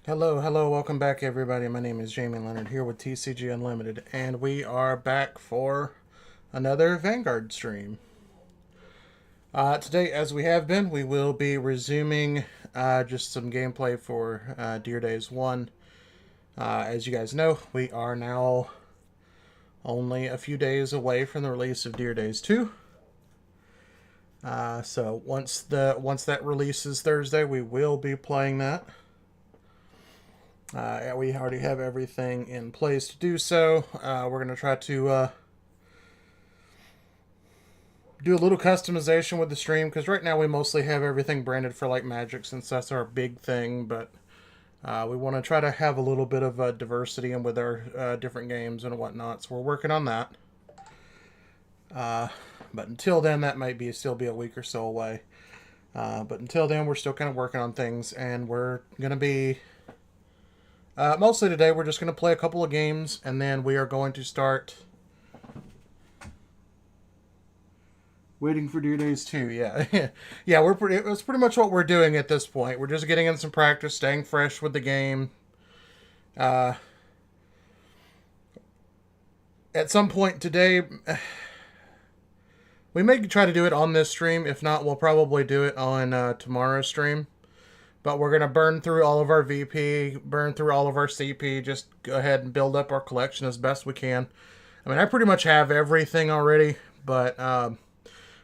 Hello, welcome back everybody. My name is Jamie Leonard here with TCG Unlimited, and we are back for another Vanguard stream. Today, as we have been, we will be resuming just some gameplay for Deer Days 1. As you guys know, we are now only a few days away from the release of Deer Days 2. So once that releases Thursday, we will be playing that. We already have everything in place to do so. We're going to try to do a little customization with the stream, because right now we mostly have everything branded for like Magic, since that's our big thing, but we want to try to have a little bit of diversity in with our different games and whatnot, so we're working on that. But until then, that might still be a week or so away. But until then, we're still kind of working on things, and we're going to be... mostly today, we're just going to play a couple of games, and then we are going to start waiting for Deer Days 2. Yeah, yeah. It's pretty much what we're doing at this point. We're just getting in some practice, staying fresh with the game. At some point today, we may try to do it on this stream. If not, we'll probably do it on tomorrow's stream. But we're going to burn through all of our VP, burn through all of our CP, just go ahead and build up our collection as best we can. I mean, I pretty much have everything already, but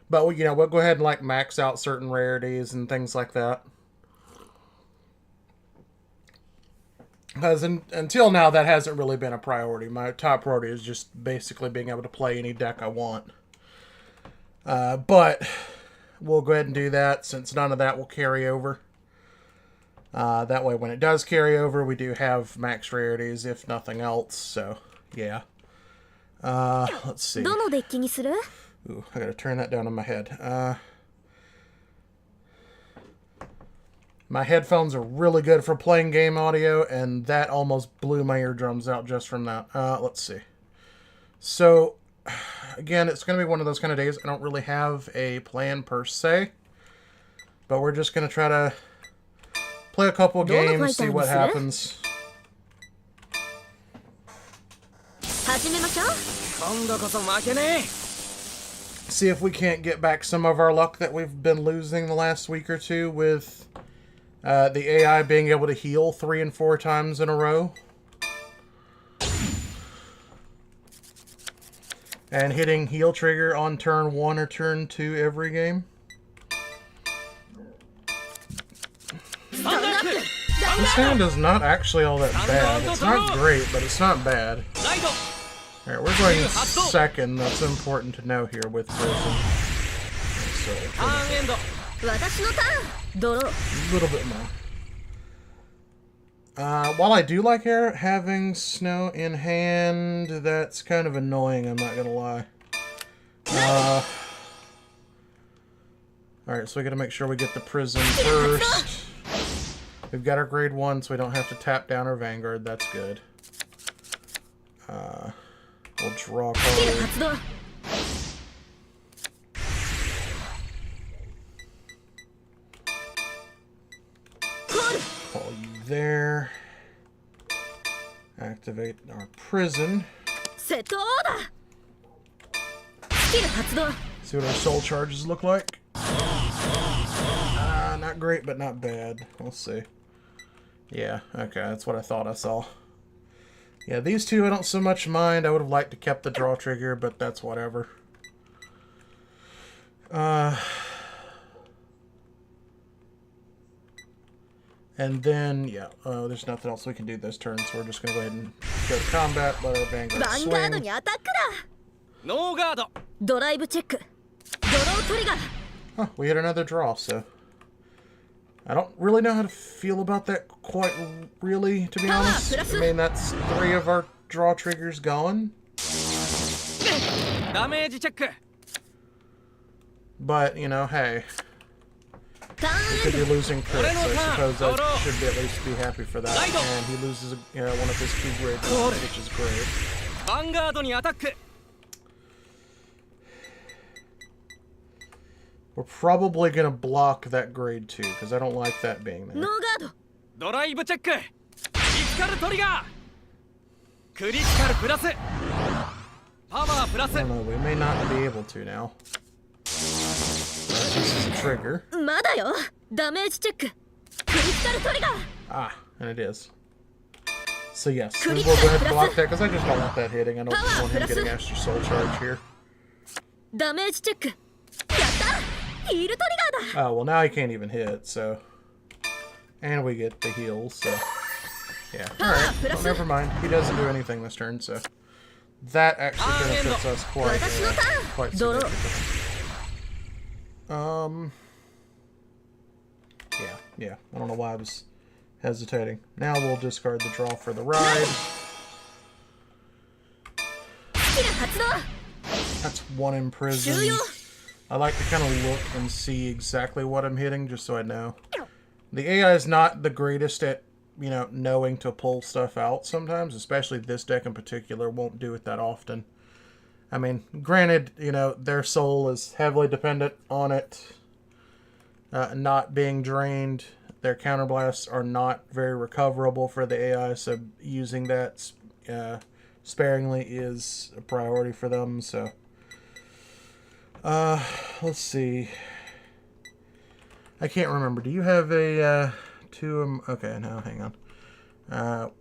we'll go ahead and like max out certain rarities and things like that. Because until now, that hasn't really been a priority. My top priority is just basically being able to play any deck I want. But we'll go ahead and do that, since none of that will carry over. That way, when it does carry over, we do have max rarities, if nothing else. So, yeah. Let's see. Ooh, I gotta turn that down in my head. My headphones are really good for playing game audio, and that almost blew my eardrums out just from that. Let's see. So, again, it's gonna be one of those kind of days. I don't really have a plan per se, but we're just gonna try to play a couple games, see what happens. See if we can't get back some of our luck that we've been losing the last week or two with the AI being able to heal 3 and 4 times in a row. And hitting heal trigger on turn 1 or turn 2 every game. This hand is not actually all that bad. It's not great, but it's not bad. Alright, we're going second. That's important to know here with Prison. So, a little bit more. While I do like having snow in hand, that's kind of annoying, I'm not gonna lie. Alright, so we gotta make sure we get the Prison first. We've got our grade 1, so we don't have to tap down our Vanguard. That's good. We'll draw a card. Call you there. Activate our Prison. See what our soul charges look like. Not great, but not bad. We'll see. Yeah, okay, that's what I thought I saw. Yeah, these two I don't so much mind. I would have liked to kept the draw trigger, but that's whatever. And then, yeah, there's nothing else we can do this turn, so we're just going to go ahead and go to combat, let our Vanguard swing. Huh, we had another draw, so... I don't really know how to feel about that quite really, to be honest. I mean, that's 3 of our draw triggers gone. But, you know, hey. We could be losing crits, so I suppose I should at least be happy for that. And he loses one of his 2 grade ones, which is great. We're probably going to block that grade 2, because I don't like that being there. don't know, we may not be able to now. This is a trigger. Ah, and it is. So yes, we will go ahead and block that because I just don't want that hitting. I don't want him getting extra soul charge here. Oh, well now he can't even hit, so... And we get the heals, so... Yeah, alright. Well, never mind. He doesn't do anything this turn, so... That actually benefits us quite significantly. Yeah. I don't know why I was hesitating. Now we'll discard the draw for the ride. That's one imprison. I like to kind of look and see exactly what I'm hitting, just so I know. The AI is not the greatest at, you know, knowing to pull stuff out sometimes, especially this deck in particular won't do it that often. I mean, granted, you know, their soul is heavily dependent on it not being drained. Their counterblasts are not very recoverable for the AI, so using that sparingly is a priority for them, so... let's see. I can't remember. Do you have a, okay, now hang on.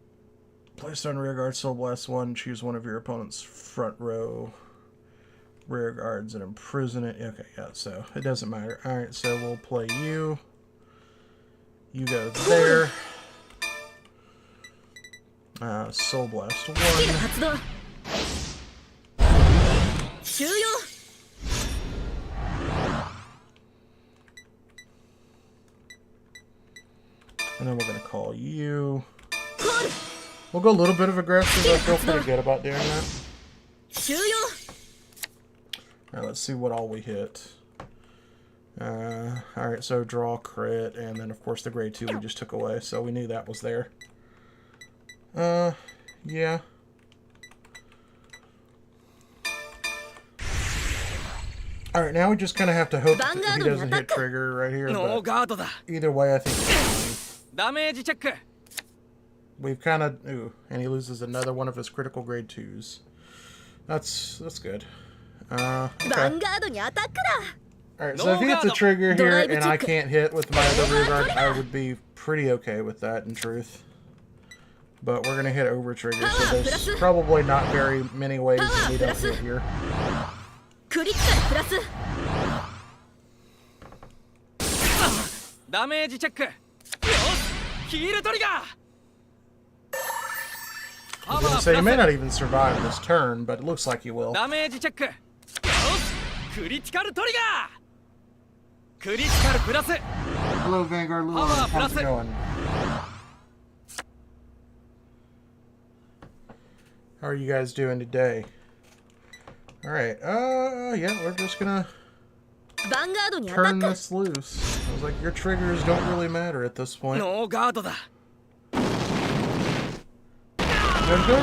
Placed on rear guard, soul blast 1, choose one of your opponent's front row rear guards and imprison it. Okay, yeah, so it doesn't matter. Alright, so we'll play you. You go there. Soul blast 1. And then we're going to call you. We'll go a little bit of aggressive. I feel pretty good about doing that. Alright, let's see what all we hit. Alright, so draw, crit, and then of course the grade 2 we just took away, so we knew that was there. Yeah. Alright, now we just kind of have to hope that he doesn't hit trigger right here, but either way I think we've kind of... Ooh, and he loses another one of his critical grade 2s. That's good. Okay. Alright, so if he hits a trigger here and I can't hit with my other rear guard, I would be pretty okay with that, in truth. But we're going to hit over trigger, so there's probably not very many ways that we don't hit here. I was going to say, you may not even survive this turn, but it looks like you will. Hello, Vanguard Lulu. How's it going? How are you guys doing today? Alright, yeah, we're just gonna turn this loose. I was like, your triggers don't really matter at this point. Doing good?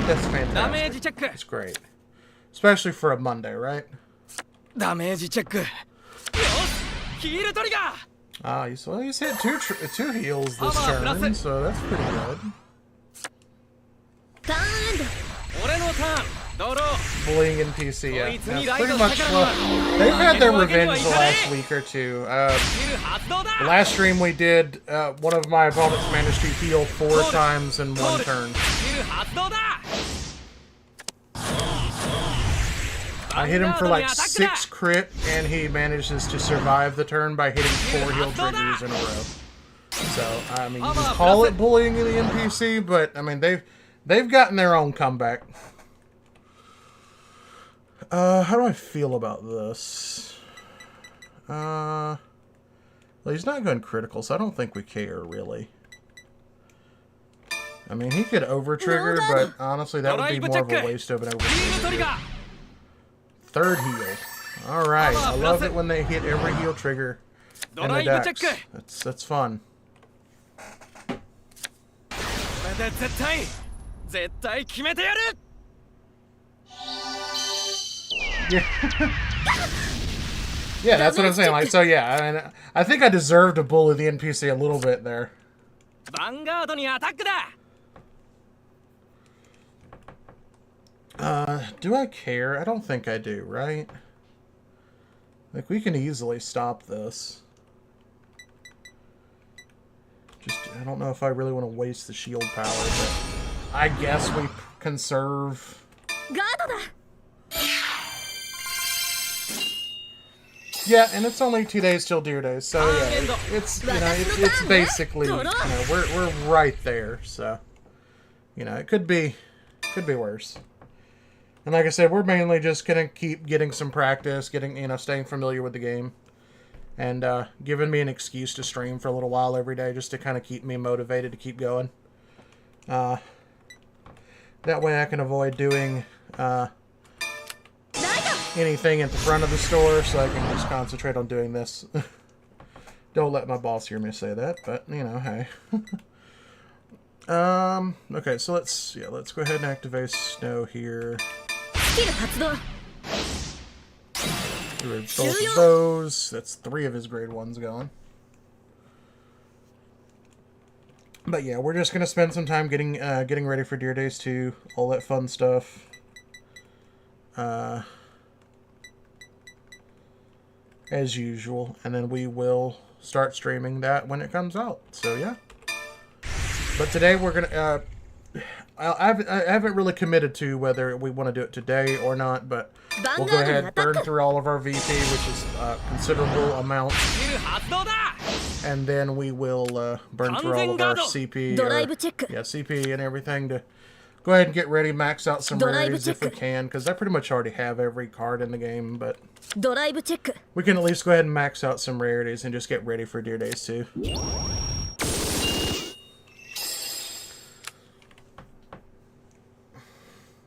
That's fantastic. That's great. Especially for a Monday, right? Ah, he's hit two heals this turn, so that's pretty good. Bullying in PC, yeah. Pretty much, they've had their revenge the last week or two. The last stream we did, one of my opponents managed to heal 4 times in one turn. I hit him for like 6 crit, and he manages to survive the turn by hitting 4 heal triggers in a row. So, I mean, you can call it bullying in the NPC, but, I mean, they've gotten their own comeback. How do I feel about this? Well, he's not going critical, so I don't think we care, really. I mean, he could over-trigger, but honestly, that would be more of a waste of an over-trigger. 3rd heal. Alright, I love it when they hit every heal trigger in the decks. That's fun. Yeah. Yeah, that's what I'm saying. Like, so yeah, I mean, I think I deserve to bully the NPC a little bit there. Do I care? I don't think I do, right? Like, we can easily stop this. Just, I don't know if I really want to waste the shield power, but I guess we conserve. Yeah, and it's only 2 days till Deer Days, so yeah, it's, you know, it's basically, you know, we're right there, so, you know, it could be worse. And like I said, we're mainly just gonna keep getting some practice, getting, you know, staying familiar with the game, and giving me an excuse to stream for a little while every day, just to kind of keep me motivated to keep going. That way I can avoid doing anything at the front of the store, so I can just concentrate on doing this. Don't let my boss hear me say that, but, you know, hey. Okay, so let's go ahead and activate Snow here. Both of those. That's 3 of his grade 1s going. But yeah, we're just gonna spend some time getting ready for Deer Days 2, all that fun stuff. As usual, and then we will start streaming that when it comes out. So yeah. But today we're gonna. I haven't really committed to whether we want to do it today or not, but we'll go ahead and burn through all of our VP, which is a considerable amount, and then we will burn through all of our CP, CP and everything to go ahead and get ready, max out some rarities if we can, because I pretty much already have every card in the game, but we can at least go ahead and max out some rarities and just get ready for Deer Days 2.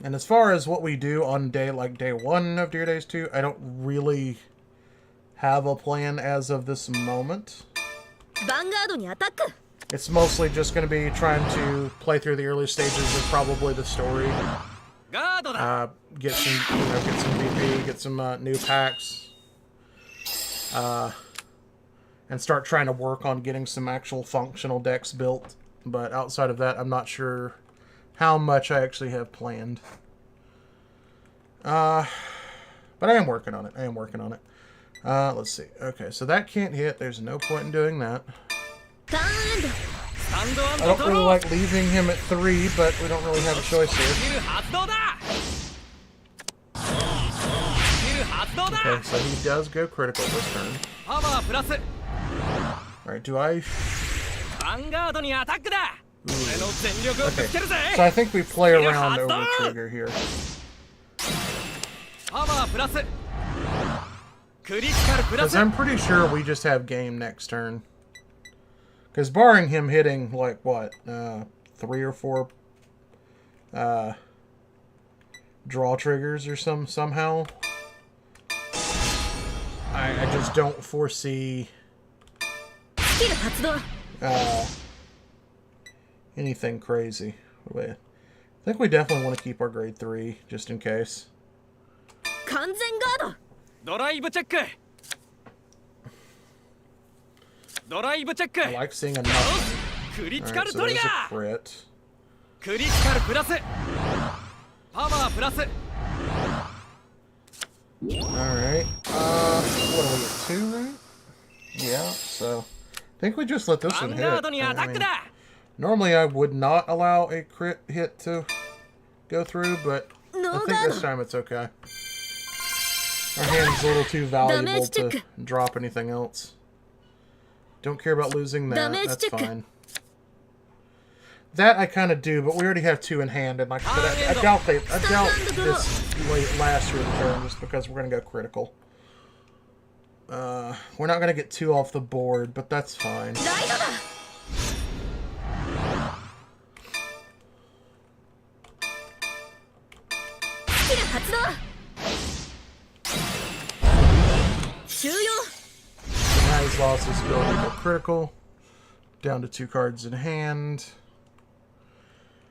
And as far as what we do on day 1 of Deer Days 2, I don't really have a plan as of this moment. It's mostly just going to be trying to play through the early stages of probably the story. Get some VP, get some new packs, and start trying to work on getting some actual functional decks built. But outside of that, I'm not sure how much I actually have planned. But I am working on it. Let's see. Okay, so that can't hit. There's no point in doing that. I don't really like leaving him at 3, but we don't really have a choice here. Okay, so he does go critical this turn. Alright, do I... Okay, so I think we play around over trigger here. Because I'm pretty sure we just have game next turn. Because barring him hitting, like, what, 3 or 4 draw triggers or somehow, I just don't foresee anything crazy. Wait, I think we definitely want to keep our grade 3, just in case. I like seeing a nothing. Alright, so there's a crit. Alright, what are we at, 2, right? Yeah, so I think we just let this one hit. I mean, normally I would not allow a crit hit to go through, but I think this time it's okay. Our hand's a little too valuable to drop anything else. Don't care about losing that, that's fine. That I kind of do, but we already have 2 in hand, and like I doubt this late last year turn just because we're going to go critical. We're not going to get 2 off the board, but that's fine. Now he's lost his ability to go critical. Down to 2 cards in hand.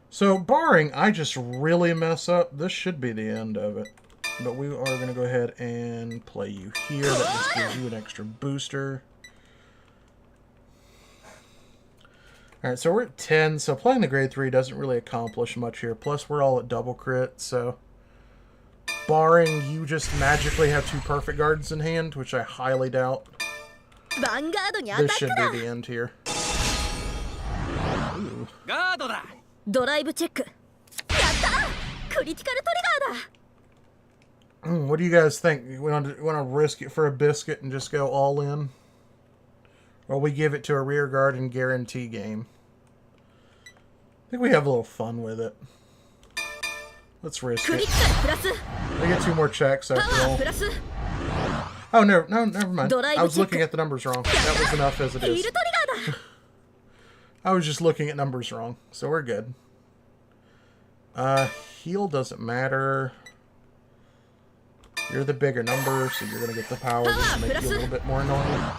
So, barring I just really mess up, this should be the end of it. But we are going to go ahead and play you here. That just gives you an extra booster. Alright, so we're at 10. So playing the grade 3 doesn't really accomplish much here. Plus, we're all at double crit, so Barring you just magically have 2 perfect guards in hand, which I highly doubt. This should be the end here. Ooh. What do you guys think? You want to risk it for a biscuit and just go all in? Or we give it to a rear guard and guarantee game? I think we have a little fun with it. Let's risk it. I get 2 more checks after all. Oh, no, never mind. I was looking at the numbers wrong. That was enough as it is. I was just looking at numbers wrong, so we're good. Heal doesn't matter. You're the bigger number, so you're going to get the power to make you a little bit more annoying.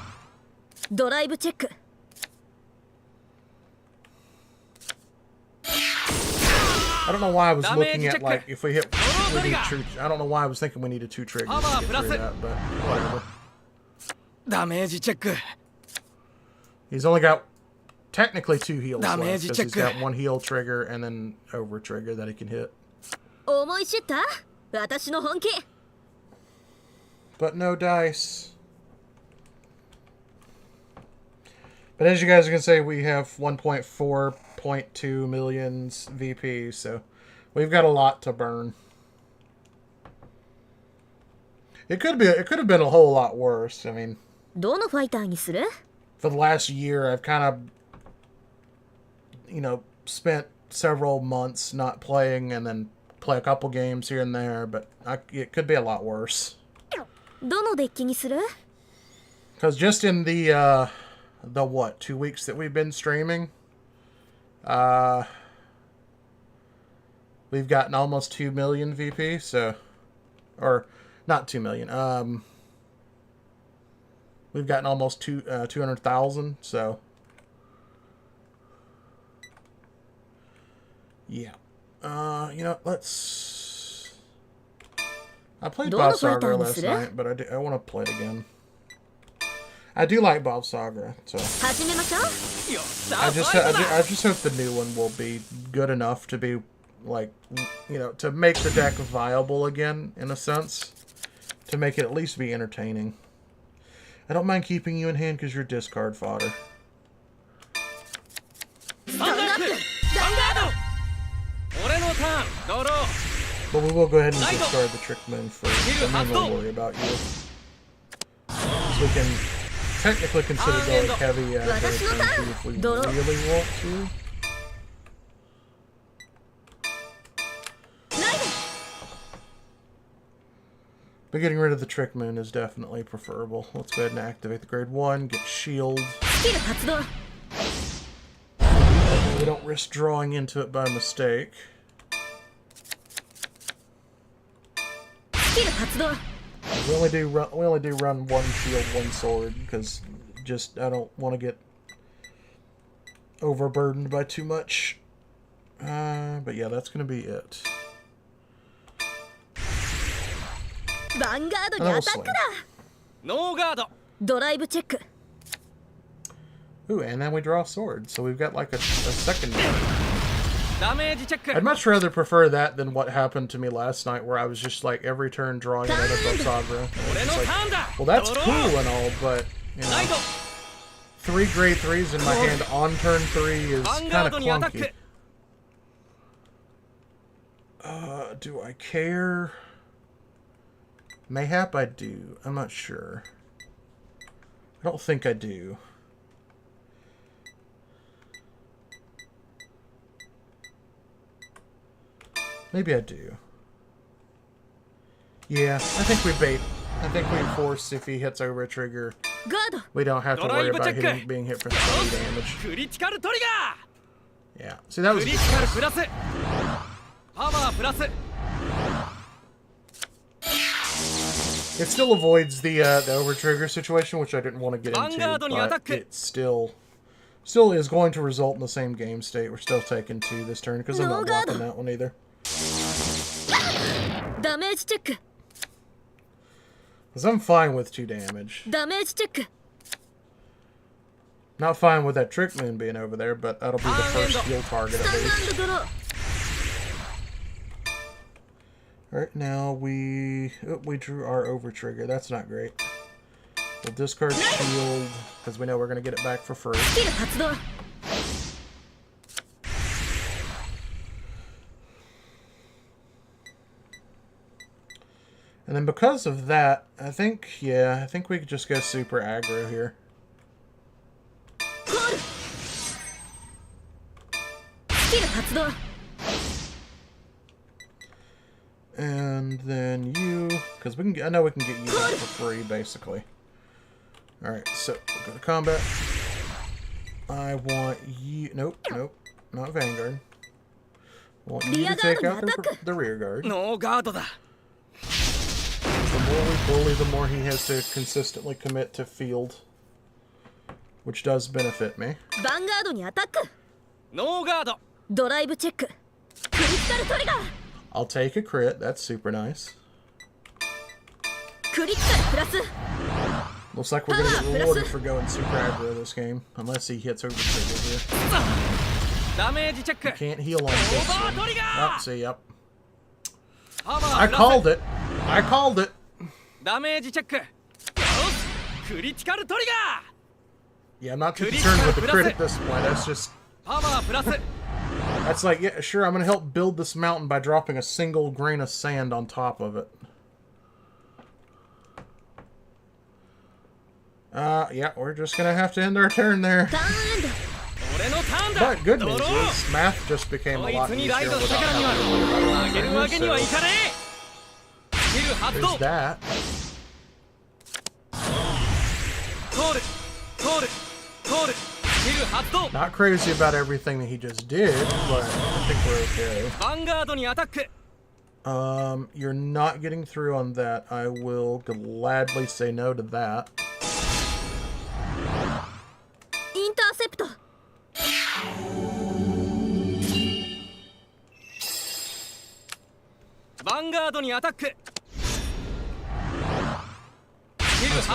I don't know why I was looking at, like, if we hit... We need true, I don't know why I was thinking we needed 2 triggers to get through that, but whatever. He's only got, technically 2 heals left, because he's got 1 heal trigger and then over trigger that he can hit. But no dice. But as you guys can say, we have 1.4.2 million VP, so we've got a lot to burn. It could have been a whole lot worse. I mean, for the last year, I've kind of, you know, spent several months not playing and then play a couple games here and there, but it could be a lot worse. Because just in the what, 2 weeks that we've been streaming, we've gotten almost 2 million VP, so, or not 2 million, we've gotten almost 200,000, so, yeah. You know, let's, I played Bob Saga last night, but I want to play it again. I do like Bob Saga, so I just hope the new one will be good enough to be, like, you know, to make the deck viable again, in a sense. To make it at least be entertaining. I don't mind keeping you in hand because you're discard fodder. But we will go ahead and discard the Trick Moon first, and then we'll worry about you. So we can technically consider going heavy at if we really want to. But getting rid of the Trick Moon is definitely preferable. Let's go ahead and activate the grade 1, get shield. We don't risk drawing into it by mistake. We only do run 1 shield, 1 sword, because just I don't want to get overburdened by too much. But yeah, that's gonna be it. Vanguardにアタックだ。ノーガード。ドライブチェック。Ooh, and then we draw a sword, so we've got like a second one. I'd much rather prefer that than what happened to me last night, where I was just like every turn drawing another Saga. Like, well, that's cool and all, but you know, 3 grade 3s in my hand on turn 3 is kind of clunky. Do I care? Mayhap I do. I'm not sure. I don't think I do. Maybe I do. Yeah, I think we bait. I think we force if he hits over a trigger. We don't have to worry about being hit for 30 damage. Yeah. See, that was good. It still avoids the over trigger situation, which I didn't want to get into, but it still is going to result in the same game state. We're still taking 2 this turn because I'm not blocking that one either. Because I'm fine with 2 damage. Not fine with that Trick Moon being over there, but that'll be the first heal target at least. Alright, now we drew our over trigger. That's not great. We'll discard shield, because we know we're going to get it back for free. And then because of that, I think we could just go super aggro here. And then you, because I know we can get you back for free, basically. Alright, so we'll go to combat. I want you, nope, not vanguard. I want you to take out the rear guard. The more we bully, the more he has to consistently commit to field, which does benefit me. I'll take a crit. That's super nice. Looks like we're gonna get rewarded for going super aggro this game, unless he hits over trigger here. You can't heal on this one. Oh, see, yep. I called it. I called it. Yeah, I'm not too concerned with the crit at this point. That's just... That's like, yeah, sure, I'm going to help build this mountain by dropping a single grain of sand on top of it. Yeah, we're just going to have to end our turn there. But good news is, math just became a lot easier without having to worry about it. So, there's that. Not crazy about everything that he just did, but I think we're okay. You're not getting through on that. I will gladly say no to that.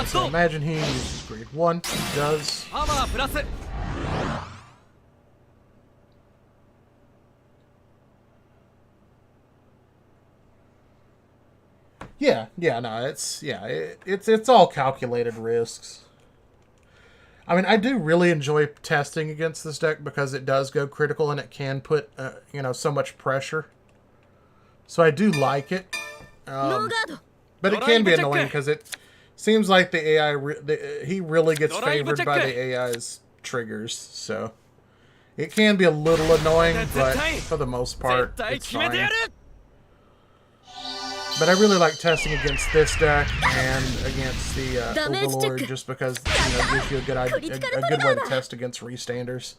So imagine he uses grade 1. He does. Yeah, no, it's all calculated risks. I mean, I do really enjoy testing against this deck because it does go critical and it can put, so much pressure. So I do like it. But it can be annoying because it seems like the AI, he really gets favored by the AI's triggers. So it can be a little annoying, but for the most part, it's fine. But I really like testing against this deck and against the Overlord just because, it gives you a good way to test against restanders.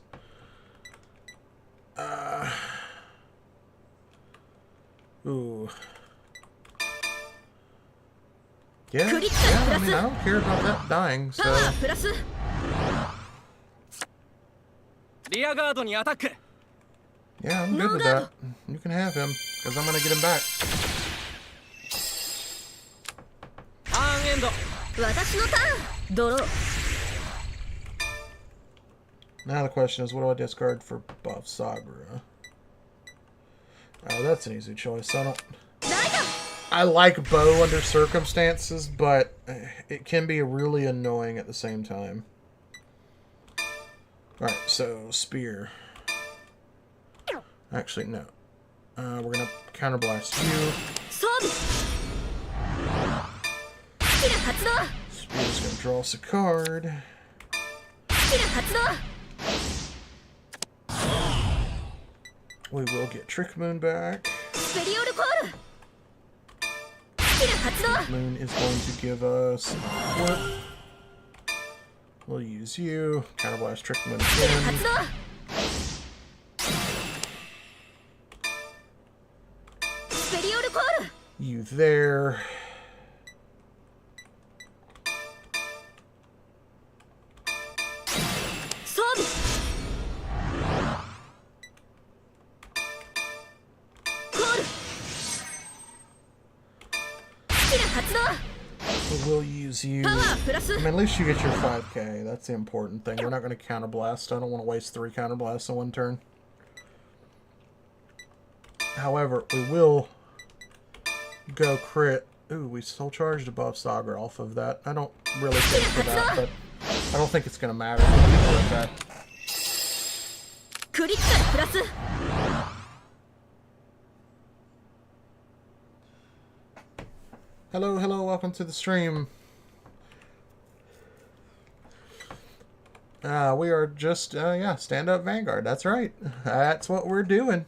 Ooh. Yeah, I mean, I don't care about that dying, so... Yeah, I'm good with that. You can have him, because I'm going to get him back. Now the question is, what do I discard for buff Sabura? Oh, that's an easy choice. I like bow under circumstances, but it can be really annoying at the same time. Alright, so spear. Actually, no. We're going to counterblast you. Spear's going to draw us a card. We will get Trick Moon back. Trick Moon is going to give us a flip. We'll use you. Counterblast Trick Moon again. You there. We'll use you. I mean, at least you get your 5k. That's the important thing. We're not going to counterblast. I don't want to waste 3 counterblasts in one turn. However, we will go crit. Ooh, we soul charged above Sagar off of that. I don't really think for that, but I don't think it's gonna matter. Okay. Hello, hello, welcome to the stream. We are just, yeah, stand up Vanguard. That's right. That's what we're doing.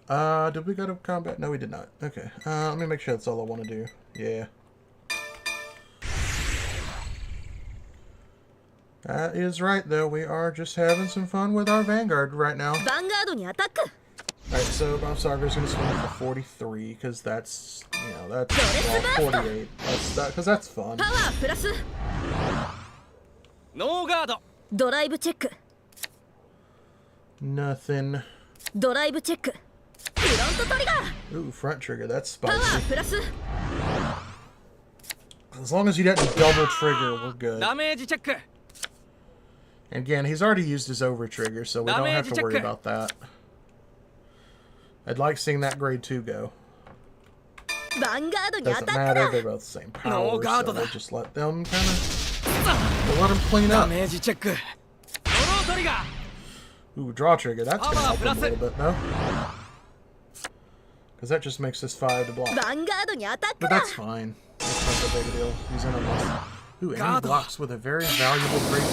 Did we go to combat? No, we did not. Okay. Let me make sure that's all I want to do. Yeah. That is right, though. We are just having some fun with our Vanguard right now. Alright, so Bob Sagar's going to swing for 43, because that's, you know, that's, well, 48. That's, because that's fun. Nothing. Ooh, front trigger. That's spicy. As long as he doesn't double trigger, we're good. And again, he's already used his over trigger, so we don't have to worry about that. I'd like seeing that grade 2 go. Doesn't matter, they're both the same power, so we'll just let them kind of... We'll let them clean up. Ooh, draw trigger. That's going to help him a little bit, though. Because that just makes this 5 to block. But that's fine. That's not a big deal. He's in a must. Ooh, and he blocks with a very valuable grade.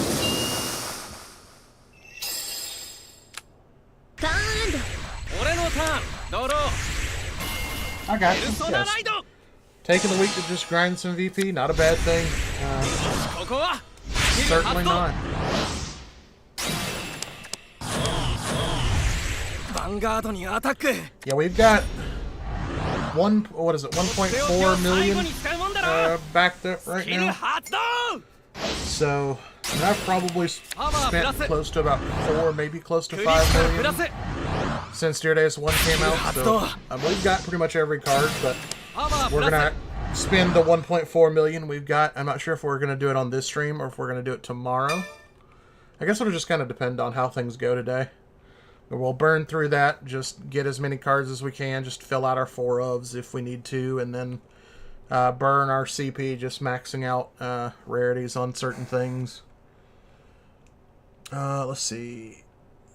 I got you. Yes. Taking the week to just grind some VP, not a bad thing. Certainly not. Yeah, we've got 1.4 million backed up right now. So I've probably spent close to about 4, maybe close to 5 million since Dear Days 1 came out. So we've got pretty much every card, but we're gonna spend the 1.4 million we've got. I'm not sure if we're gonna do it on this stream or if we're gonna do it tomorrow. I guess it'll just kind of depend on how things go today. But we'll burn through that, just get as many cards as we can, just fill out our 4 ofs if we need to, and then burn our CP, just maxing out rarities on certain things. Let's see.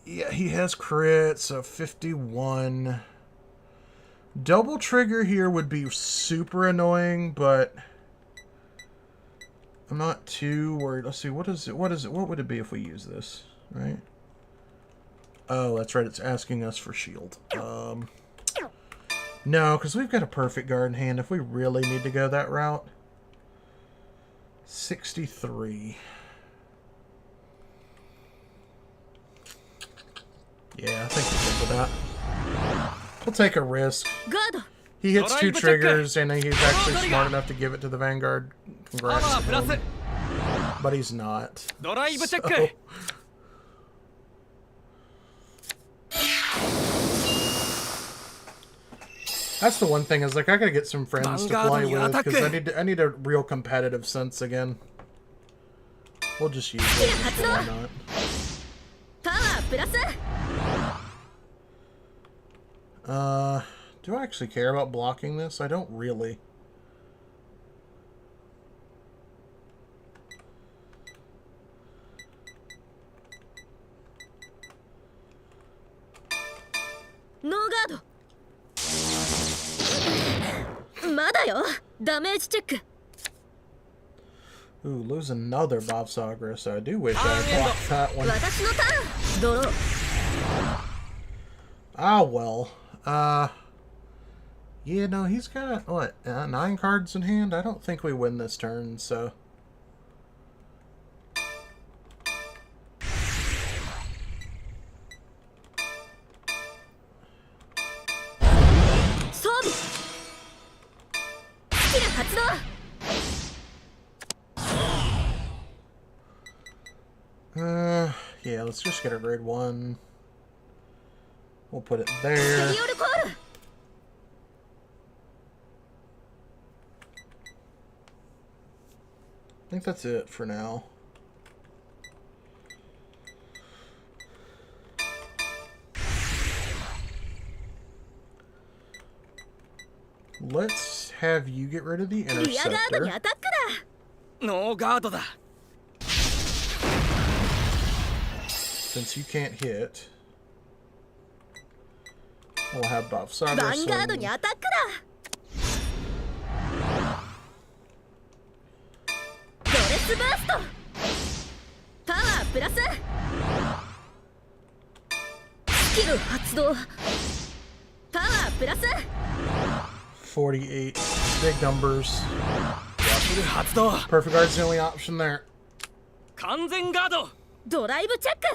Yeah, he has crit, so 51. Double trigger here would be super annoying, but I'm not too worried. Let's see, what is it? What would it be if we use this, right? Oh, that's right, it's asking us for shield. No, because we've got a perfect guard in hand if we really need to go that route. 63. Yeah, I think we're good with that. We'll take a risk. He hits 2 triggers, and he's actually smart enough to give it to the Vanguard. Congrats to him. But he's not. So. That's the one thing, is like I gotta get some friends to play with, because I need a real competitive sense again. We'll just use it. Why not? Do I actually care about blocking this? I don't really. No guard. Damage check. Ooh, lose another Bob Sagra, so I do wish I had blocked that one. Ah, well. Yeah, no, he's got, what, 9 cards in hand? I don't think we win this turn, so... Yeah, let's just get a grade 1. We'll put it there. I think that's it for now. let's have you get rid of the リアガードに interceptor. アタックだ。ノーガードだ。 Since you can't hit, we'll have Bob Saga. ヴァンガードにアタックだ。ドレスバースト。パワープラス。スキル発動。パワープラス。 48 big numbers. スキル発動。 Perfect guard's the only option there. 完全ガード。ドライブチェック。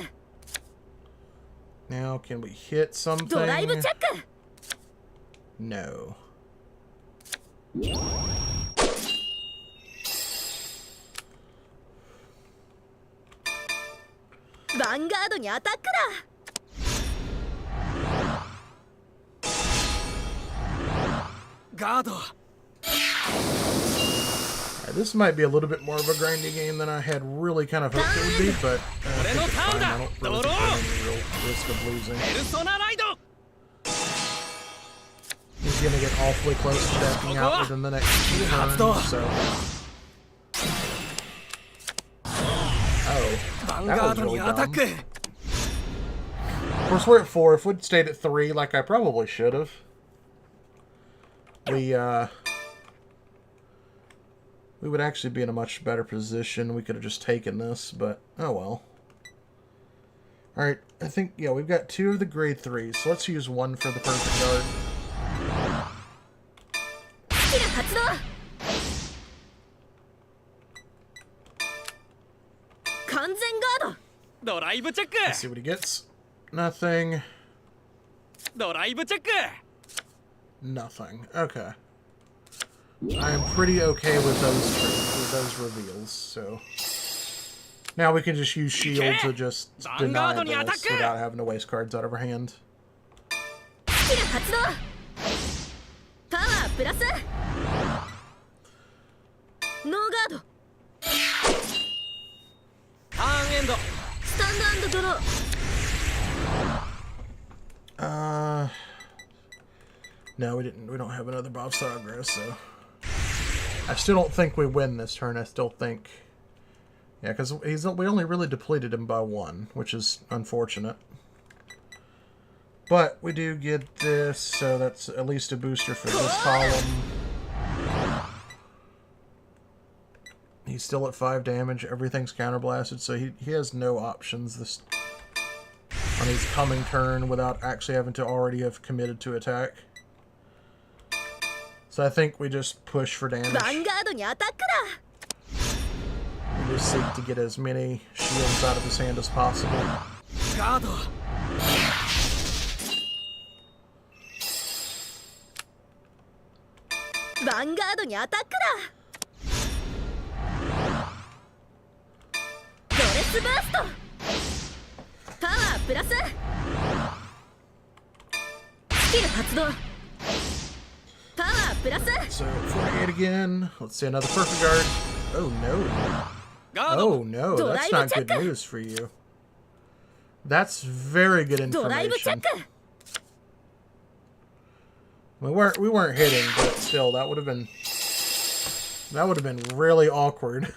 Now, can we hit ドライブ something? チェック。 No. ヴァンガードにアタックだ。 ガード。 Alright, this might be a little bit more of a grindy game than I had really kind of hoped it would be, but I think it's fine. I don't really think there's any real risk of losing. ペルソナライド。 He's gonna get awfully close to decking out within the next few turns, so... Oh, ヴァン that ガー was ド really にアタッ dumb. ク。 Of course, we're at 4. If we'd stayed at 3, like I probably should have, we would actually be in a much better position. We could have just taken this, but oh well. Alright, I think, yeah, we've got 2 of the grade 3s, so let's use 1 for the perfect guard. スキル発動。完全ガード。ドライブチェック。 Let's see what he gets. Nothing. ドライブチェック。 Nothing. Okay. I am pretty okay with those reveals, so... Now we can just use shield to just deny this without having to waste cards out of our hand. スキル発動。パワープラス。ノーガード。ターンエンド。スタンド&ドロー。 No, we didn't. We don't have another Bob Sagra, so... I still don't think we win this turn. I still think... Yeah, because we only really depleted him by 1, which is unfortunate. But we do get this, so that's at least a booster for this column. He's still at 5 damage. Everything's counterblasted, so he has no options this on his coming turn without actually having to already have committed to attack. So I think we just push for damage. ヴァンガードにアタックだ。 We just seek to get as many shields out of his hand as possible. ガード。 ヴァンガードにアタックだ。ドレスバースト。パワープラス。スキル発動。パワープラス。 So 48 again. Let's see another perfect guard. Oh no. ガード。 Oh no, that's not good news for you. That's very good ドライブチェッ information. ク。 We weren't hitting, but still, that would have been really awkward.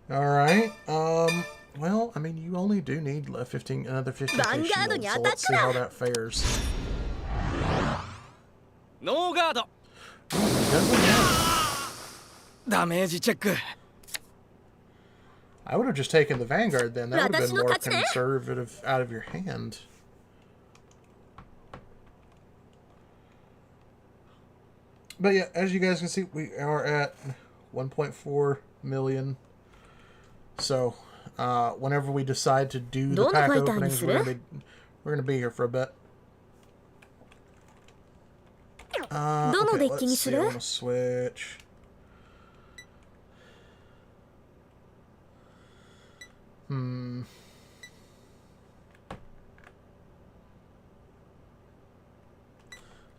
All right. Well, I mean, you only do need another 15 vanguard shields, so let's see how that fares. ノーガード。 ダメージチェック。 I would have just taken the vanguard then. That would have been more 私の勝ちね。 conservative out of your hand. But yeah, as you guys can see, we are at 1.4 million. So, whenever we decide to do the pack openings, we're gonna be here for a bit. Okay, let's see. I want to switch.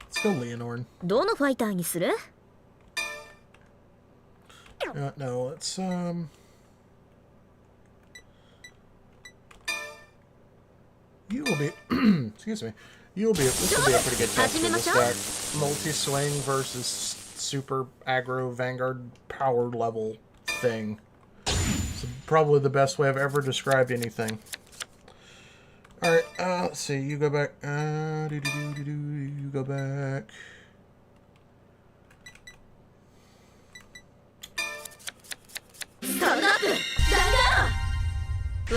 Let's go Leonord. どのファイターにする？ No, let's you will be Excuse me. This will be a pretty good test for this deck. Multi-swing versus super aggro vanguard power level thing. It's probably the best way I've ever described anything. Alright, let's see. You go back. You go back.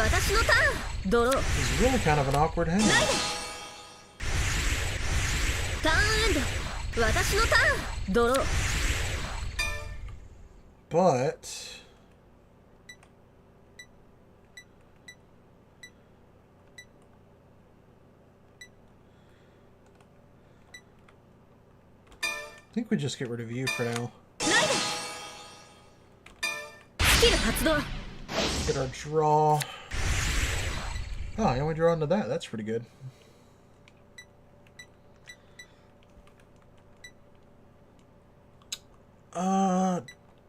This is really kind of an awkward hand. But I think we just get rid of you for now. Get our draw. Oh, I only draw into that. That's pretty good.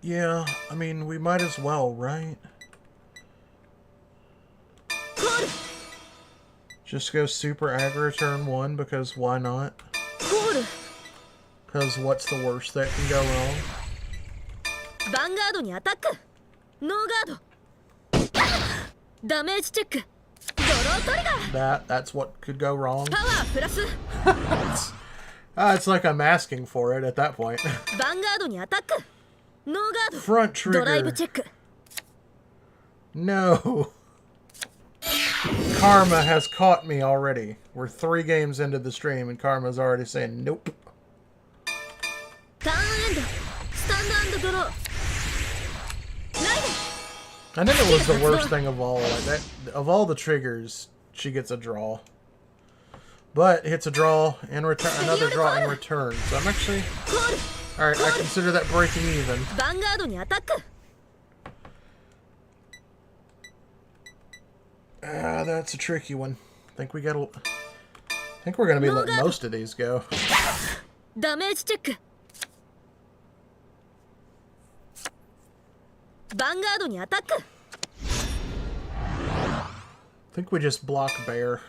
Yeah. I mean, we might as well, right? Just go super aggro turn 1, because why not? Because what's the worst that can go wrong? vanguard にアタックノーガードダメージチェックドロートリガー That's what could go wrong. パワープラス It's like I'm asking for it at that point. ヴァンガードにアタックノーガー Front ドドライブ trigger. チェック No. Karma has caught me already. We're 3 games into the stream and Karma's already saying nope. ターンエンドスタンドドロー I think it was the worst thing of all. Like that, of all the triggers, she gets a draw. But hits a draw and return another draw in return. So I'm actually alright, I consider that breaking even. ヴァンガードにアタック That's a tricky one. I think we're gonna be letting most of these go. ダメージチェックヴァンガードにアタック I think we just block bear.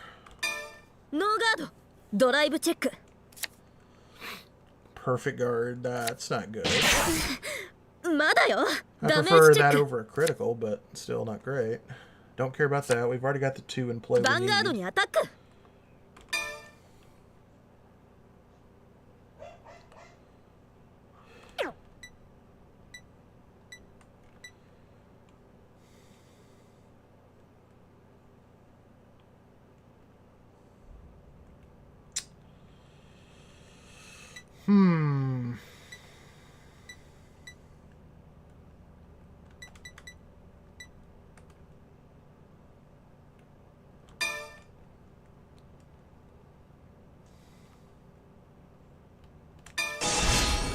ノーガードドライブチェック Perfect guard. That's not good. まだよ I ダメー prefer ジチェ that ック over a critical, but still not great. Don't care about that. We've already got the 2 in play. ヴァ We ンガード need. にアタック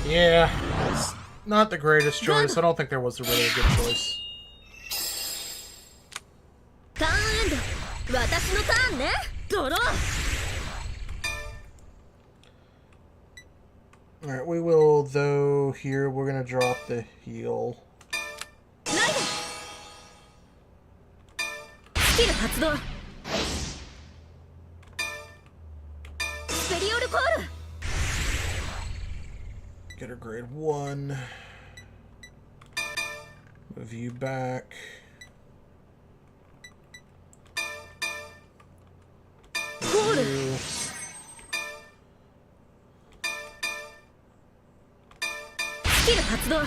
Yeah, it's not the greatest choice. I don't think there was a really good choice. ターンエンド私のターンねドロー Alright, we will, though, here, we're going to drop the heal. ライドスキル発動スペリオルコール Get her grade 1. Move you back. You. スキル発動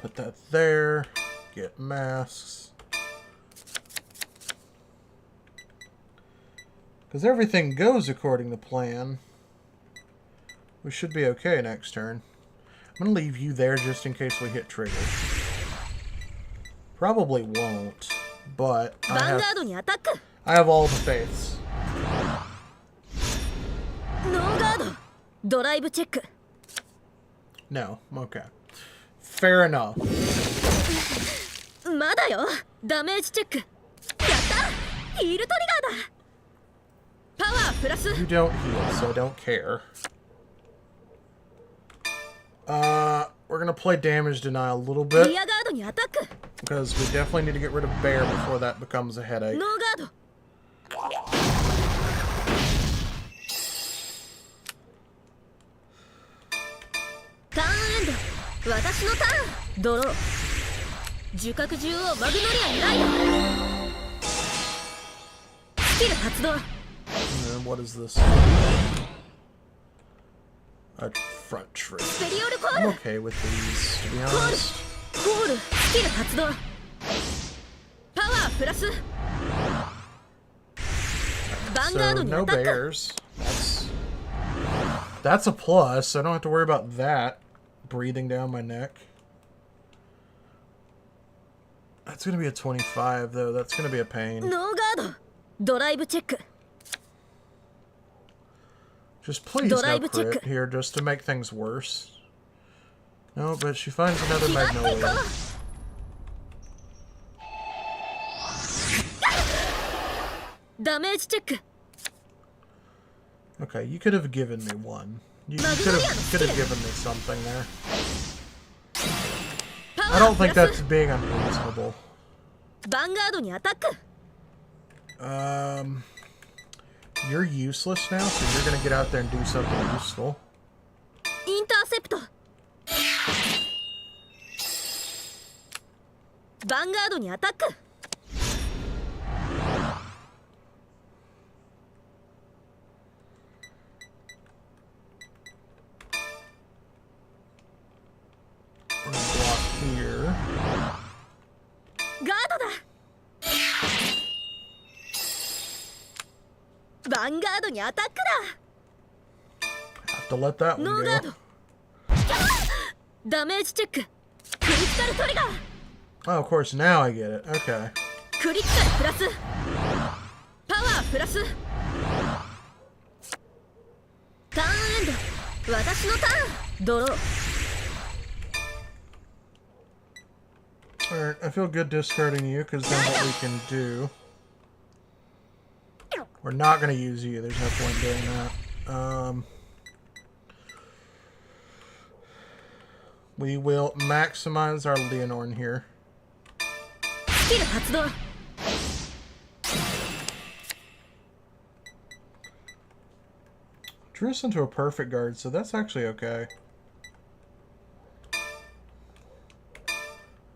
Put that there. Get masks. Because everything goes according to plan. We should be okay next turn. I'm going to leave you there just in case we hit trigger. Probably won't, but ヴァンガードにアタック I have all the faiths. ノーガードドライブチェック No, okay. Fair enough. まだよダメージチェックやったヒールトリガーだパワープラス You don't heal, so I don't care. we're gonna play damage denial a little リ bit アガードにアタック because we definitely need to get rid of bear before that becomes a headache. ノーガードターンエンド私のターンドロー樹角獣王マグノリアライドスキル発動 And then what is this? A front tree. スペリオルコー I'm ル okay with these, to be コール honest. コールスキル発動パワープラスヴァンガード So にア no タック bears. That's a plus. I don't have to worry about that breathing down my neck. That's gonna be a 25 though. That's gonna be a pain. ノーガードドライブチェック Just please no Drive check. crit here, just to make things worse. No, but she finds another 気張っていこ magnolia. うダメージチェック Okay, you could have given me one. You Magnolia could have skill. given me something there. パ I ワ don't ープ think ラ that's ス being unreasonable. ヴァンガードにアタック You're useless now, so you're gonna get out there and do something useful. インターセプトヴァンガードにアタック We're gonna block here. ガードだヴァンガードにアタック Have to let that だ one ノーガー go. ドダメージチェッククリティカルトリガー Oh, of course, now I get it. Okay. クリティカルプラスパワープラスターンエンド私のターンドロー Alright, I feel good discarding you, because then what we can do... We're not going to use you, there's no point doing that. We will maximize our Leonorn here. スキル発動 Drew us into a perfect guard, so that's actually okay.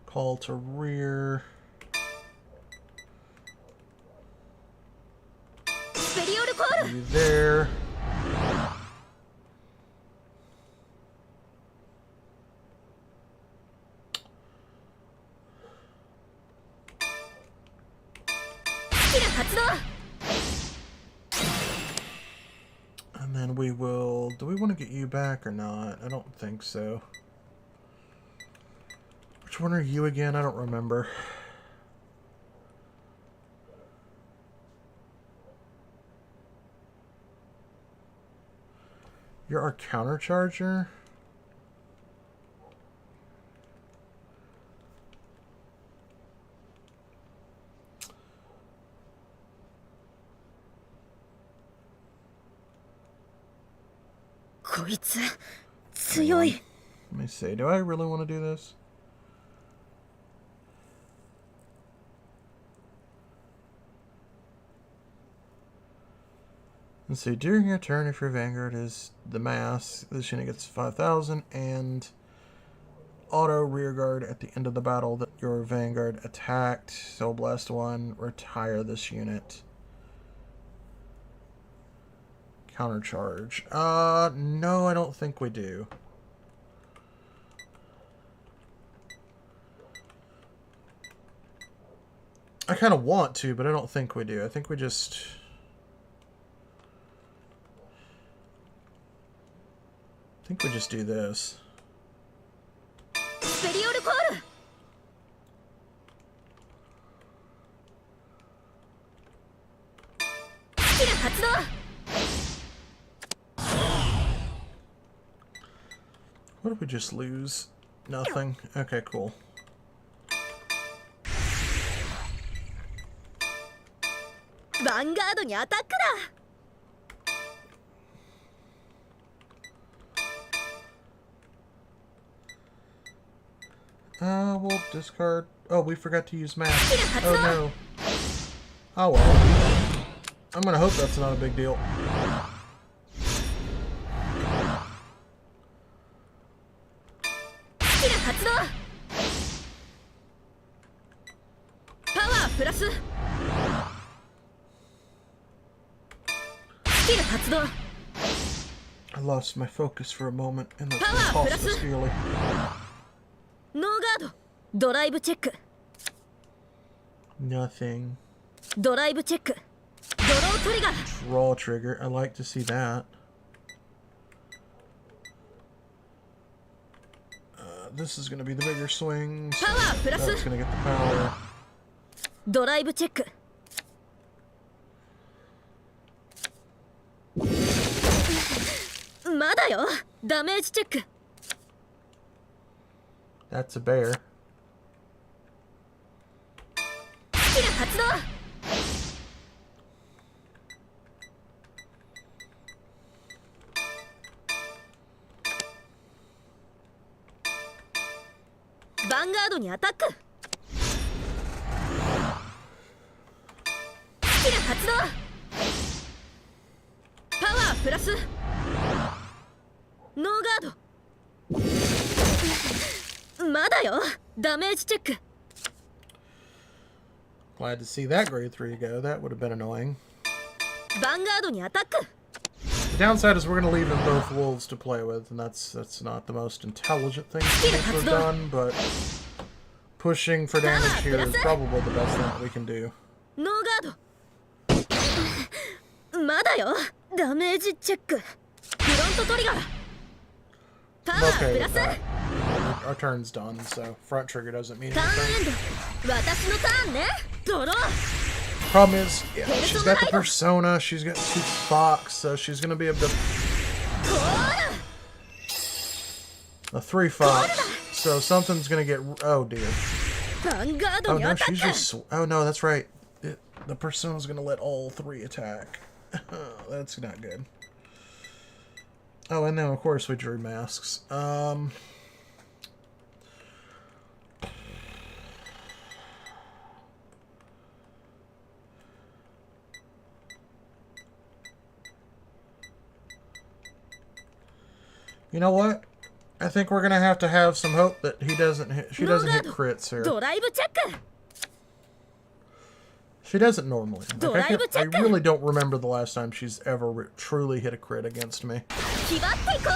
Call to rear. スペリオルコール You there. And then we will... Do we want to get you back or not? I don't think so. Which one are you again? I don't remember. You're our countercharger? Let me see. Do I really want to do this? Let's see. During your turn, if your vanguard is the mass, this unit gets 5,000, and auto rearguard at the end of the battle that your vanguard attacked. Soul Blast 1. Retire this unit. Countercharge. No, I don't think we do. I kind of want to, but I don't think we do. I think we just... do this. What did we just lose? Nothing. Okay, cool. Vanguard にアタックだ。We'll discard. Oh, we forgot to use math. Oh no. Oh well. I'm gonna hope that's not a big deal. I lost my focus for a moment, and that's gonna cost us dearly. ノーガードドライブチェック Nothing. ドライブチェックドロートリガー Draw trigger. I like to see that. This is gonna be the bigger swing. So that's gonna get the power. ドライブチェックまだよダメージチェック That's a bear. スキル発動 ヴァンガードにアタックスキル発動パワープラスノーガードまだよダメージチェック Glad to see that grade 3 go. That would have been annoying. ヴァンガードにアタック The downside is we're going to leave them both wolves to play with, and that's not the most intelligent thing to have done, but pushing for damage here is probably the best thing that we can do. ノーガードまだよダメージチェックフロントトリガーパワー Okay プ with ラス that. Our turn's done, so front trigger doesn't mean ターン anything. エンド私のターンねドロー Problem is, yeah, she's got the persona, she's got two fox, so she's going to be able to... A 3 fox, so something's going to get... Oh dear. ヴァンガード Oh に no, アタッ she's ク just... Oh no, that's right. The persona's going to let all 3 attack. That's not good. Oh, and then of course we drew masks. You know what? I think we're gonna have to have some hope that he doesn't hit. She doesn't hit crits here. ドライブチェック She doesn't normally. Like, Drive I check. really don't remember the last time she's ever truly hit a crit against me. 気張っていこ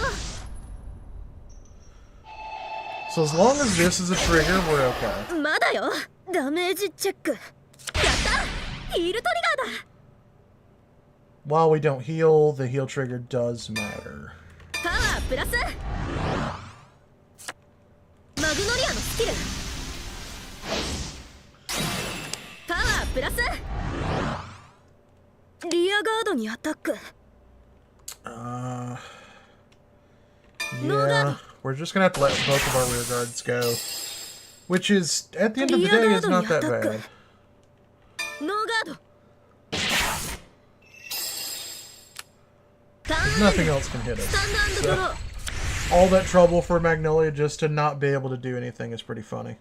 So as long as this is a trigger, we're okay. うまだよダメージチェックやったヒールトリガーだ While we don't heal, the heal trigger does matter. パワープラスマグノリアのスキルパワープラスリアガードにアタック Yeah, we're just gonna have to let both of our rear guards go. Which is, at the end of the day, is not that bad. ノーガード Nothing else can hit us. スタンドドロー All that trouble for Magnolia just to not be able to do anything is pretty funny.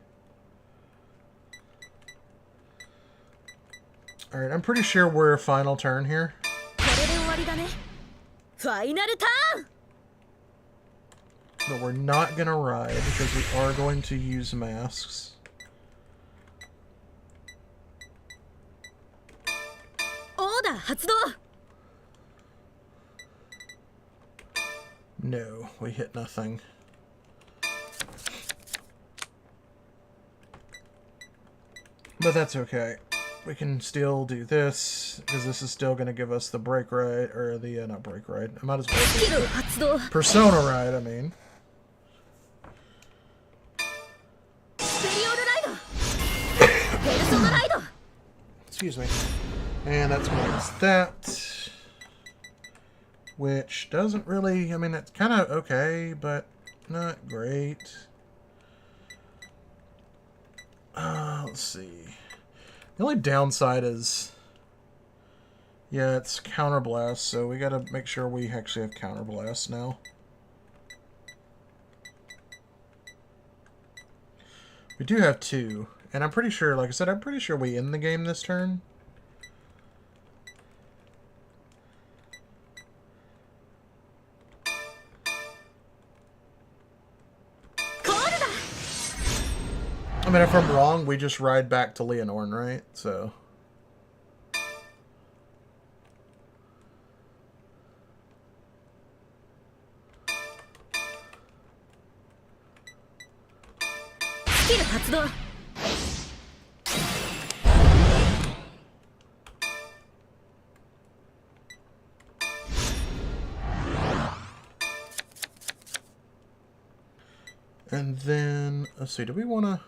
Alright, I'm pretty sure we're a final turn here. これで終わりだねファイナルターン But we're not gonna ride because we are going to use masks. オーダー発動 No, we hit nothing. But that's okay. We can still do this, because this is still going to give us the break ride, or the, not break ride. I might as well スキ do ル the 発動 persona ride, I mean. スペリオルライドペルソナライド Excuse me. And that's going to give us that. Which doesn't really, I mean, it's kind of okay, but not great. Let's see. The only downside is, yeah, it's counterblast, so we gotta make sure we actually have counterblast now. We do have 2. And I'm pretty sure, like I said, I'm pretty sure we end the game this turn. I mean, if I'm wrong, we just ride back to Leonorn, right? So... And then, let's see, do we want to...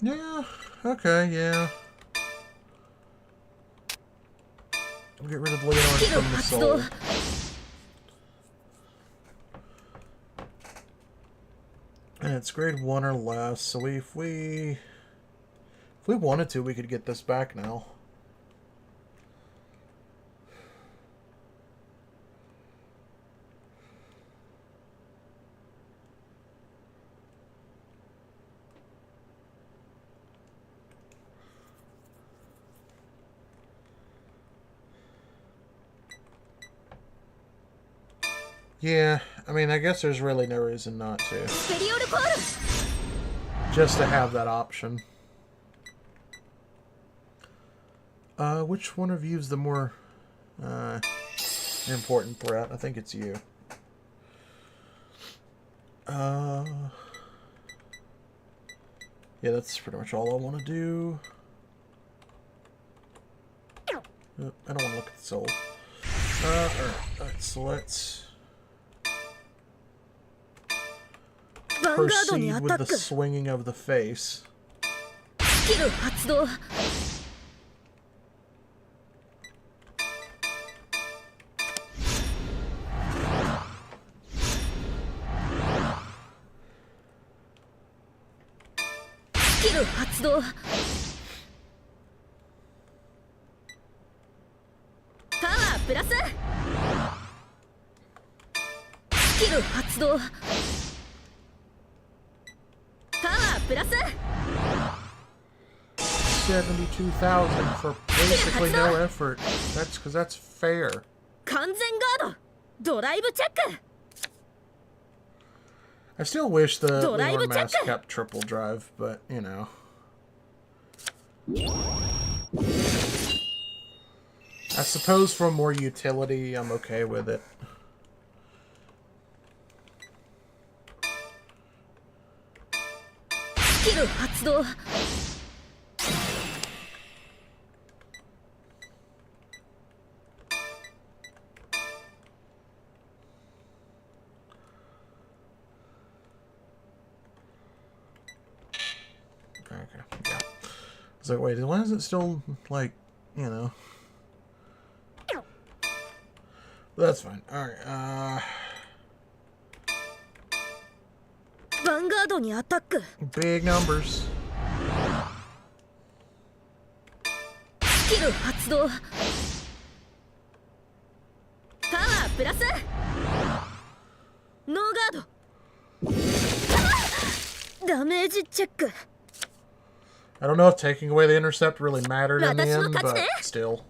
Yeah, okay, yeah. We'll get rid of Leonard from the soul. And it's grade 1 or less, so if we wanted to, we could get this back now. Yeah, I mean, I guess there's really no reason not to. Just to have that option. Which one of you is the more important threat? I think it's you. Yeah, that's pretty much all I want to do. I don't want to look at the soul. Alright, so let's... proceed with the swinging of the face. $72,000 for basically no effort. That's because that's fair. I still wish the Leon Mask kept triple drive, but you know. I suppose for more utility, I'm okay with it. Okay, yeah. I was like, wait, why is it still, like, you know? That's fine. Alright, vanguard. Big numbers. I don't know if taking away the intercept really mattered in the end, but still.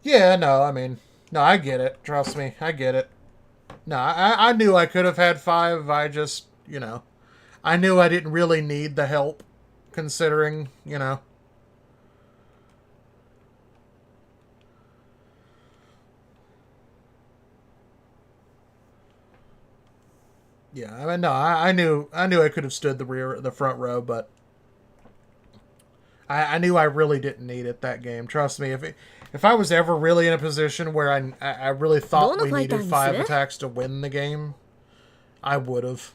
Yeah, no, I mean, no, I get it. Trust me, I get it. No, I knew I could have had 5. I just, you know, I knew I didn't really need the help, considering, you know. Yeah, I mean, no, I knew I could have stood the front row, but I knew I really didn't need it that game. Trust me, if I was ever really in a position where I really thought we needed 5 attacks to win the game, I would have.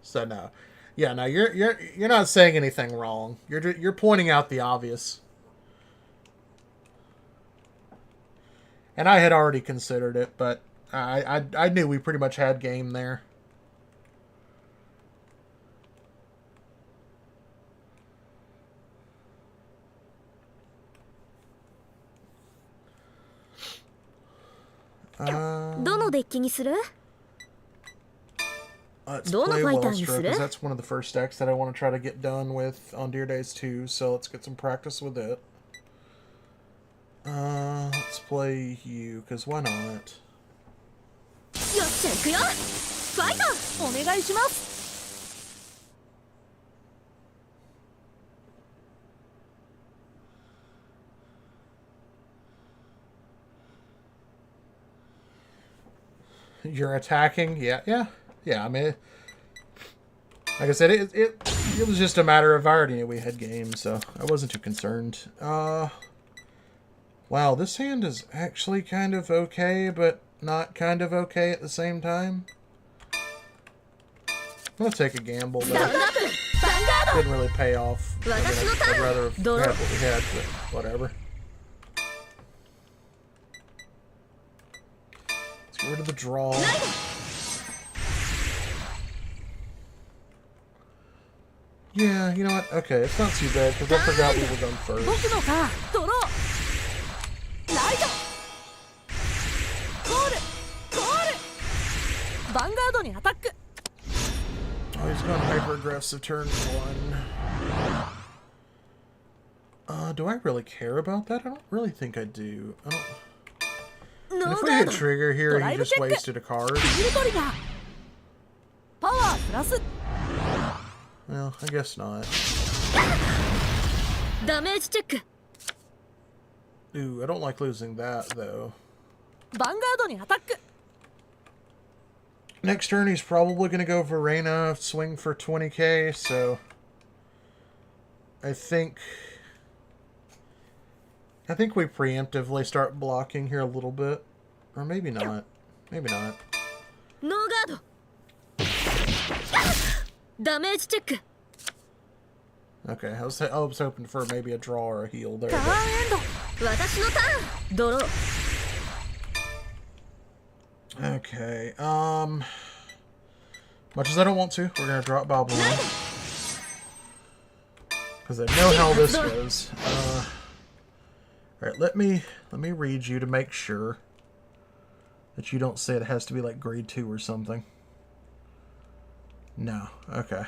So no, Yeah, no, you're not saying anything wrong. You're pointing out the obvious. And I had already considered it, but I knew we pretty much had game there. Let's play Wellstra, because that's one of the first decks that I want to try to get done with on Deer Days 2, so let's get some practice with it. Let's play you, because why not? You're attacking? Yeah. I mean, like I said, it was just a matter of I already knew we had games, so I wasn't too concerned. Wow, this hand is actually kind of okay, but not kind of okay at the same time. I'm gonna take a gamble, though. Didn't really pay off. I mean, I'd rather have had what we had, but whatever. Let's get rid of the draw. Yeah, you know what? Okay, it's not too bad, because I forgot we were done first. Oh, he's going hyper-aggressive turn 1. Do I really care about that? I don't really think I do. I don't... And if we hit trigger here, he just wasted a card. Well, I guess not. Ooh, I don't like losing that, though. Next turn, he's probably going to go Verena, swing for 20k, so... I think we preemptively start blocking here a little bit. Or maybe not. Maybe not. Okay, I was hoping for maybe a draw or a heal there. Okay, much as I don't want to, we're gonna drop Bobblehead. Because I know how this goes. Alright, let me read you to make sure that you don't say it has to be like grade 2 or something. No, okay.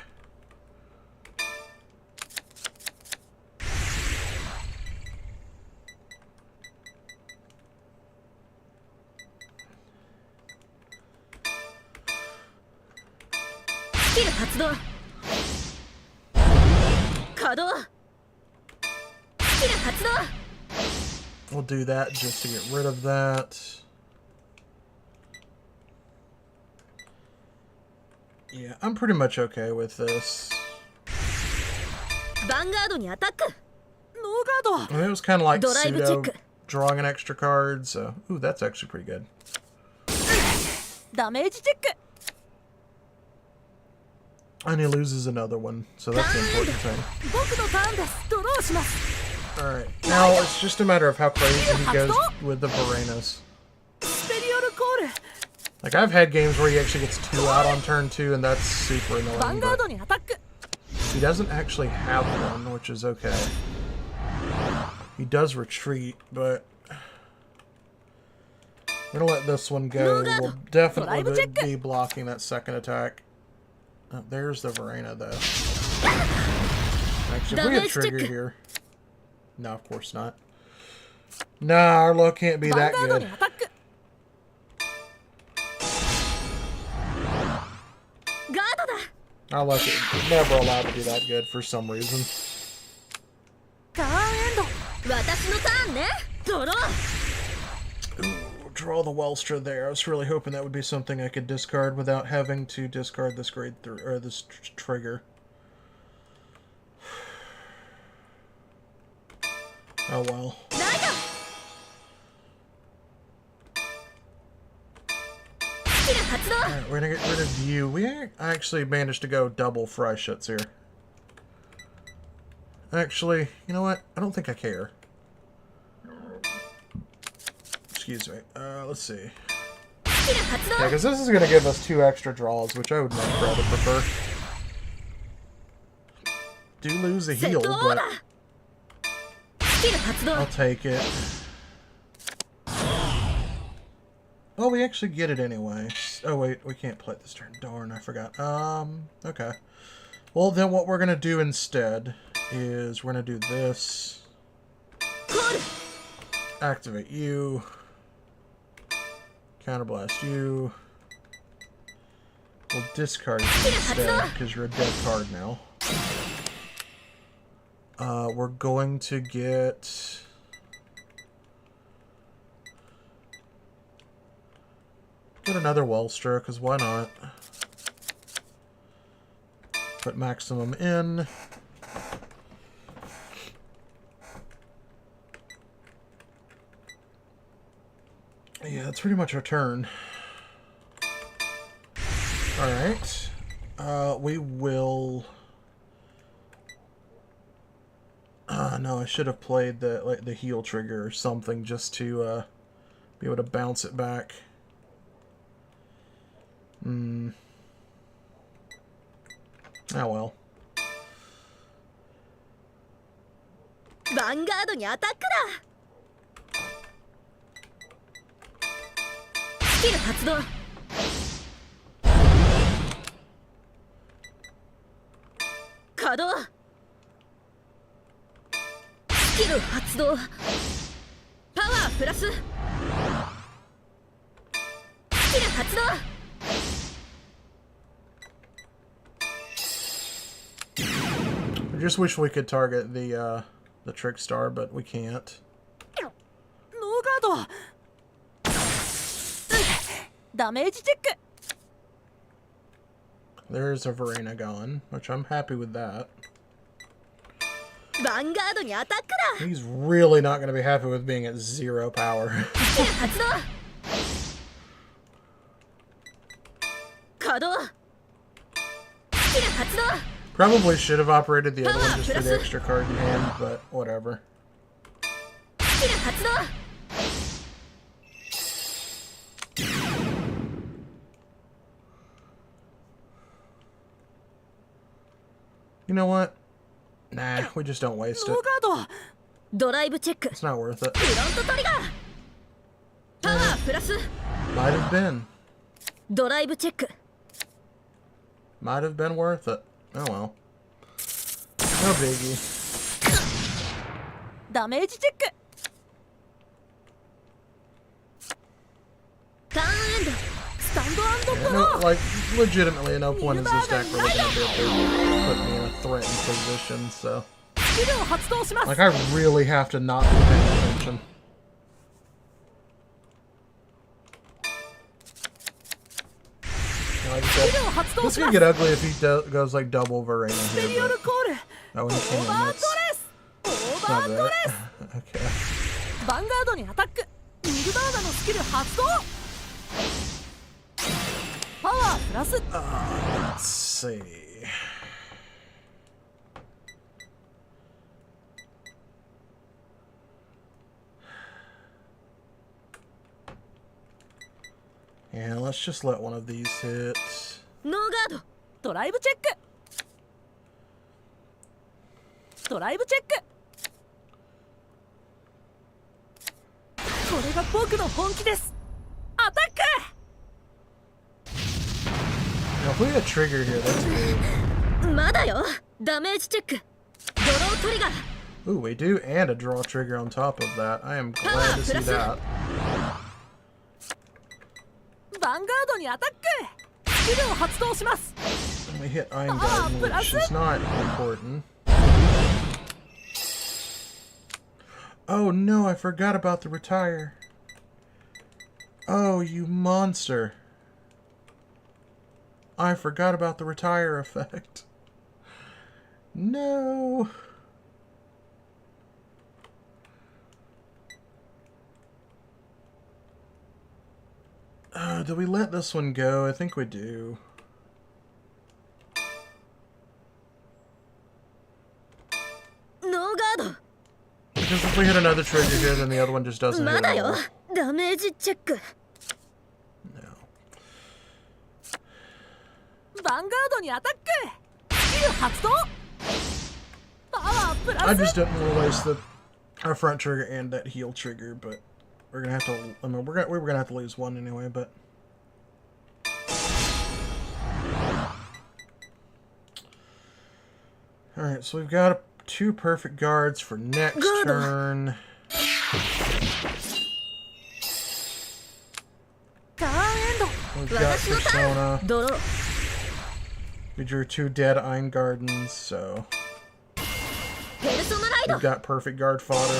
We'll do that just to get rid of that. Yeah, I'm pretty much okay with this. I mean, it was kind of like pseudo drawing an extra card, so... Ooh, that's actually pretty good. And he loses another one, so that's the important thing. Alright, now it's just a matter of how crazy he goes with the Verenas. Like, I've had games where he actually gets 2 out on turn 2, and that's super annoying, but he doesn't actually have one, which is okay. He does retreat, but we're gonna let this one go. We'll definitely be blocking that second attack. Oh, there's the Verena, though. Actually, if we had trigger here... No, of course not. Nah, our luck can't be that good. Our luck is never allowed to be that good for some reason. Ooh, draw the Wellstra there. I was really hoping that would be something I could discard without having to discard this grade 3 or this trigger. Oh well. Alright, we're gonna get rid of you. We actually managed to go double Freischütz here. Actually, you know what? I don't think I care. Excuse me. Let's see. Yeah, because this is gonna give us 2 extra draws, which I would much rather prefer. Do lose a heal, but I'll take it. Oh, we actually get it anyway. Oh wait, we can't play it this turn. Darn, I forgot. Okay. Well, then what we're gonna do instead is we're gonna do this. Activate you. Counterblast you. We'll discard you instead because you're a dead card now. We're going to get another Wellstra, because why not? Put maximum in. Yeah, that's pretty much our turn. Alright. We will... no, I should have played the heal trigger or something just to be able to bounce it back. Oh well. Vanguard にアタックだ。スキル発動。稼働。スキル発動。パワープラス。スキル発動。I just wish we could target the trick star, but we can't. ノーガード。ダメージチェック。 There's a Verena gone, which I'm happy with that. ヴァンガードにアタックだ。 He's really not going to be happy with being at 0 power. 発動。稼働。スキル発動。 Probably should have operated the other one just for the extra card in hand, but whatever. スキル発動。 You know what? Nah, we just don't waste ノ it. ーガード。ドライブチェック。 It's not worth it. フロントトリガー。パワープラス。 Might have been. ドライブチェック。 Might have been worth it. Oh well. No biggie. ダメージチェック。 ターンエンド。スタンドアンド Yeah, プロ。 no, like, legitimately, no point is this deck really going to be able to put me in a threatened position, so... スキルを発動します。 Like, I really have to not be paying attention. Like I スキ said, ルを発動 this し is ま gonna す。 get ugly if he goes like double Verena メリ here, オル but コール。 oh, オ he ーバー can. ドレス。オーバードレス。 Okay. ヴァンガードにアタック。ミルバーガのスキル発動。パワープラス。 Let's see. Yeah, let's just let one of these hit. ノーガード。ドライブチェック。ドライブチェック。これが僕の本気です。アタック。 Now, if we had a trigger here, that's good. まだよ。ダメージチェック。ドロートリガー。 Ooh, we do, and a draw trigger on top of that. I am glad to see that. ヴァンガードにアタック。スキルを発動します。 And we hit Iron Garden, which is not important. Oh no, I forgot about the retire. Oh, you monster. I forgot about the retire effect. No. Do we let this one go? I think we do. No guard. Because if we hit another trigger here, then the other one just doesn't hit まだ at よ all. ダメージチェック No. ヴァンガードにアタックスキル発動パワープラ I ス just didn't want to waste our front trigger and that heal trigger, but we're gonna have to. I mean, we were gonna have to lose one anyway, but. All right, so we've got 2 perfect guards for next turn. ターンエンド We've got 私のター Persona. ンドロー We drew 2 dead Iron Gardens, so ペルソナライド we've got perfect guard fodder.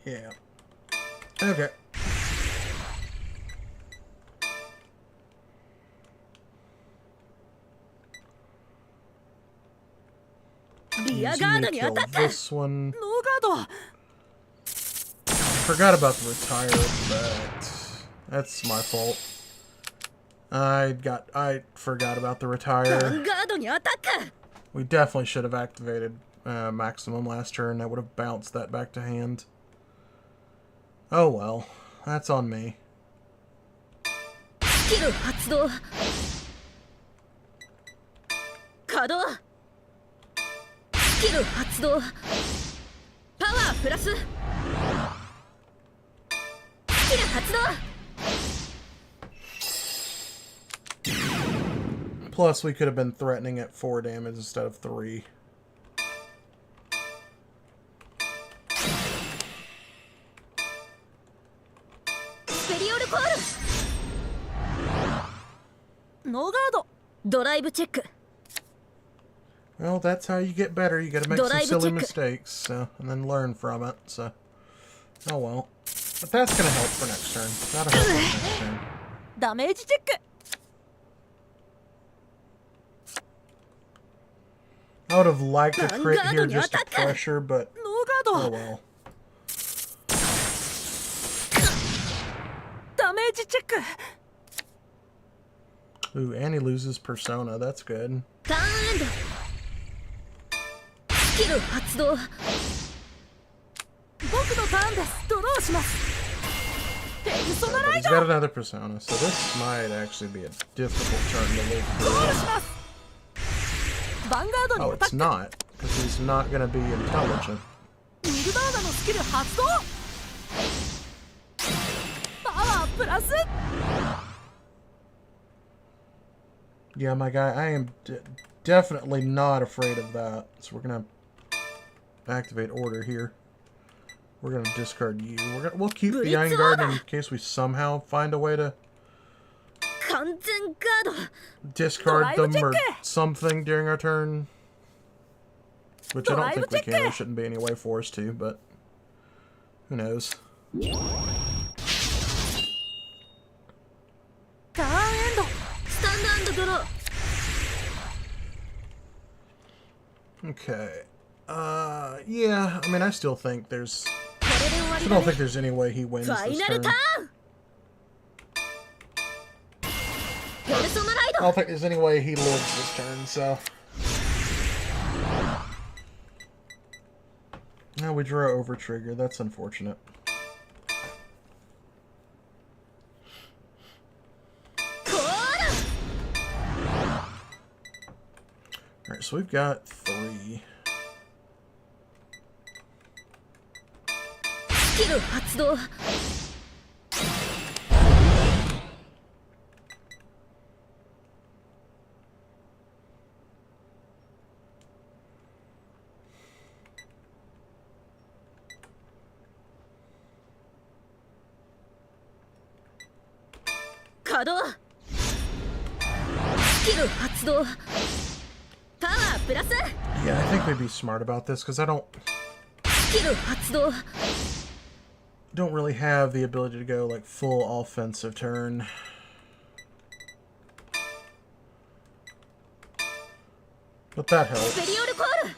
Yeah. Okay. Rear Easy guard to に kill アタック this one. ノーガード Forgot about the retire effect. That's my fault. I forgot about the ヴァ retire. ンガードにアタック We definitely should have activated maximum last turn. That would have bounced that back to hand. Oh well. That's on me. スキル発動稼働スキル発動パワープラススキル発動 Plus, we could have been threatening at 4 damage instead of 3. No guard. ドライブチェック Well, that's how you get better. You gotta make some Drive silly check. mistakes, so, and then learn from it, so. Oh well. But that's gonna help for next turn. That'll help for next turn. ダメージチェック I would have liked to crit here Vanguard just to attack. pressure, but ノーガー oh ド well. ダメージチェック Ooh, and he loses Persona. That's good. ターンエンドスキル発動僕のターンですドローしますペルソナ But ライ he's ド got another Persona, so this might actually be a difficult turn to live ゴール through. しますヴァンガードに Oh, アタ it's ック not, because he's not gonna be intelligent. ミルダーガのスキル発動パワープラス Yeah, my guy, I am definitely not afraid of that. So we're gonna activate order here. We're gonna discard you. We'll keep the Iron Guard in case we somehow find a way to 完全ガード discard them or Drive check. something during our turn. Which I don't think we Drive can. There check. shouldn't be any way for us to, but who knows? ターンエンドスタンドドロー Okay. Yeah, I mean, I still think there's... これで終わ I りだ don't ね think there's any way he wins ファイ this ナル turn. ターンペルソナライ I ド don't think there's any way he lives this turn, so... No, we drew over trigger. That's unfortunate. Alright, so we've got 3. スキル発動 稼働スキル発動パワープラス Yeah, I think we'd be smart about this, because I don't... キル発動 Don't really have the ability to go like full offensive turn. But that ペ helps. リオルコール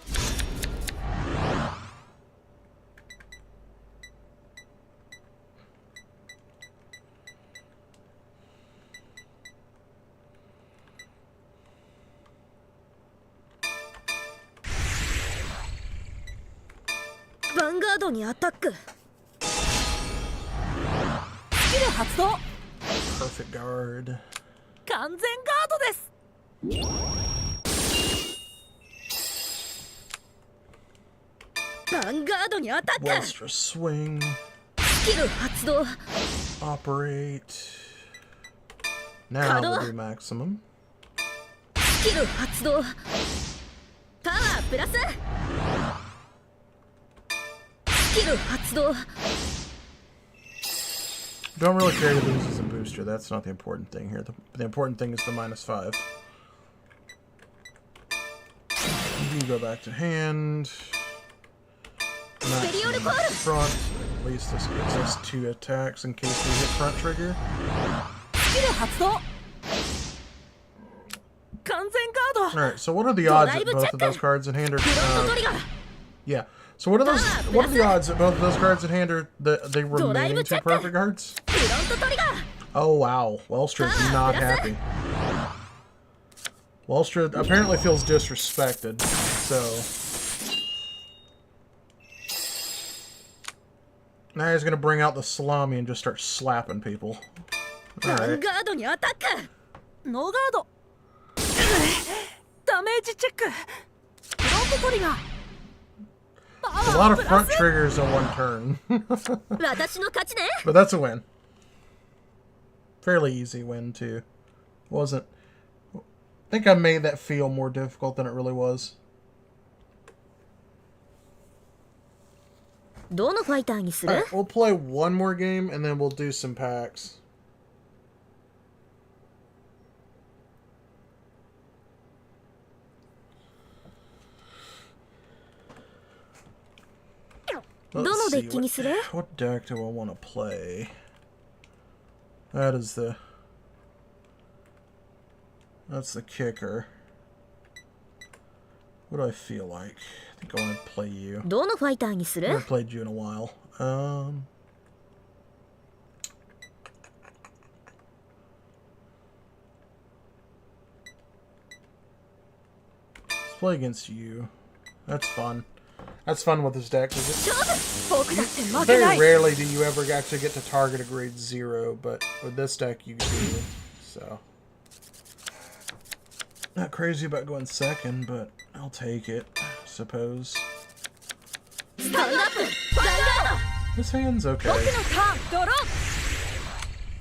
ヴァンガードにアタック スキル発動 Perfect guard. 完全ガードです。ヴァンガードにアタック Welstra swing. スキル発動 Operate. Now we'll do maximum. スキル発動パワープラススキル発動 Don't really care to lose as a booster. That's not the important thing here. The important thing is the -5. You go back to hand. Maximum front. At least this gives us 2 attacks in case we hit front trigger. スキル発動完全ガード Alright, so what are the odds that both of those cards in hand are... フロントトリガー yeah. So what are the odds that both of those cards in hand are the remaining 2 perfect cards? フロントトリガー Oh wow, Welstra's not happy. Welstra apparently feels disrespected, so... Now he's gonna bring out the salami and just start slapping people. ヴァン Alright. ガードにアタックノーガードダメージチェックフロントトリガー A lot of front triggers on one turn. 私の勝ちね But that's a win. Fairly easy win, too. Wasn't... I think I made that feel more difficult than it really was. どのファイターにする Alright, we'll play one more game and then we'll do some packs. Let's どのデ see, ッキにする what deck do I want to play? That is the... That's the kicker. What do I feel like? I think I want to play you. どのファイターにす I る haven't played you in a while. Let's play against you. That's fun. That's fun with this deck. 'Cause 勝負僕だって負けな very い rarely do you ever actually get to target a grade 0, but with this deck you do. So not crazy about going second, but I'll take it, I suppose. スタンドアップヴァンガー This hand's okay. 僕のターンドロー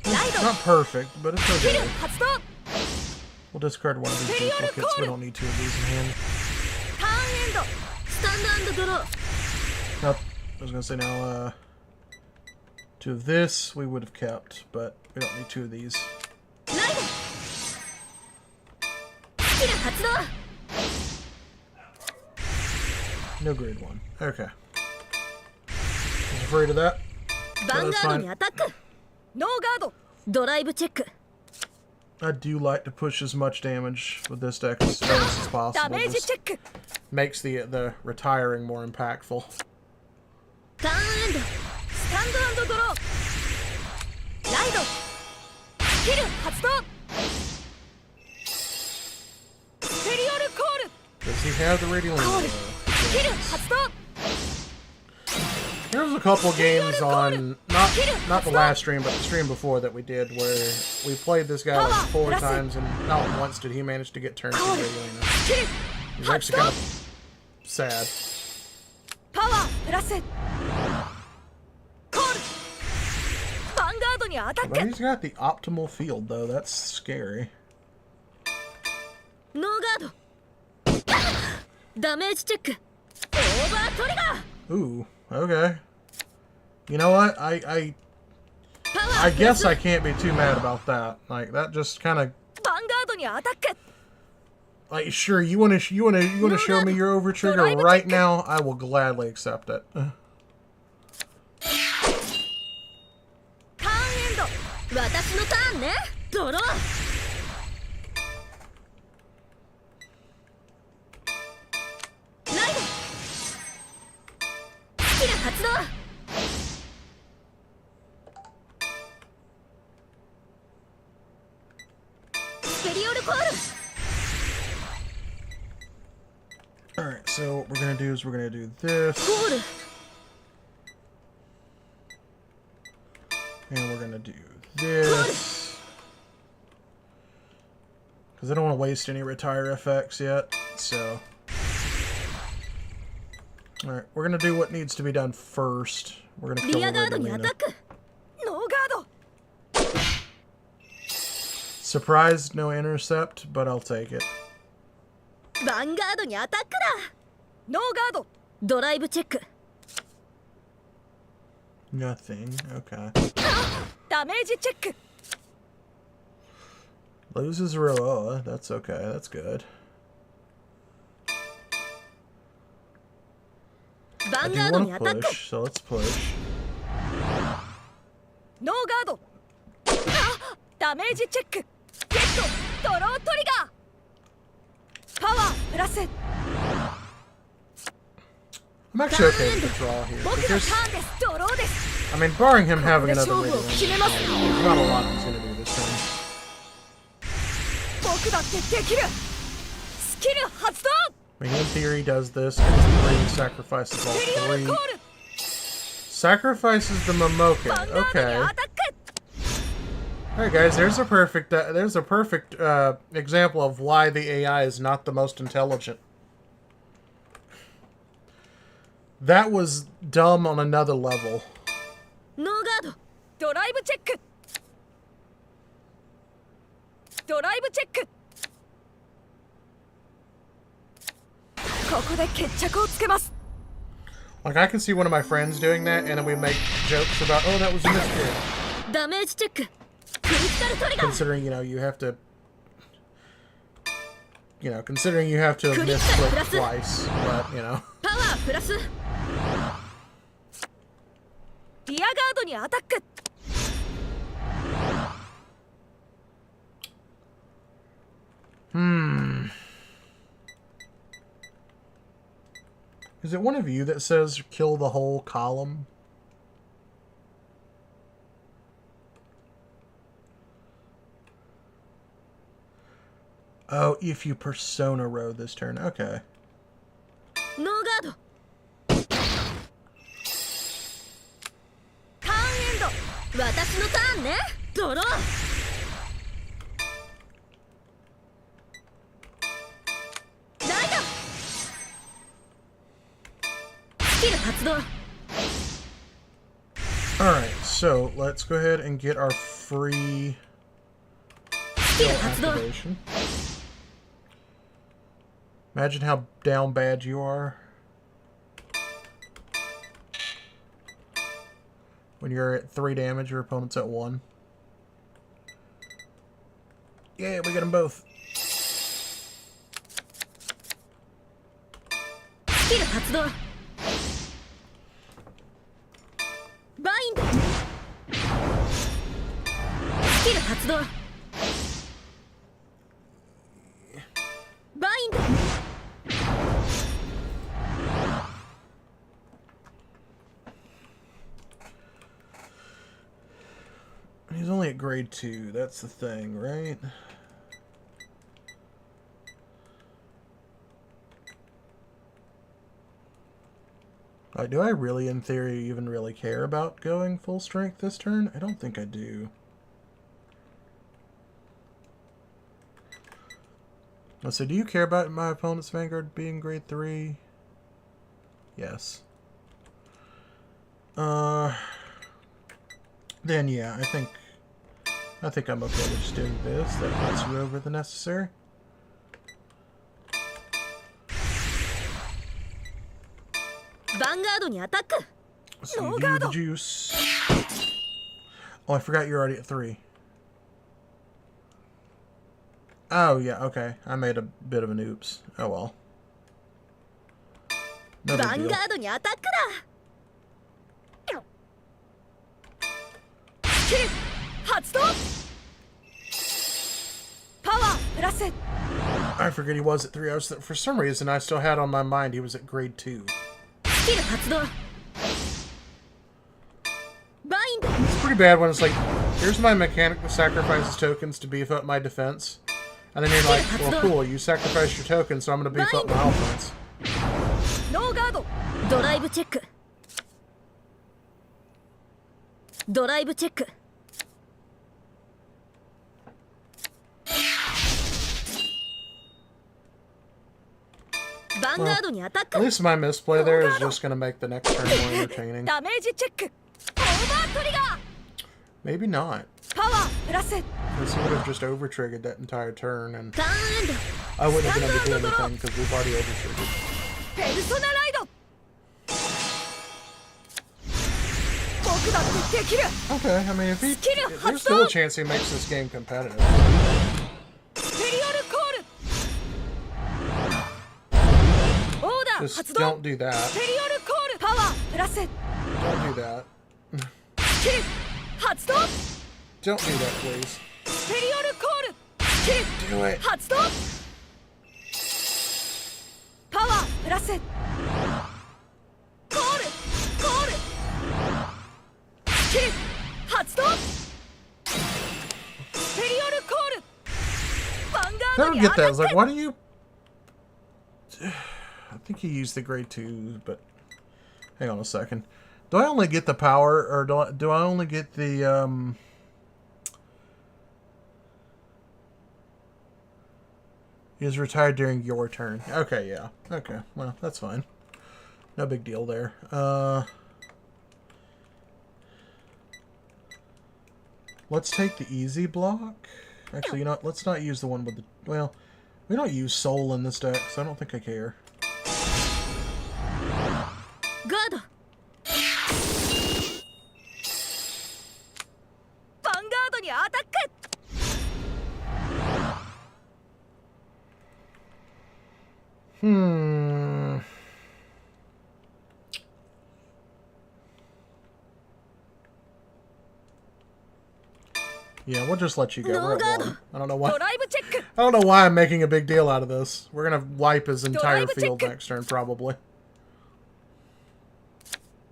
It's not perfect, but it's スキル okay. 発動 We'll discard one of these duplicates. We don't need 2 of these in hand. ターンエンド ドスタンドドロー Now, I was gonna say now, 2 of this we would have kept, but we don't need 2 of these. ライドスキル発動 No grade 1. Okay. I was afraid of that. ヴァンガードにアタックノーガードドライブチェック I do like to push as much damage with this deck as fast as ダ possible. メージ Just チェック makes the retiring more impactful. ターンエンドスタンドドローライドスキル発動ペリオルコール Does he have the radial コール Inno? スキル発動 There was a couple games on not the last stream, but the stream before that we did where we played this guy like 4 times and not once did he manage to get turned to radial Inno. スキル It was 発 actually 動 kind of sad. パワープラスコールヴァンガードにアタッ But ク he's got the optimal field though. That's scary. ノーガードダメージチェックオーバートリガー Ooh, okay. You know what? I パワ I ープラ guess ス I can't be too mad about that. Like that just kind of ヴァンガードにアタック like sure you want to show me your over trigger right now. I will gladly accept it. 私のターンね。ドロー。ライド。スキル発動。スペリオルコール。 Alright, so what we're gonna do is we're gonna do this. コール。 And we're gonna do this. Because I don't want to waste any retire effects yet, so. Alright, we're gonna do what needs to be done first. We're gonna kill リア the ガードにア Regalina. タック。ノーガード。 Surprised, no intercept, but I'll take it. ヴァンガードにアタックだ。ノーガード。ドライブチェック。 Nothing. Okay. ダメージチェック。 Loses Roa. That's okay. That's good. ヴァ I ン do ガード want に to アタック。 push, so let's push. ノーガード。ダメージチェック。ゲット。ドロートリガー。パワープラス。 I'm actually okay with the draw here. 僕の But タ there's, ーンです。ドローです。 I mean, barring him having another 勝負を Regalina, 決めます。 there's not a lot he's gonna do this turn. 僕だってできる。スキル発動。 I mean, in theory, does this, gets 3, sacrifices all スペリオル 3. コール。 Sacrifices the Momoke. ヴァンガードに Okay. アタック。 Alright, guys, there's a perfect example of why the AI is not the most intelligent. That was dumb on another level. ノーガード。ドライブチェック。ドライブチェック。ここで決着をつけます。 Like, I can see one of my friends doing that, and then we make jokes about, oh, that was a misclick. ダメージチェック。クリティカルトリガー。 Considering, you have to... considering you have to have Critical misclicked plus. twice, but, パワープラス。リアガードにアタック。 Is it one of you that says kill the whole column? Oh, if you persona row this turn. Okay. ノーガード。ターンエンド。私のターンね。ドロー。ライド。スキル発動。 Alright, so let's go ahead and get our free スキル skill 発動。 activation. Imagine how down bad you are when you're at 3 damage, your opponent's at 1. Yeah, we got them both. スキル発動。バインド。スキル発動。バインド。 He's only at grade 2, that's the thing, right? Do I really, in theory, even really care about going full strength this turn? I don't think I do. So do you care about my opponent's Vanguard being grade 3? Yes. Then yeah, I think I'm okay with just doing this. That puts you over the necessary. Vanguard にアタック。 So No, you do the God. juice. Oh, I forgot you're already at 3. Oh, yeah, okay. I made a bit of an oops. Oh, well. No big ヴァン deal. ガードにアタックだ。スキル発発動パワープラス I forget he was at 3. For some reason, I still had on my mind he was at grade 2. スキル発動バインド It's pretty bad when it's like, here's my mechanic that sacrifices tokens to beef up my defense. And then you're like, well, cool, you sacrificed your tokens, so I'm going to beef up my offense. ノーガードドライブチェックドライブチェックヴァンガードにアタッ At ク least my misplay there is just going to make the next turn more entertaining. ダメージチェックオーバートリガー Maybe not. パワープラス Because he would have just over-triggered that entire turn, and ターンエンド I wouldn't have been able to do anything because we've already over-triggered. ペルソナライド僕だってできる Okay, I mean, if he... Skill There's still a chance he makes this game competitive. スペリオルコールオーダー Just 発動 don't do that. スペリオルコールパワープラス Don't do that. スキル発動 Don't do that, please. スペリオルコールスキル Do it. 発動パワープラスコールコールスキル発動スペリオルコールヴァンガ I ード don't に get ア that. タ I was ッ like, ク why do you... I think he used the grade 2, but... Hang on a second. Do I only get the power, or do I only get the, He was retired during your turn. Okay, yeah. Okay, well, that's fine. No big deal there. Let's take the easy block. Actually, you know what? Let's not use the one with the... Well, we don't use soul in this deck, so I don't think I care. ガードヴァンガードにアタック Yeah, we'll just let you go. We're at 1. I don't know why. ドライブチェック I don't know why I'm making a big deal out of this. We're gonna wipe his entire Drive field ticket. next turn, probably.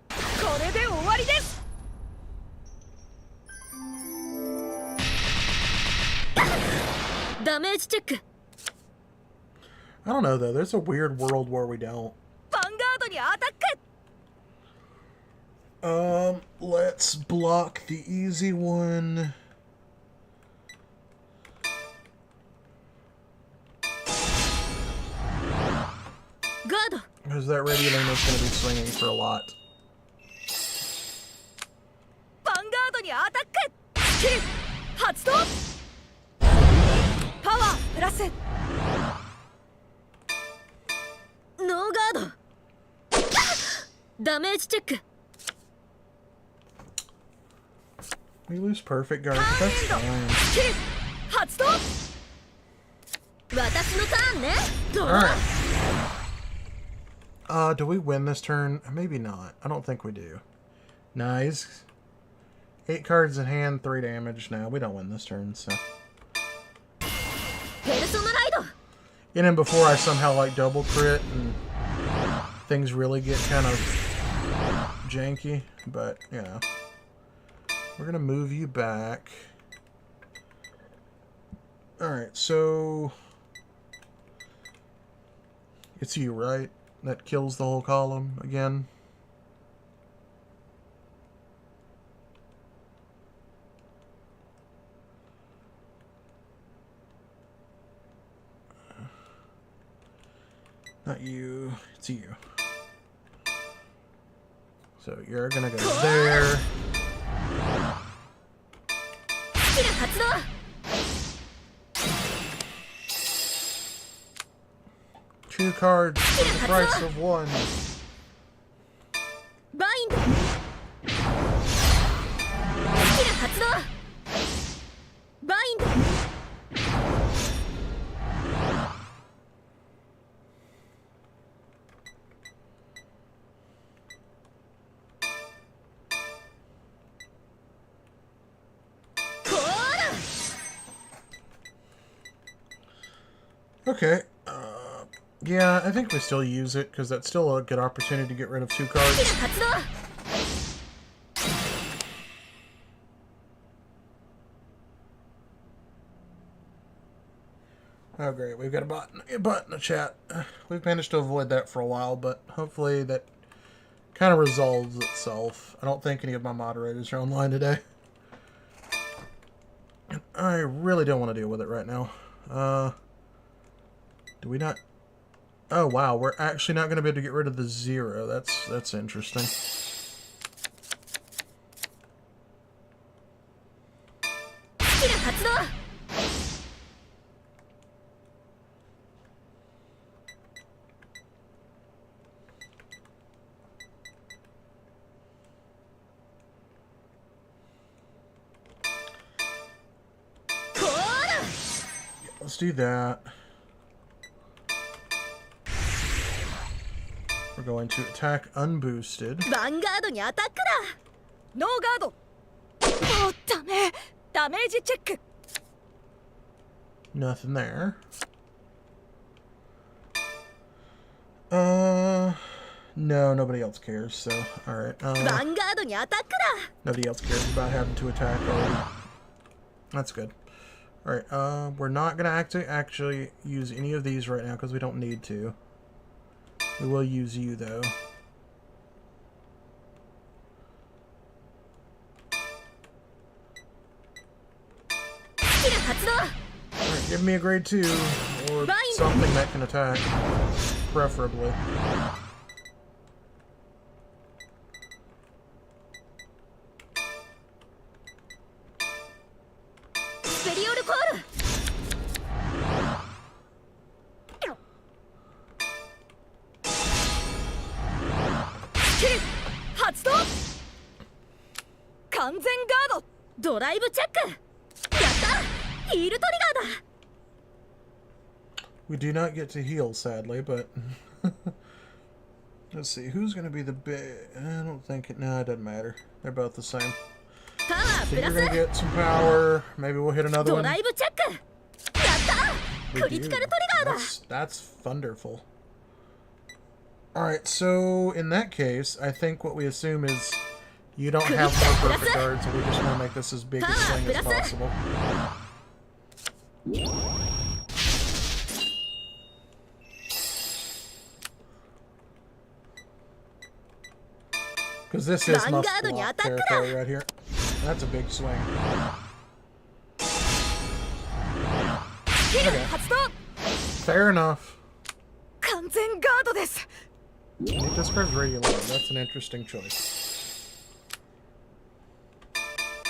これで終わりです ダメージチェック I don't know though. There's a weird world where we don't. ヴァンガードにアタック Let's block the easy one. Guard. Because that Radiolina's going to be swinging for a lot. ヴァンガードにアタックスキル発動パワープラス ノーガードダメージチェック We lose perfect guard. That's fine. スキル発動私のターンねドロー Alright. Do we win this turn? Maybe not. I don't think we do. Nice. 8 cards in hand, 3 damage. No, we don't win this turn, so. ペルソナライド And then before I somehow like double crit and things really get kind of janky, but you know. We're gonna move you back. Alright, so it's you, right? That kills the whole column again. Not you, it's you. So you're gonna go there. スキル発動 2 cards for the price of 1. バインドスキル発動バインド こ Okay. Yeah, I think we still use it because that's still a good opportunity to get rid of 2 cards. 発動 Oh great, we've got a bot in the chat. We've managed to avoid that for a while, but hopefully that kind of resolves itself. I don't think any of my moderators are online today. And I really don't want to deal with it right now. Do we not? Oh wow, we're actually not going to be able to get rid of the 0. That's interesting. Let's do that. We're going to attack unboosted. ヴァンガードにアタックだ ノーガードもうダメダメージチェック Nothing there. No, nobody else cares, so, alright. ヴァンガードにアタックだ Nobody else cares about having to attack already. That's good. Alright, we're not gonna actually use any of these right now because we don't need to. We will use you, though. Alright, give me a grade 2, or something that can attack, preferably. Skill 発動完全ガードドライブチェックやったヒールトリガーだ We do not get to heal, sadly, but let's see, who's going to be the big... I don't think it... No, it doesn't matter. They're both the same. パワー So プ you're ラ going to ス get some power. Maybe we'll hit another ド one. ライブチェックやった We クリティカルトリガーだ That's thunderful. Alright, so in that case, I think what we assume is you don't have more perfect cards, so we just want to make this as big a swing as possible. Because this is must block territory right here. That's a big swing. ヒル発動 Fair enough. 完全ガードです It discards radio load. That's an interesting choice.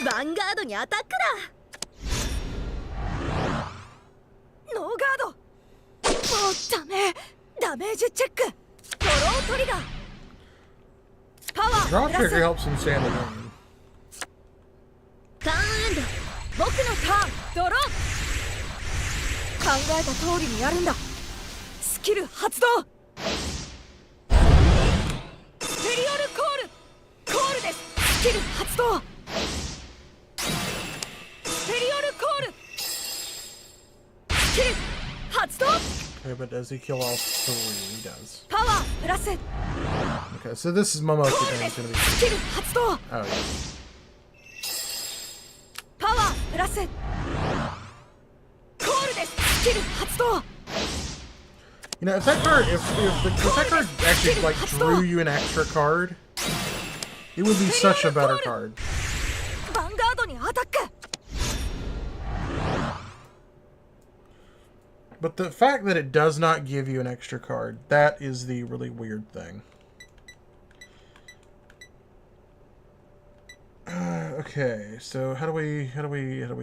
ヴァンガードにアタックだノーガードもうダメダメージチェックドロートリガーパワー Draw プラ trigger ス helps him stand the game. ターンエンド僕のターンドロー考えた通りにやるんだスキル発動スペリオルコールですスキル発動スペリオルコールスキル発動 Okay, but does he kill all 3? He does. パワープラス Okay, so this is Momoki コール damage です going to be... スキル発動 Oh, yeah. パワープラスコールですスキル発動 You know, if that card, if that card actually like drew you an extra card, it would be such a better card. ヴァンガードにアタック But the fact that it does not give you an extra card, that is the really weird thing. Okay, so how do we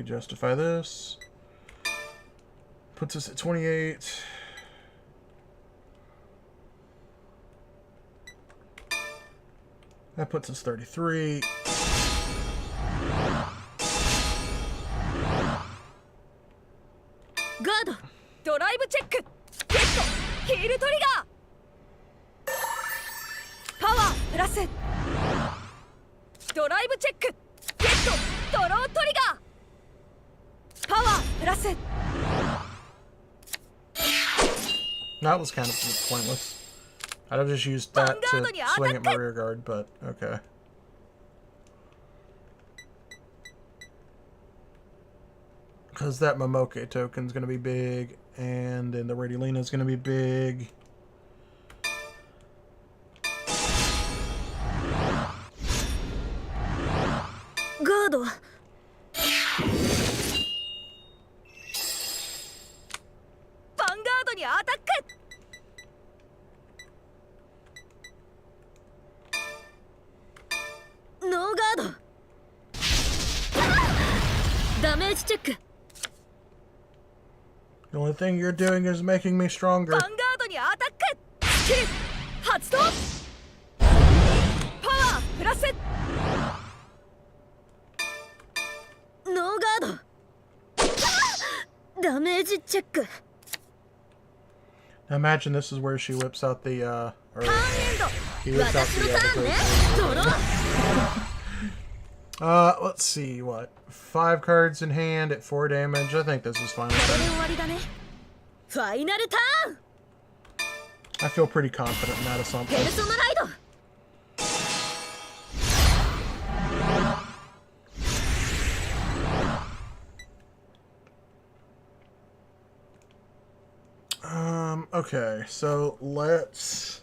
justify this? Puts us at 28. That puts us 33. ガードドライブチェックゲットヒールトリガーパワープラスドライブチェックゲットドロートリガーパワープラス That was kind of pointless. I'd have just used that to swing at my rear guard, but okay. Because that Momoke token's going to be big, and then the Radiolina's going to be big. Guard. Vanguard にアタック ノーガード。ダメージチェック。 The only thing you're doing is making me stronger. ヴァンガードにアタックスキル発動パワープラスノーガード。ダメージチェック。 Now imagine this is where she whips out the, or ターンエンド he whips out 私の the, ターンね。ドロー。 let's see, what? 5 cards in hand at 4 damage. I think this is fine これで with 終わりだね。ファイナルターン。 me. I feel pretty confident in that ペ assumption. ルソナライド。 Okay, so let's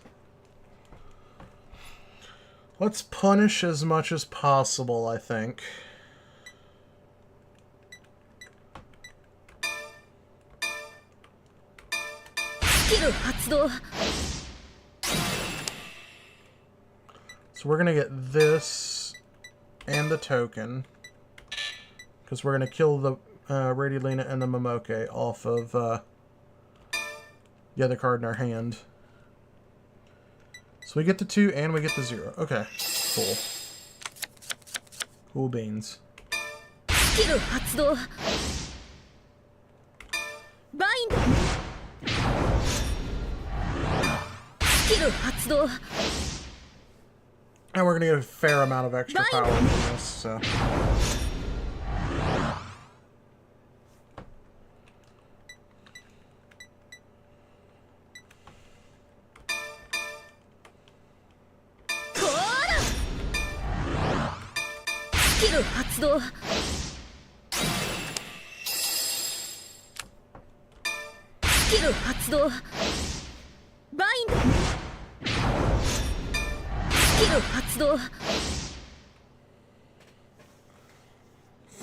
punish as much as possible, I think. So we're gonna get this and the token, because we're gonna kill the Radiolina and the Momoke off of the other card in our hand. So we get the 2 and we get the 0. Okay, cool. Cool beans. スキル発動。バインド。スキル発動。 And we're gonna get a fair amount of extra power from this, so.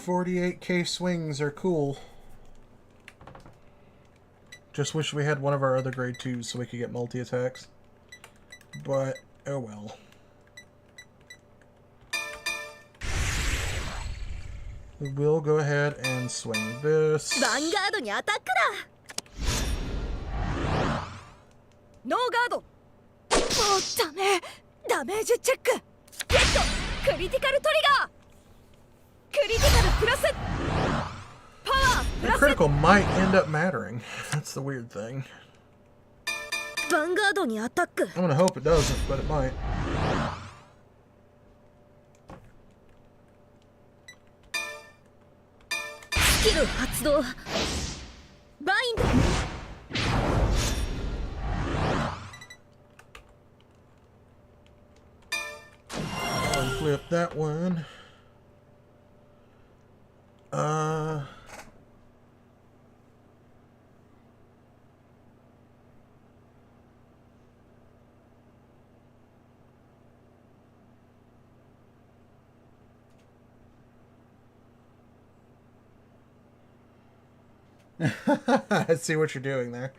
$48K swings are cool. Just wish we had one of our other grade 2s so we could get multi-attacks. But, oh well. We'll go ahead and swing this. ヴァンガードにアタックだ。ノーガードもうダメダメージチェックゲットクリティカルトリガークリティカルプラスパワープ That ラス critical might end up mattering. That's the weird thing. ヴァンガードにアタック。 I'm gonna hope it doesn't, but it might. スキル発動。バインド。 Flip that one. I see what you're doing there.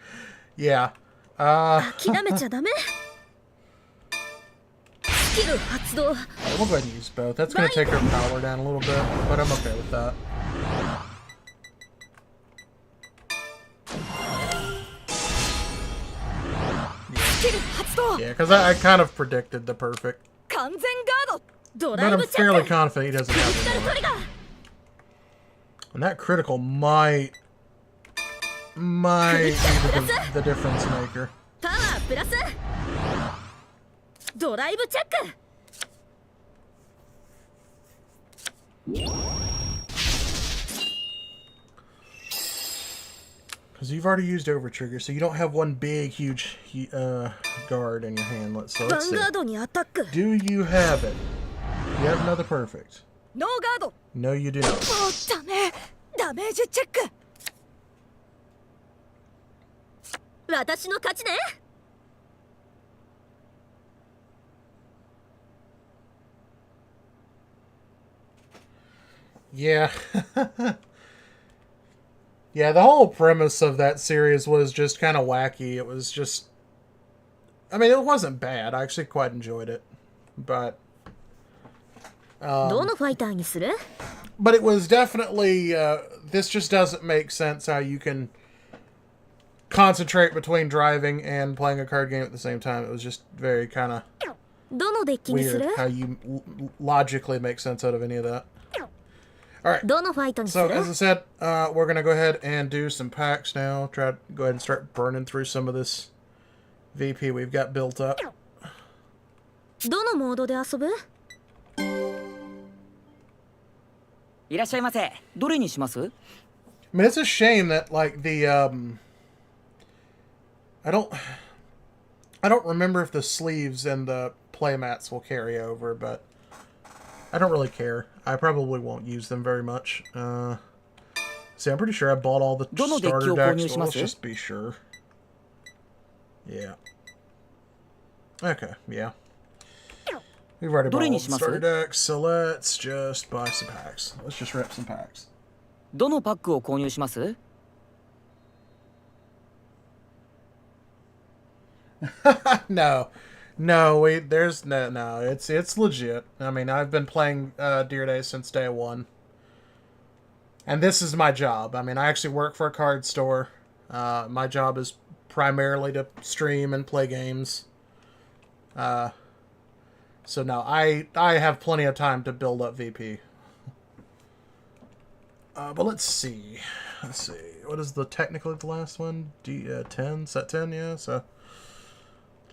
Yeah. 諦めちゃダメ。スキル発動。 We'll go ahead and use both. That's going to take her power down a little bit, but I'm okay with that. Yeah, because I kind of predicted the perfect. 完全ガードド But ライ I'm ブチェッ fairly ク。 confident he doesn't クリ have ティカル it トリガー。 And that critical might be the difference maker. パワープラス。ドライブチェック。 Because Because you've already used Overtrigger, so you don't have one big, huge guard in your hand. So ヴァ let's ン see. ガードにアタック Do you have it? You have another perfect. ノーガード No, you do not. もうダメダメージチェック私の勝ちね。 Yeah. Yeah, the whole premise of that series was just kind of wacky. It was just... I mean, it wasn't bad. I actually quite enjoyed it. But... どのファイターにする？ But it was definitely... this just doesn't make sense how you can concentrate between driving and playing a card game at the same time. It was just very kind of どのデッキにす weird る？ how you logically make sense out of any of that. Alright. どのファイトにす So, る？ as I said, we're going to go ahead and do some packs now. Try to go ahead and start burning through some of this VP we've got built up. どのモードで遊ぶ？いらっしゃいませ。どれにします？ I mean, it's a shame that, like, the, I don't remember if the sleeves and the playmats will carry over, but I don't really care. I probably won't use them very much. See, I'm pretty sure I bought all the starter decks, but let's just be sure. Yeah. Okay, yeah. We've already bought all the starter decks, so let's just buy some packs. Let's just rip some packs. どのパックを購入します？ No, there's no. It's legit. I mean, I've been playing Deer Days since day one, and this is my job. I mean, I actually work for a card store. My job is primarily to stream and play games. So no, I have plenty of time to build up VP. But let's see. What is technically the last one? 10, set 10, yeah. So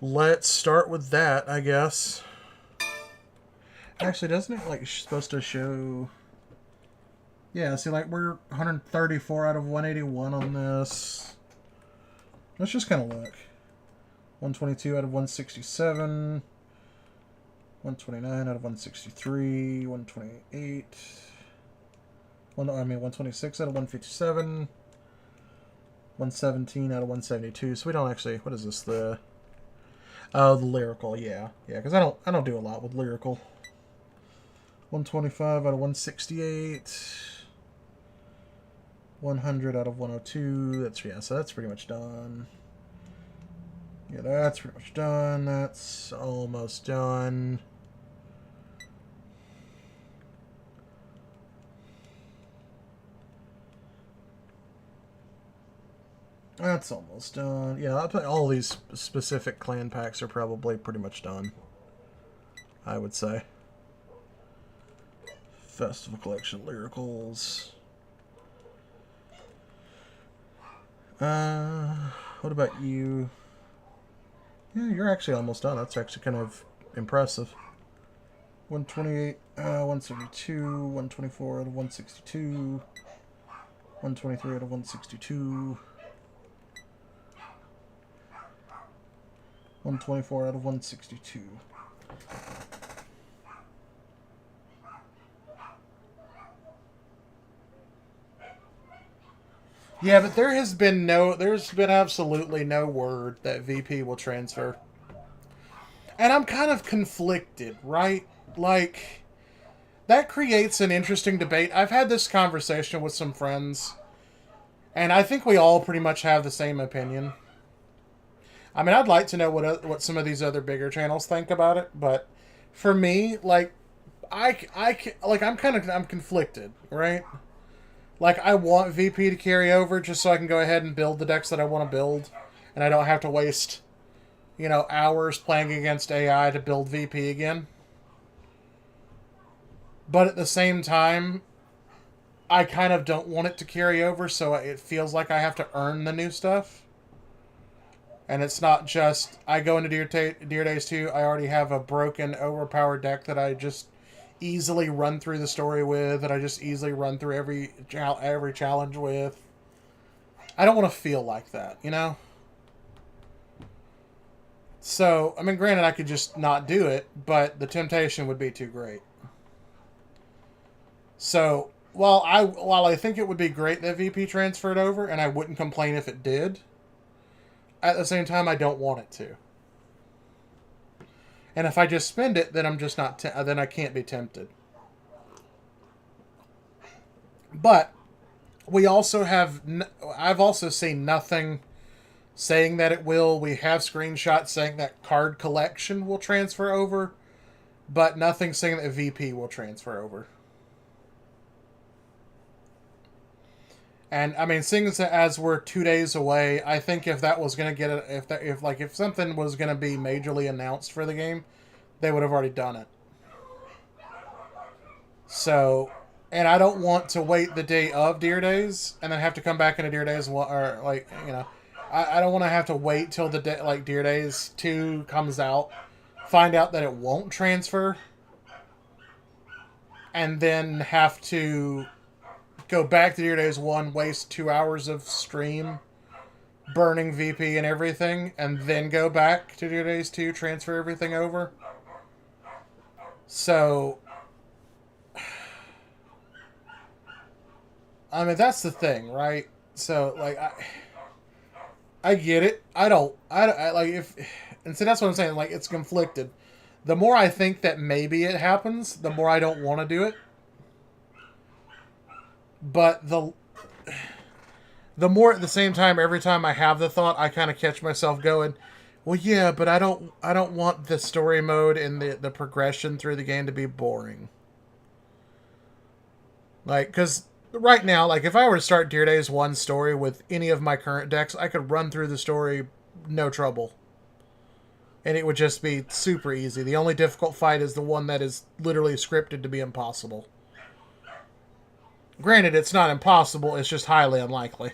let's start with that, I guess. Actually, doesn't it, like, supposed to show... Yeah, see, like, we're 134 out of 181 on this. Let's just kind of look. 122 out of 167. 129 out of 163. 128. 126 out of 157. 117 out of 172. So we don't actually... What is this? The lyrical, yeah. Yeah, because I don't do a lot with lyrical. 125 out of 168. 100 out of 102. So that's pretty much done. Yeah, that's pretty much done. That's almost done. That's almost done. Yeah, all these specific clan packs are probably pretty much done, I would say. Festival Collection Lyricals. What about you? Yeah, you're actually almost done. That's actually kind of impressive. 128, 172, 124 out of 162, 123 out of 162, 124 out of 162. Yeah, but there's been absolutely no word that VP will transfer. And I'm kind of conflicted, right? Like, that creates an interesting debate. I've had this conversation with some friends, and I think we all pretty much have the same opinion. I mean, I'd like to know what some of these other bigger channels think about it, but for me, like, I'm conflicted, right? Like, I want VP to carry over just so I can go ahead and build the decks that I want to build, and I don't have to waste, hours playing against AI to build VP again. But at the same time, I kind of don't want it to carry over, so it feels like I have to earn the new stuff. And it's not just, I go into Deer Days 2, I already have a broken, overpowered deck that I just easily run through the story with, that I just easily run through every challenge with. I don't want to feel like that, you know? So, I mean, granted, I could just not do it, but the temptation would be too great. So, while I think it would be great that VP transferred over, and I wouldn't complain if it did, at the same time, I don't want it to. And if I just spend it, then I'm just not. Then I can't be tempted. But we also have. I've also seen nothing saying that it will. We have screenshots saying that card collection will transfer over, but nothing saying that VP will transfer over. And I mean, seeing as we're 2 days away, I think if that was going to get if something was going to be majorly announced for the game, they would have already done it. So, and I don't want to wait the day of Deer Days and then have to come back into Deer Days or like, you know, I don't want to have to wait till the day like Deer Days 2 comes out, find out that it won't transfer, and then have to go back to Deer Days 1, waste 2 hours of stream, burning VP and everything, and then go back to Deer Days 2, transfer everything over. So, I mean, that's the thing, right? So, like, I get it. I like, and so that's what I'm saying, like, it's conflicted. The more I think that maybe it happens, the more I don't want to do it. But the more at the same time, every time I have the thought, I kind of catch myself going, well, yeah, but I don't want the story mode and the progression through the game to be boring. Like, because right now, like, if I were to start Deer Days 1 story with any of my current decks, I could run through the story no trouble. And it would just be super easy. The only difficult fight is the one that is literally scripted to be impossible. Granted, it's not impossible, it's just highly unlikely.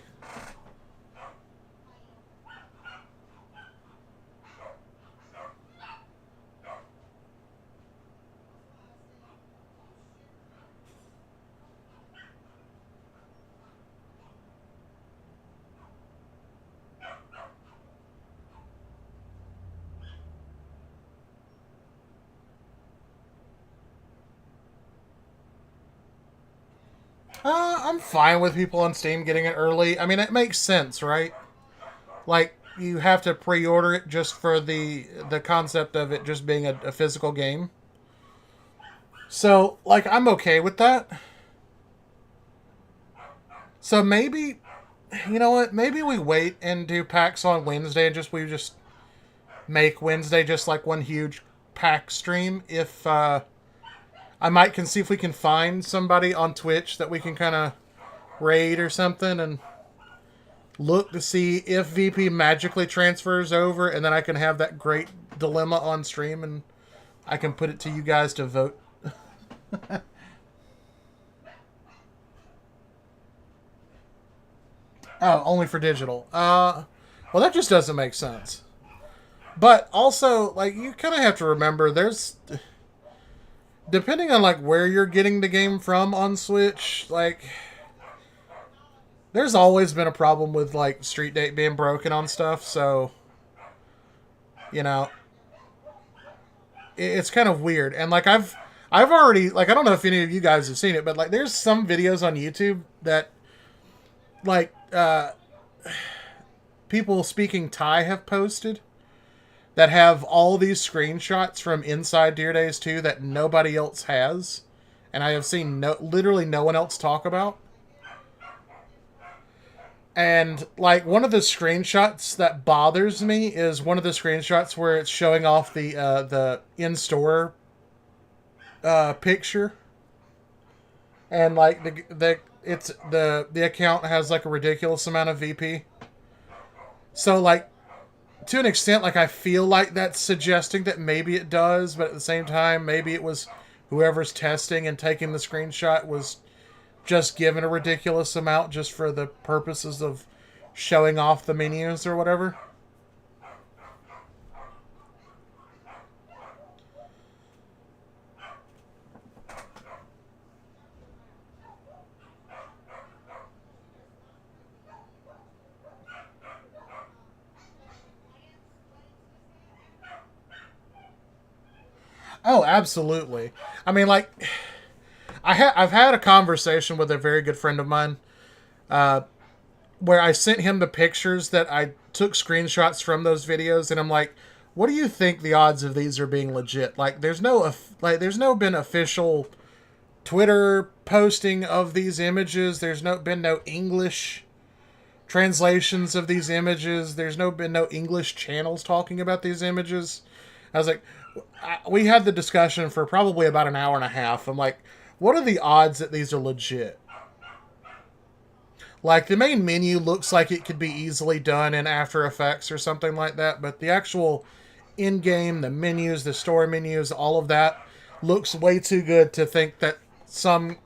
I'm fine with people on Steam getting it early. I mean, it makes sense, right? Like, you have to pre-order it just for the concept of it just being a physical game. So, like, I'm okay with that. So maybe, you know what? Maybe we wait and do PAX on Wednesday and we just make Wednesday just like one huge PAX stream. If, I might see if we can find somebody on Twitch that we can kind of raid or something and look to see if VP magically transfers over, and then I can have that great dilemma on stream and I can put it to you guys to vote. Oh, only for digital. Well, that just doesn't make sense. But also, like, you kind of have to remember there's... Depending on, like, where you're getting the game from on Switch, like... There's always been a problem with, like, Street Date being broken on stuff, so... You know... It's kind of weird. And, like, I've already... Like, I don't know if any of you guys have seen it, but, like, there's some videos on YouTube that... Like, people speaking Thai have posted that have all these screenshots from inside Deer Days 2 that nobody else has, and I have seen literally no one else talk about. And, like, one of the screenshots that bothers me is one of the screenshots where it's showing off the in-store picture, and, like, the account has, like, a ridiculous amount of VP. So, like, to an extent, like, I feel like that's suggesting that maybe it does, but at the same time, maybe it was whoever's testing and taking the screenshot was just given a ridiculous amount just for the purposes of showing off the menus or whatever. Oh, absolutely. I mean, like, I've had a conversation with a very good friend of mine, where I sent him the pictures that I took screenshots from those videos, and I'm like, what do you think the odds of these are being legit? Like, there's no been official Twitter posting of these images. There's been no English translations of these images. There's been no English channels talking about these images. I was like, we had the discussion for probably about an hour and a half. I'm like, what are the odds that these are legit? Like, the main menu looks like it could be easily done in After Effects or something like that, but the actual in-game, the menus, the store menus, all of that looks way too good to think that some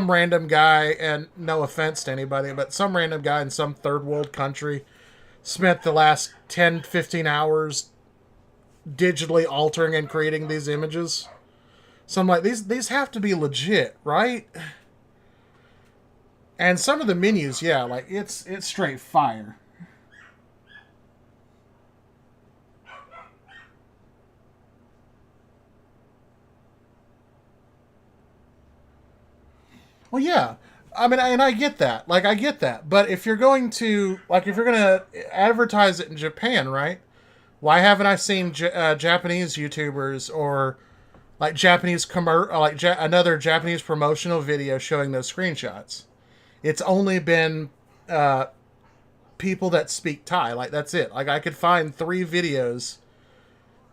random guy, and no offense to anybody, but some random guy in some third world country spent the last 10, 15 hours digitally altering and creating these images. So I'm like, these have to be legit, right? And some of the menus, yeah, like it's straight fire. Well, yeah. I mean, and I get that. Like, I get that. But if you're going to, like, if you're going to advertise it in Japan, right? Why haven't I seen Japanese YouTubers or like another Japanese promotional video showing those screenshots? It's only been people that speak Thai. Like, that's it. Like, I could find 3 videos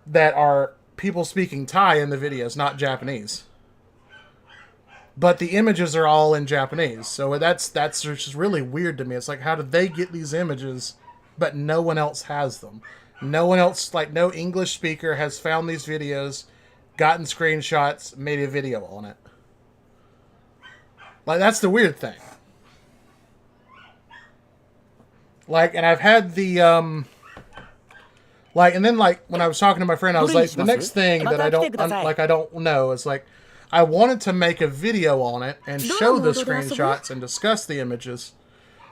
that are people speaking Thai in the videos, not Japanese. But the images are all in Japanese, so that's just really weird to me. It's like, how did they get these images, but no one else has them? No one else, like, no English speaker has found these videos, gotten screenshots, made a video on it. Like, that's the weird thing. Like, and I've had the, like, and then, like, when I was talking to my friend, I was like, the next thing that I don't know is, like, I wanted to make a video on it and show the screenshots and discuss the images.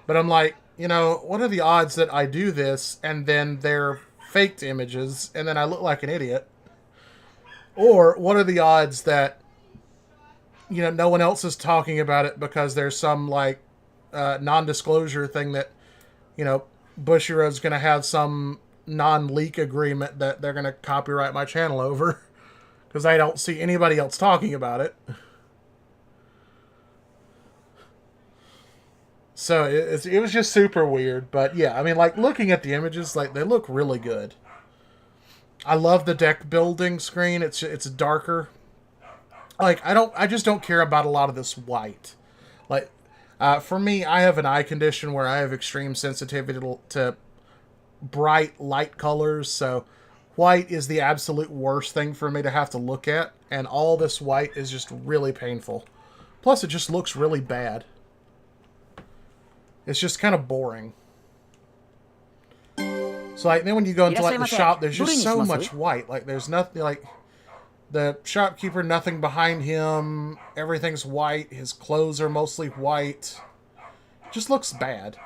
But I'm like, you know, what are the odds that I do this and then they're faked images and then I look like an idiot? Or what are the odds that, you know, no one else is talking about it because there's some, like, non-disclosure thing that, you know, Bushiroad's going to have some non-leak agreement that they're going to copyright my channel over. Because I don't see anybody else talking about it. So it was just super weird. But yeah, I mean, like, looking at the images, like, they look really good. I love the deck building screen. It's darker. Like, I just don't care about a lot of this white. Like, for me, I have an eye condition where I have extreme sensitivity to bright light colors, so white is the absolute worst thing for me to have to look at, and all this white is just really painful. Plus, it just looks really bad. It's just kind of boring. So, like, then when you go into, like, the shop, there's just so much white. Like, there's nothing, like, the shopkeeper, nothing behind him. Everything's white. His clothes are mostly white. It just looks bad.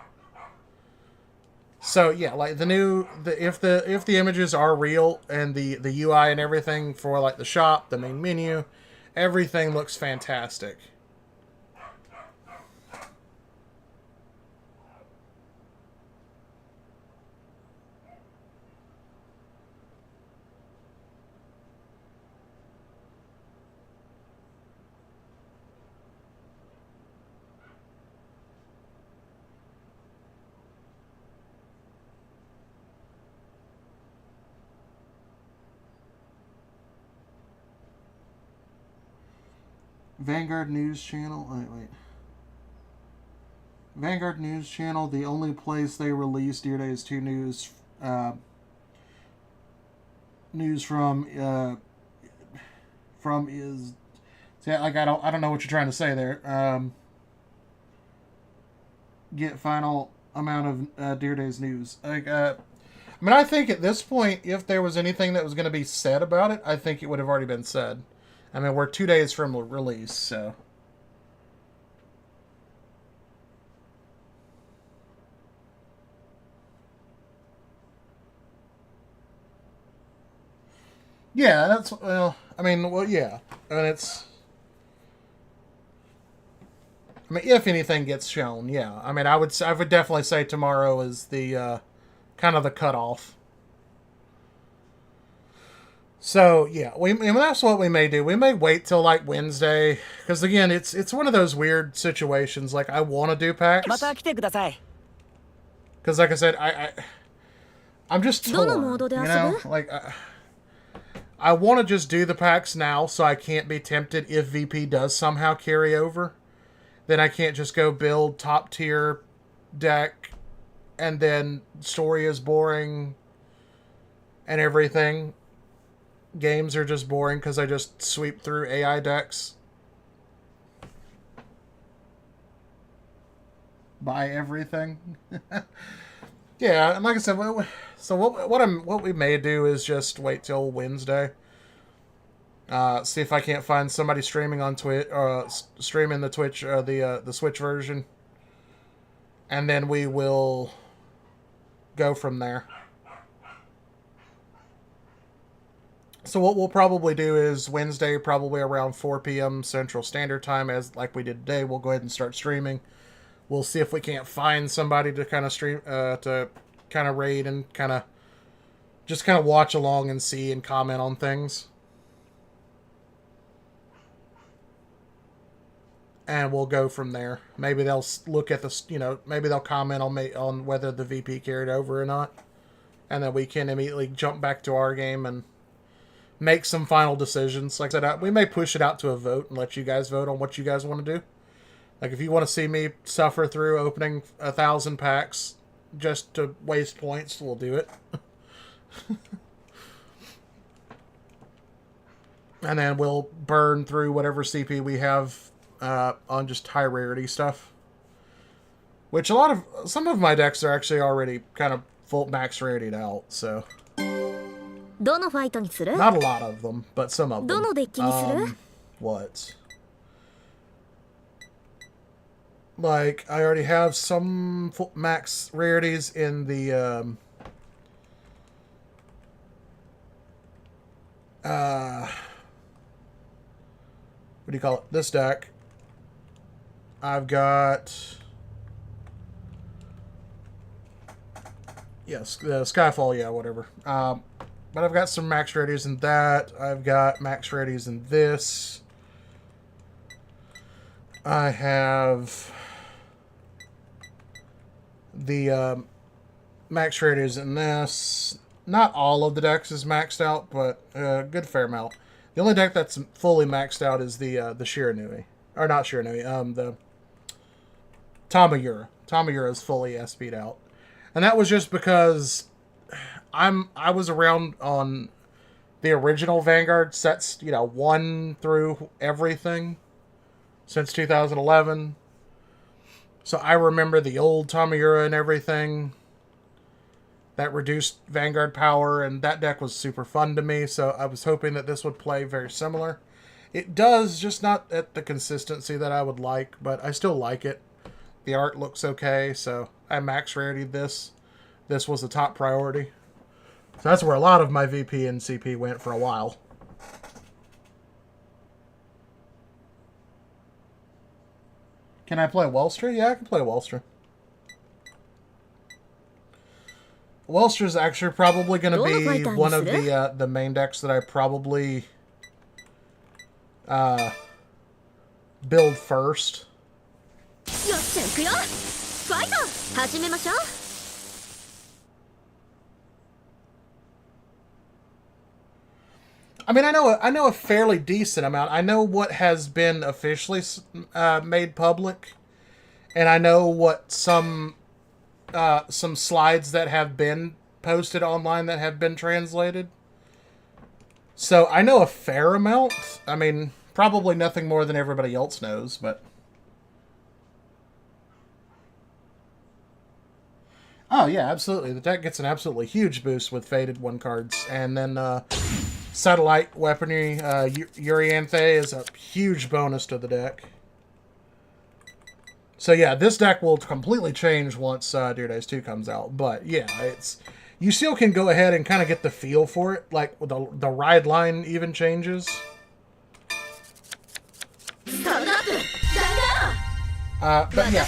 So yeah, like if the images are real and the UI and everything for, like, the shop, the main menu, everything looks fantastic. Vanguard News Channel. Wait. Vanguard News Channel. The only place they release Dear Days 2 news, news from is. See, like, I don't know what you're trying to say there. Get final amount of Dear Days news. Like, I mean, I think at this point, if there was anything that was going to be said about it, I think it would have already been said. I mean, we're 2 days from release, so. Yeah, that's, well, I mean, well, yeah. And it's, I mean, if anything gets shown, yeah. I mean, I would definitely say tomorrow is the, kind of the cutoff. So yeah, and that's what we may do. We may wait till like Wednesday, because again, it's one of those weird situations. Like I want to do packs, また来てください。 because like I said, I'm just どの torn. モードで You 遊 know, ぶ？ like I want to just do the packs now, so I can't be tempted if VP does somehow carry over. Then I can't just go build top tier deck, and then story is boring, and everything. Games are just boring because I just sweep through AI decks. Buy everything. Yeah, and like I said, so what we may do is just wait till Wednesday. See if I can't find somebody streaming on Twitch, streaming the Twitch, the Switch version, and then we will go from there. So what we'll probably do is Wednesday, probably around 4 p.m. Central Standard Time, as like we did today, we'll go ahead and start streaming. We'll see if we can't find somebody to kind of stream, to kind of raid and kind of just kind of watch along and see and comment on things. And we'll go from there. Maybe they'll look at the, maybe they'll comment on whether the VP carried over or not. And then we can immediately jump back to our game and make some final decisions. Like I said, we may push it out to a vote and let you guys vote on what you guys want to do. Like if you want to see me suffer through opening 1,000 packs just to waste points, we'll do it. And then we'll burn through whatever CP we have on just high rarity stuff. Which some of my decks are actually already kind of full max rarity'd out, so. どのファイトにする？ Not a lot of them, but some of them. どのデッキにする？ What? Like, I already have some full max rarities in the, what do you call it? This deck. I've got, yes, Skyfall, yeah, whatever. But I've got some max rarities in that. I've got max rarities in this. I have the max rarities in this. Not all of the decks is maxed out, but a good fair amount. The only deck that's fully maxed out is the Shiranui. Or not Shiranui, the Tamayura. Tamayura is fully SP'd out. And that was just because I was around on the original Vanguard sets, 1 through everything since 2011. So I remember the old Tamayura and everything. That reduced Vanguard power, and that deck was super fun to me, so I was hoping that this would play very similar. It does, just not at the consistency that I would like, but I still like it. The art looks okay, so I max rarity'd this. This was the top priority. So that's where a lot of my VP and CP went for a while. Can I play Wellster? Yeah, I can play Wellster. Wellster's actually probably going to be one of the main decks that I probably build first. よっしゃ行くよ。ファイト始めましょう。I mean, I know a fairly decent amount. I know what has been officially made public, and I know what some slides that have been posted online that have been translated. So I know a fair amount. I mean, probably nothing more than everybody else knows, but. Oh yeah, absolutely. The deck gets an absolutely huge boost with Faded 1 cards, and then Satellite Weaponry Urianthe is a huge bonus to the deck. So yeah, this deck will completely change once Deer Days 2 comes out. But yeah, you still can go ahead and kind of get the feel for it. Like, the ride line even changes. But yeah,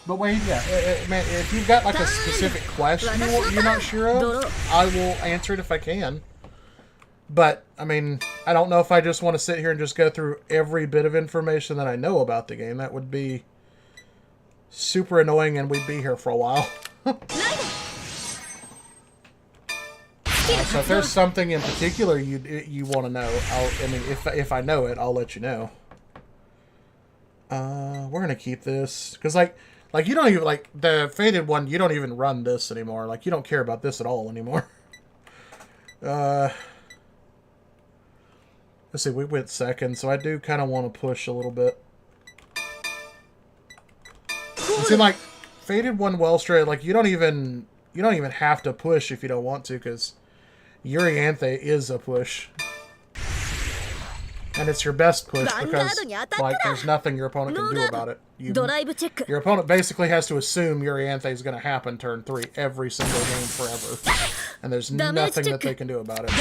but wait, yeah, man, if you've got like a specific question you're not sure of, I will answer it if I can. But, I mean, I don't know if I just want to sit here and just go through every bit of information that I know about the game. That would be super annoying and we'd be here for a while. So if there's something in particular you want to know, I mean, if I know it, I'll let you know. We're gonna keep this because like you don't even like the faded one. You don't even run this anymore. Like you don't care about this at all anymore. Let's see. We went second, so I do kind of want to push a little bit. It seems like faded one well straight. Like you don't even have to push if you don't want to, because Urianthe is a push. And it's your best push because, like, there's nothing your opponent can do about it. Your opponent basically has to assume Urianthe is going to happen turn 3 every single game forever. And there's nothing that they can do about it.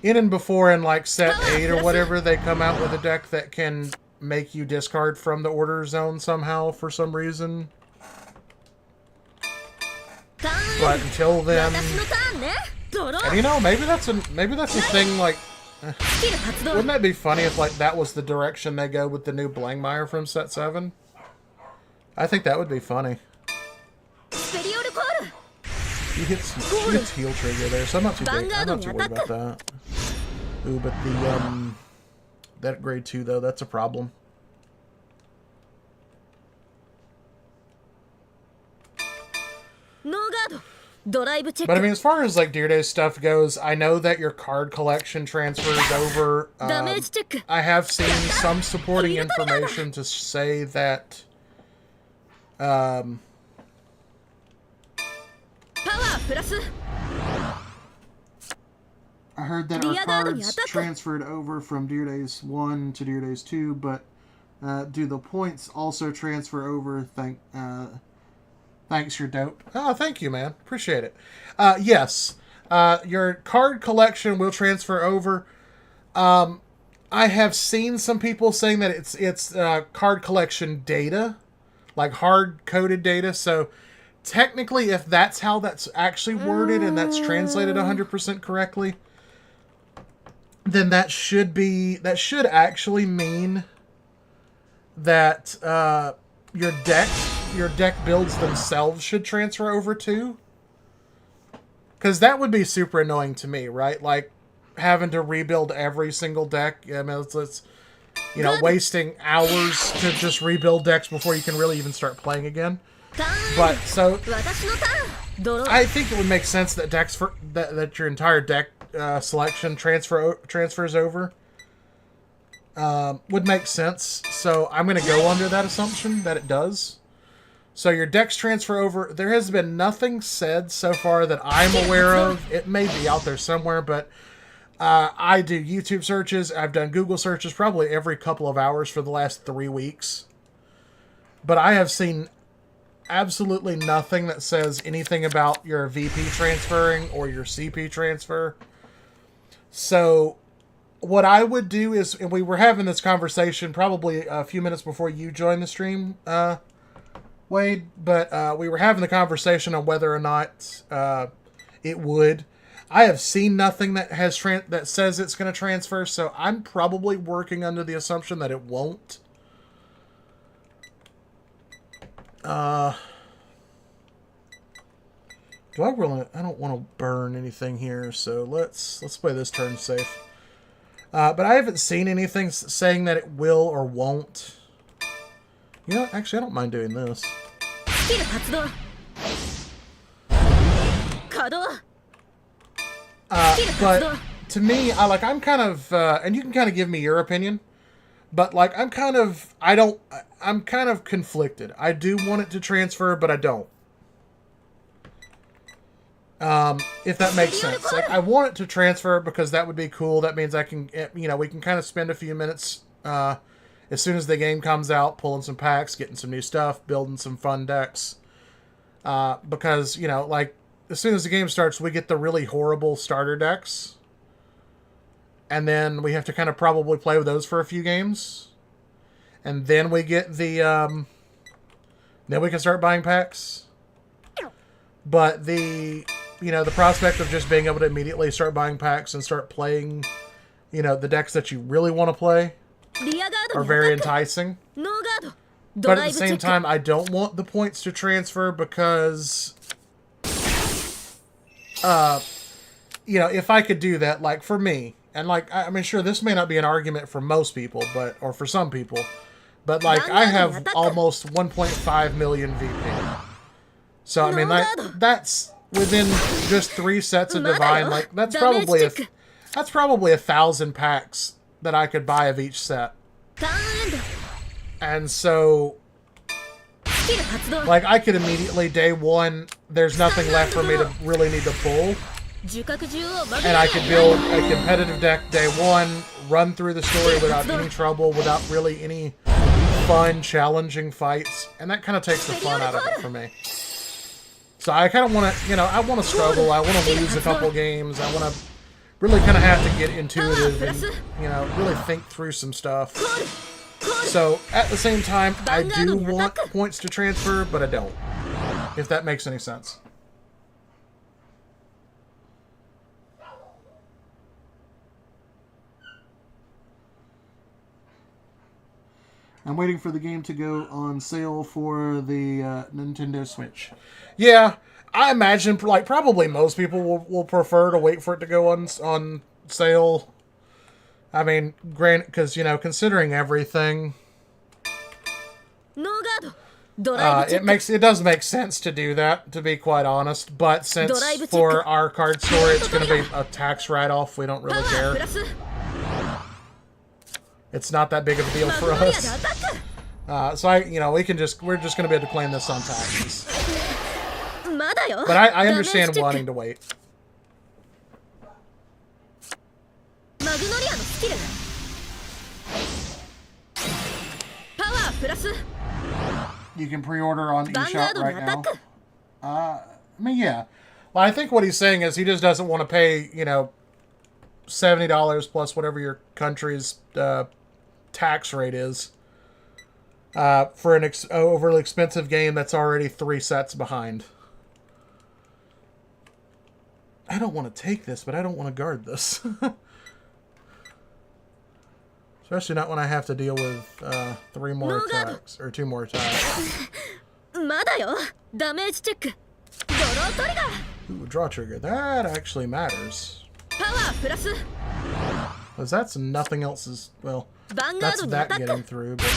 In and before in, like, set 8 or whatever, they come out with a deck that can make you discard from the order zone somehow for some reason. But until then... And you know, maybe that's a thing, like... Wouldn't that be funny if, like, that was the direction they go with the new Blangmeyer from set 7? I think that would be funny. He hits heal trigger there, so I'm not too worried about that. Ooh, but the, that grade 2, though, that's a problem. But I mean, as far as like Deer Day stuff goes, I know that your card collection transfers over. I have seen some supporting information to say that I heard that our cards transferred over from Deer Days 1 to Deer Days 2, but do the points also transfer over? Thanks, you're dope. Oh, thank you, man. Appreciate it. Yes, your card collection will transfer over. I have seen some people saying that it's card collection data, like hard-coded data. So technically, if that's how that's actually worded and that's translated 100% correctly, then that should actually mean that your deck builds themselves should transfer over too. Because that would be super annoying to me, right? Like, having to rebuild every single deck. I mean, it's you know, wasting hours to just rebuild decks before you can really even start playing again. But, so, I think it would make sense that that your entire deck selection transfers over. Would make sense. So, I'm going to go under that assumption that it does. So your decks transfer over. There has been nothing said so far that I'm aware of. It may be out there somewhere, but I do YouTube searches. I've done Google searches probably every couple of hours for the last 3 weeks. But I have seen absolutely nothing that says anything about your VP transferring or your CP transfer. So what I would do is, and we were having this conversation probably a few minutes before you joined the stream, Wade, but we were having the conversation on whether or not it would. I have seen nothing that that says it's going to transfer, so I'm probably working under the assumption that it won't. Do I really? I don't want to burn anything here, so let's play this turn safe. But I haven't seen anything saying that it will or won't. You know, actually, I don't mind doing this. But to me, I'm kind of, and you can kind of give me your opinion, but like, I'm kind of conflicted. I do want it to transfer, but I don't. If that makes sense. Like, I want it to transfer because that would be cool. That means I can, you know, we can kind of spend a few minutes, as soon as the game comes out, pulling some packs, getting some new stuff, building some fun decks. Because, you know, like, as soon as the game starts, we get the really horrible starter decks. And then we have to kind of probably play with those for a few games. And then we get the, then we can start buying packs. But the, you know, the prospect of just being able to immediately start buying packs and start playing, you know, the decks that you really want to play are very enticing. But at the same time, I don't want the points to transfer because, you know, if I could do that, like, for me, and, like, I mean, sure, this may not be an argument for most people, but, or for some people, but, like, I have almost 1.5 million VP. So, I mean, that's within just 3 sets of Divine, like, that's probably 1,000 packs that I could buy of each set. And so, like, I could immediately, day one, there's nothing left for me to really need to pull. And I could build a competitive deck day one, run through the story without any trouble, without really any fun, challenging fights. And that kind of takes the fun out of it for me. So I kind of want to, you know, I want to struggle. I want to lose a couple games. I want to really kind of have to get intuitive and, you know, really think through some stuff. So, at the same time, I do want points to transfer, but I don't. If that makes any sense. I'm waiting for the game to go on sale for the Nintendo Switch. Yeah, I imagine, like, probably most people will prefer to wait for it to go on sale. I mean, granted, because, you know, considering everything, it does make sense to do that, to be quite honest. But since for our card store it's going to be a tax write-off, we don't really care. It's not that big of a deal for us. So we're just going to be able to claim this on taxes. But I understand wanting to wait. You can pre-order on eShop right now. I mean, yeah. Well, I think what he's saying is he just doesn't want to pay, you know, $70 plus whatever your country's tax rate is for an overly expensive game that's already 3 sets behind. I don't want to take this, but I don't want to guard this. Especially not when I have to deal with 3 more attacks, or 2 more attacks. Ooh, draw trigger. That actually matters. Because that's nothing else is, well, that's that getting through, but...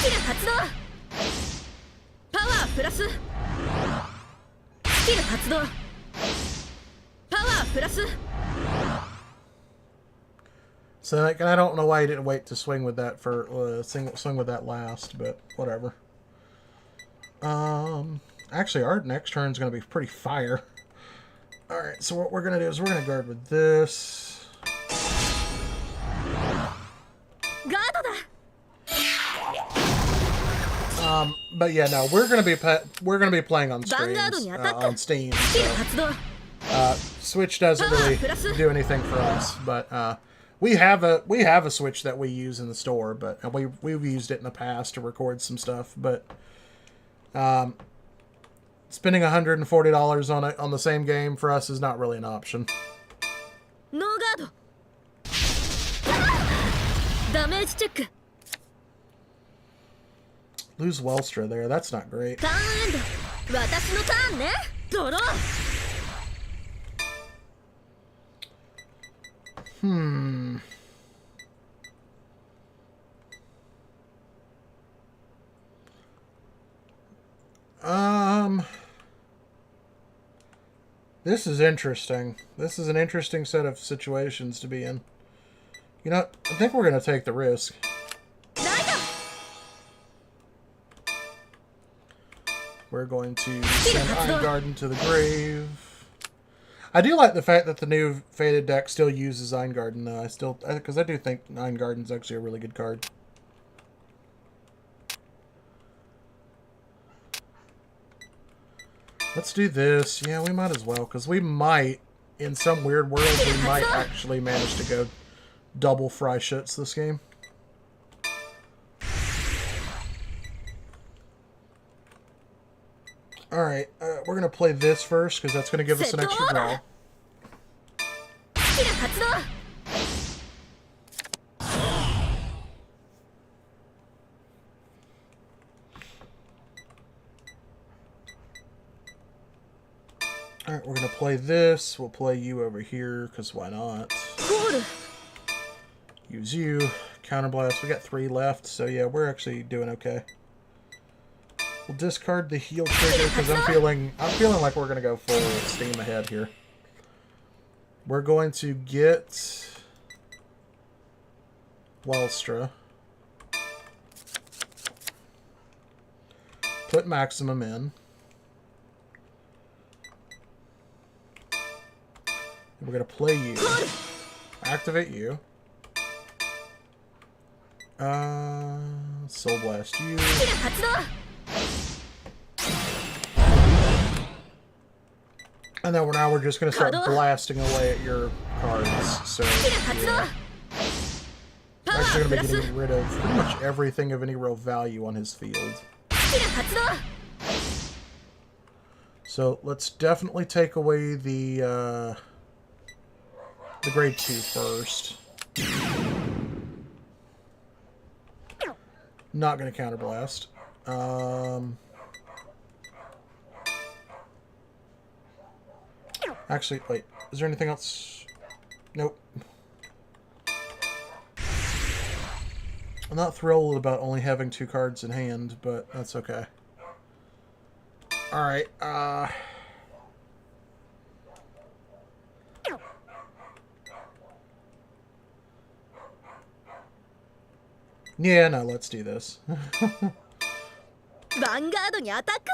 So, like, I don't know why he didn't wait to swing with that for swing with that last, but whatever. Actually, our next turn is going to be pretty fire. All right, so what we're going to do is we're going to guard with this. But yeah, no, we're going to be playing on streams, on Steam. So, Switch doesn't really do anything for us, but we have a Switch that we use in the store, but we've used it in the past to record some stuff, but spending $140 on the same game for us is not really an option. Lose Welstra there, that's not great. This is interesting. This is an interesting set of situations to be in. You know, I think we're going to take the risk. We're going to send Eingarden to the grave. I do like the fact that the new Faded deck still uses Eingarden, though. Because I do think Eingarden's actually a really good card. Let's do this. Yeah, we might as well, because we might, in some weird world, we might actually manage to go double fry shits this game. Alright, we're going to play this first, because that's going to give us an extra draw. Alright, we're going to play this. We'll play you over here, because why not? Use you. Counterblast. We got 3 left, so yeah, we're actually doing okay. We'll discard the heal trigger, because I'm feeling like we're going to go full steam ahead here. We're going to get Welstra. Put maximum in. We're going to play you. Activate you. Soul Blast you. And then now we're just going to start blasting away at your cards. So, yeah. We're actually going to be getting rid of pretty much everything of any real value on his field. So, let's definitely take away the grade 2 first. Not going to counterblast. Actually, wait. Is there anything else? Nope. I'm not thrilled about only having 2 cards in hand, but that's okay. Alright, yeah, no, let's do this. vanguard にアタックだ。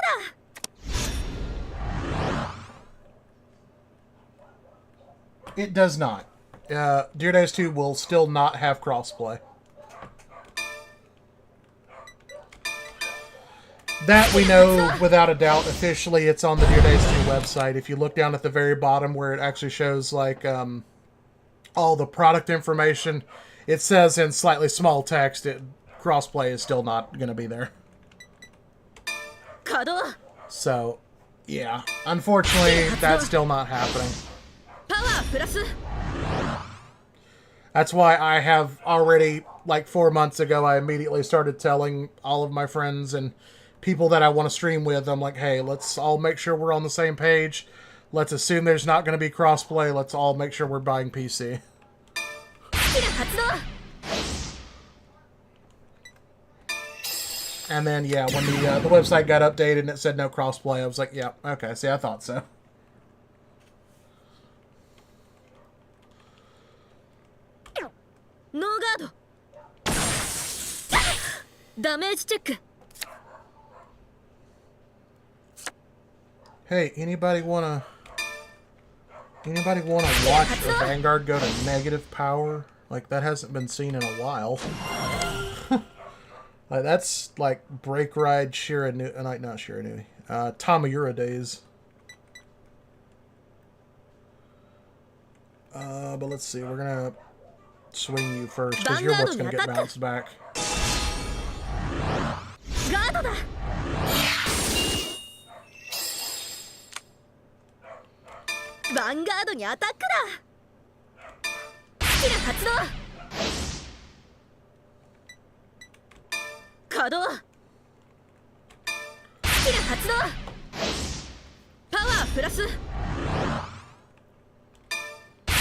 It does not. Dear Days 2 will still not have crossplay. That we know without a doubt. Officially, it's on the Dear Days 2 website. If you look down at the very bottom where it actually shows like all the product information, it says in slightly small text crossplay is still not going to be there. So, yeah. Unfortunately, that's still not happening. That's why I have already, like 4 months ago, I immediately started telling all of my friends and people that I want to stream with, I'm like, hey, let's all make sure we're on the same page. Let's assume there's not going to be crossplay. Let's all make sure we're buying PC. And then, yeah, when the website got updated and it said no crossplay, I was like, yeah, okay, see, I thought so. No guard. Damage check. Hey, anybody wanna watch a Vanguard go to negative power? Like, that hasn't been seen in a while. Like, that's like Break Ride Shiranui, not Shiranui, Tamayura days. But let's see, we're gonna swing you first, because you're what's gonna get bounced back. Vanguard にアタックだ。スキル発動。稼働。スキル発動。パワープラス。ス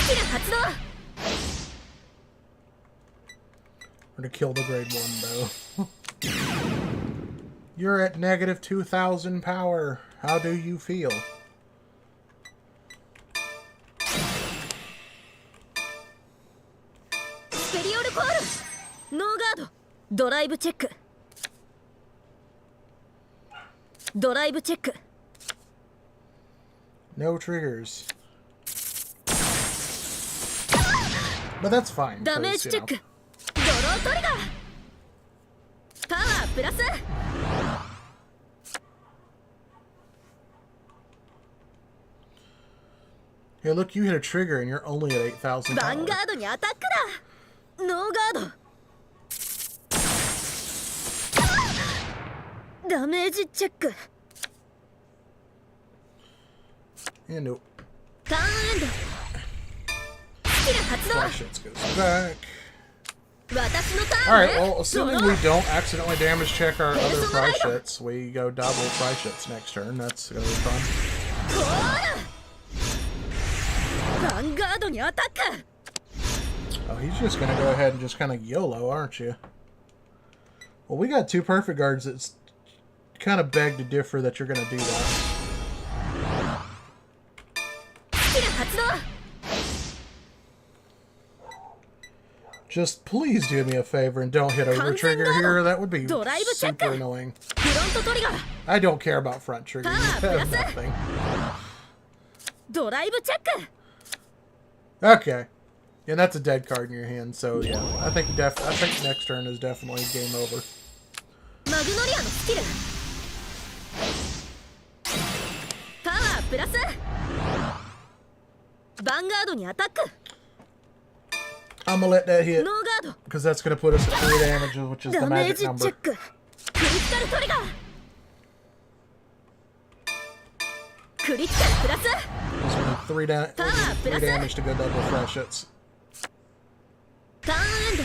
キル発動。We're gonna kill the grade 1 though. You're at negative 2,000 power. How do you feel? No guard. Drive check. Drive check. No triggers. But that's fine. Damage check. Draw trigger. Power plus. Hey, look, you hit a trigger and you're only at 8,000 ヴァンガ power. ードにアタックだ。ノーガード。ダメージチェック。 And nope. ターンエンド。スキル発動。 Flashlights goes back. 私のターン Alright, ね。 well, assuming we don't accidentally damage check our other fry shits, we go double fry shits next turn. That's gonna be fun. ほら。ヴァンガードにアタック。 Oh, he's just gonna go ahead and just kind of YOLO, aren't you? Well, we got two perfect guards that's kind of beg to differ that you're gonna do that. スキル発動。 Just please do me a favor and don't hit over trigger here. That would be super annoying. フロントトリガー。 I don't care about front trigger. You have nothing. ドライブチェック。 Okay. Yeah, that's a dead card in your hand, so yeah. I think next turn is definitely game over. マグノリアのスキル。パワープラス。ヴァンガードにアタック。 I'm gonna let that hit ノーガード。 because that's gonna put us at 3 damage, which is the ダメー magic ジチェ number. ック。クリティカルトリガー。クリティカルプラス。 This one need 3 damage to go double fresh hits. ターンエン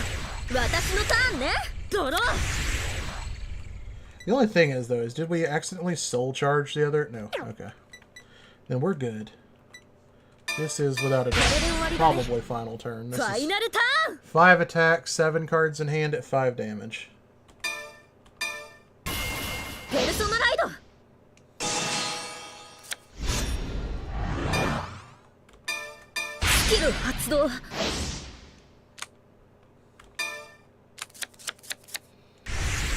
ド。私のターンね。ドロー。 The only thing is, though, is did we accidentally soul charge the other? No. Okay. Then we're good. This is, without a doubt, probably final turn. フ This ァイ is ナルターン。 5 attacks, 7 cards in hand at 5 damage. ペルソナライド。スキル発動。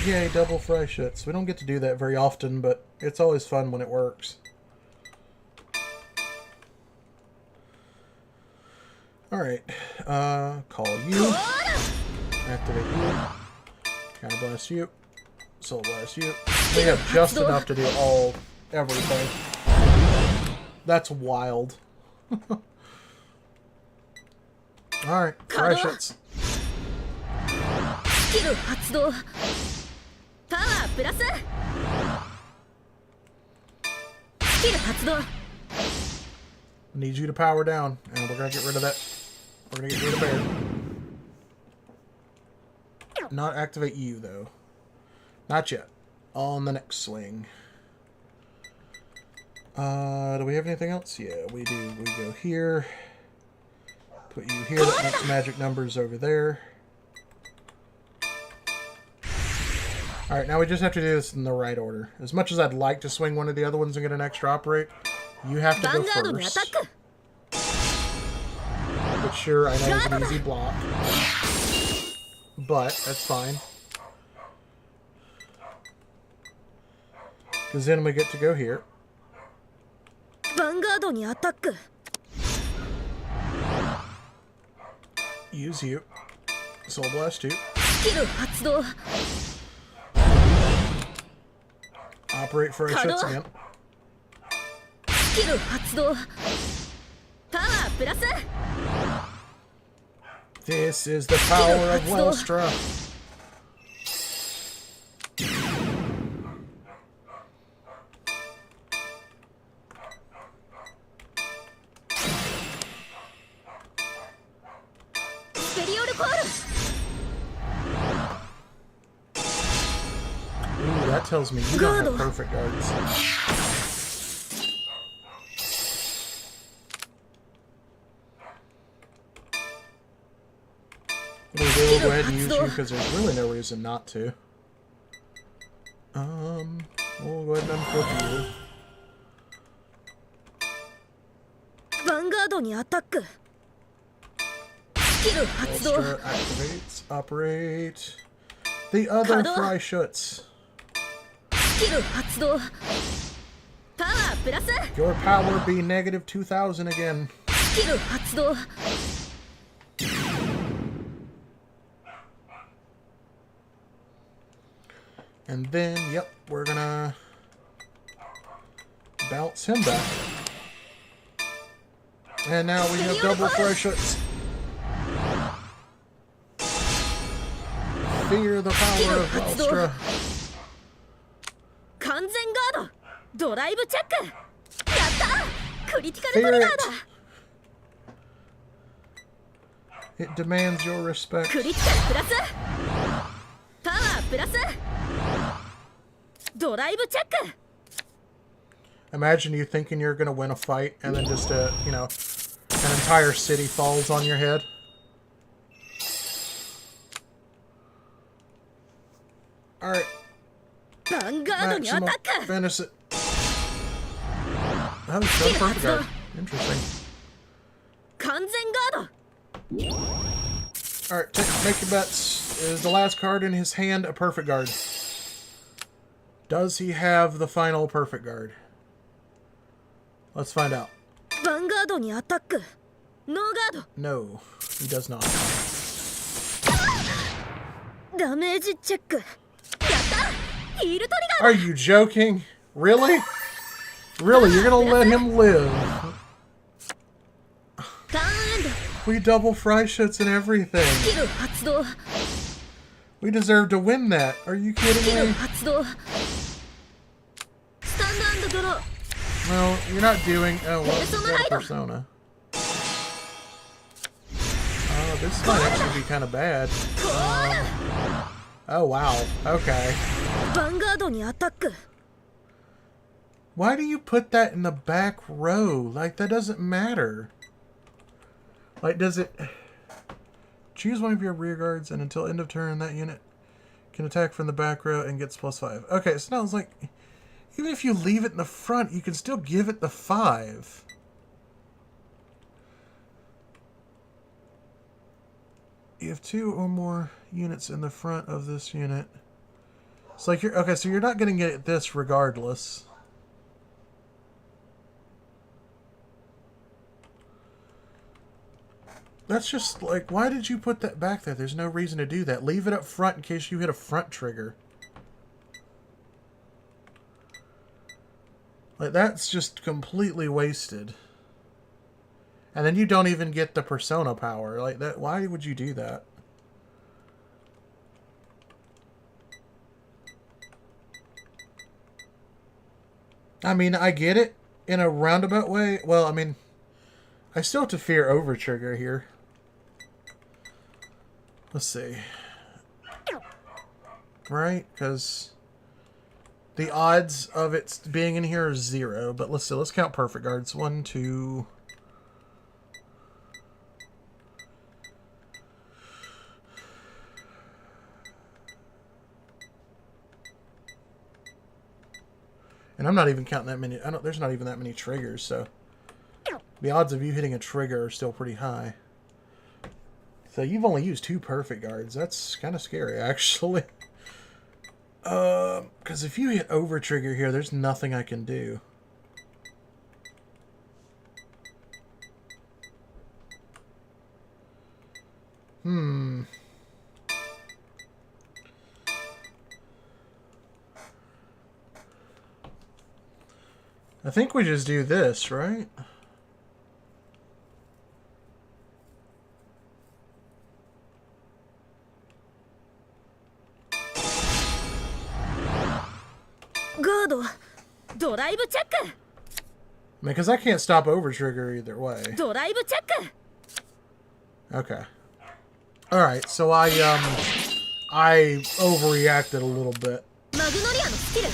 Yay, double fry shits. We don't get to do that very often, but it's always fun when it works. Alright, call you. Activate you. Counter blast you. Soul blast you. We have just enough to do everything. That's wild. Alright, fry shits. スキル発動。パワープラス。スキル発動。 Need you to power down, and we're gonna get rid of that. We're gonna get rid of bear. Not activate you, though. Not yet. On the next swing. Do we have anything else? Yeah, we do. We go here. Put you here. That makes magic numbers over there. Alright, now we just have to do this in the right order. As much as I'd like to swing one of the other ones and get an extra operate, you have to ヴァ go ンガードにアタ first. ック。 Which sure, I know is an easy block. But, that's fine. Because then we get to go here. ヴァンガードにアタック。 Use you. Soul Blast you. スキル発動。 Operate for a shits again. スキル発動。パワープラス。 This is the power of Welstra. Ooh, that tells me you don't have perfect guards. We will go ahead and use you because there's really no reason not to. We'll go ahead and unflip you. ヴァンガードにアタック。スキル発動。 Welstra activates, operate. The other fry shoots. スキル発動。パワープラス。 Your power be negative 2,000 again. スキル発動。 And then, yep, we're gonna bounce him back. And now we have double pressures. Fear the power of Ultra. 完全ガードドライブチェックやったクリティカルト Fear リガー it. だ It demands your respect. クリティカルプラスパワープラスドライブチェック Imagine you thinking you're gonna win a fight and then just you know, an entire city falls on your head. Alright, ヴァンガードにア maximum タック finish it. That was so perfect guard. Interesting. 完全ガード Alright, make your bets. Is the last card in his hand a perfect guard? Does he have the final perfect guard? Let's find out. ヴァンガードにアタックノーガー No, he does not. ドダメージチェックやったヒールトリガー Are you joking? Really? Really? You're gonna let him live? ターンエンド We double fry shits and everything. スキル発動 We deserve to win that. Are you スキ kidding ル me? 発動スタンドドロー No, you're not doing. Oh, well, it's Persona got a Idol. persona. Oh, this might actually be kind of bad. Oh, wow. Okay. ヴァンガードにアタック Why do you put that in the back row? Like, that doesn't matter. Like, does it... Choose one of your rear guards, and until end of turn, that unit can attack from the back row and gets +5. Okay, so now it's like... Even if you leave it in the front, you can still give it the 5. You have 2 or more units in the front of this unit. It's like you're... Okay, so you're not going to get this regardless. That's just like, why did you put that back there? There's no reason to do that. Leave it up front in case you hit a front trigger. Like, that's just completely wasted. And then you don't even get the persona power. Like, that. Why would you do that? I mean, I get it in a roundabout way. Well, I mean, I still have to fear overtrigger here. Let's see. Right? Because the odds of it being in here are 0. But let's see. Let's count perfect guards. 1, 2... And I'm not even counting that many. There's not even that many triggers, so the odds of you hitting a trigger are still pretty high. So you've only used 2 perfect guards. That's kind of scary, actually. Because if you hit over trigger here, there's nothing I can do. I think we just do this, right? Guard, ドライブチェック I mean, because I can't stop over trigger either way. ドライブチェック Okay. Alright, so I overreacted a little bit. マグノリアのスキル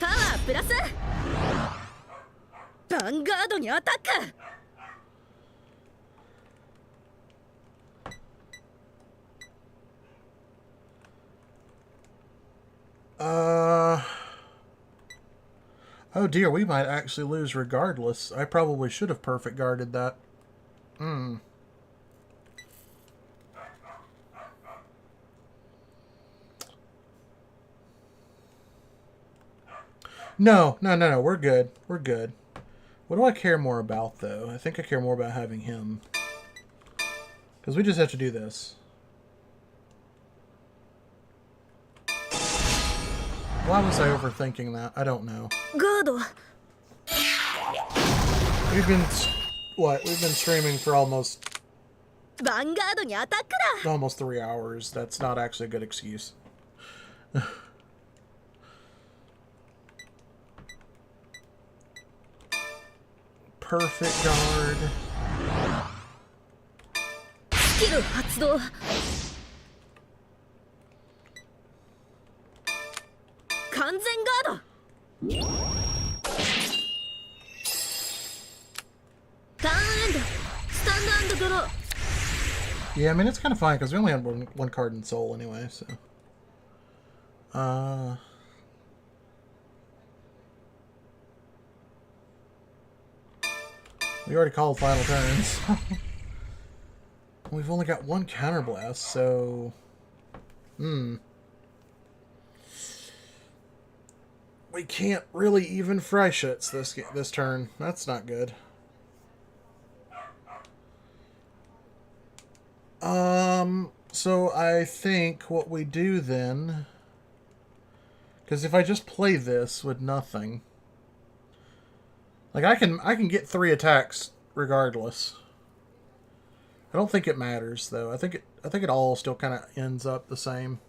パワープラスヴァンガードにアタック Oh dear, we might actually lose regardless. I probably should have perfect guarded that. No, we're good. We're good. What do I care more about, though? I think I care more about having him. Because we just have to do this. Why was I overthinking that? I don't know. ガード We've been streaming for almost ヴァンガードにアタックだ。 almost 3 hours. That's not actually a good excuse. Perfect guard. スキル発動。完全ガード。ターンエンド。スタンド&ドロー。 Yeah, I mean, it's kind of fine because we only had one card in soul anyway, so. We already called final turns. We've only got one counterblast, so. We can't really even Freischütz this turn. That's not good. So I think what we do then, because if I just play this with nothing, like I can get 3 attacks regardless. I don't think it matters though. I think it all still kind of ends up the same.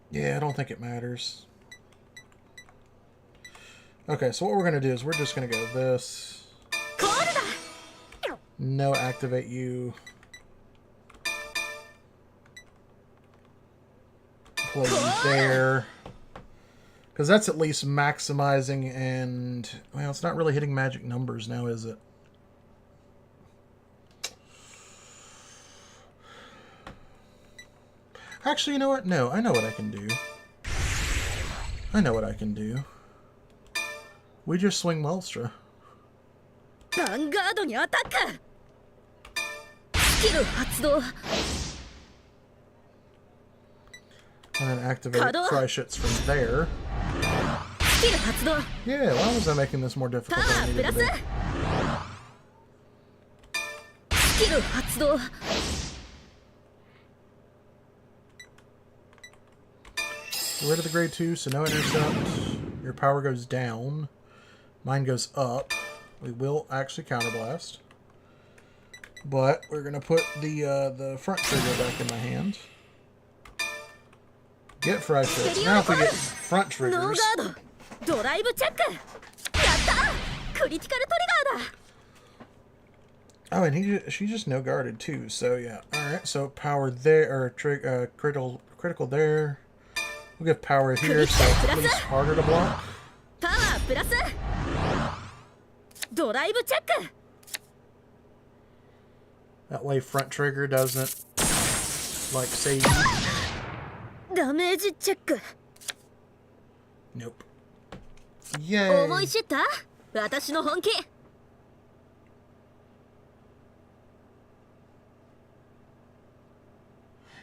Yeah, I don't think it matters. Okay, so what we're gonna do is we're just gonna go this. No, activate you. Play you there. Because that's at least maximizing and... Well, it's not really hitting magic numbers now, is it? Actually, you know what? No, I know what I can do. I know what I can do. We just swing Welstra. ヴァンガードにアタック。スキル発動。 And then activate Freischütz from there. スキル発動。 Yeah, why was I making this more difficult than I パワープ needed ラ to ス。 be? スキル発動。 Rid of the grade 2, so no intercept. Your power goes down. Mine goes up. We will actually counterblast. But we're gonna put the front trigger back in my hand. Get fresh hits. Now if we get front ノー triggers. ガード。ドライブチェック。やったクリティカルトリガーだ。 Oh, and she just no guarded too. So yeah. All right. So power there, or critical there. We'll give power here, so it's at least harder to block. パワープラス。ドライブチェック。 That way front trigger doesn't like save you. ダメージチェック。 Nope. 思 Yay. い知った？私の本気。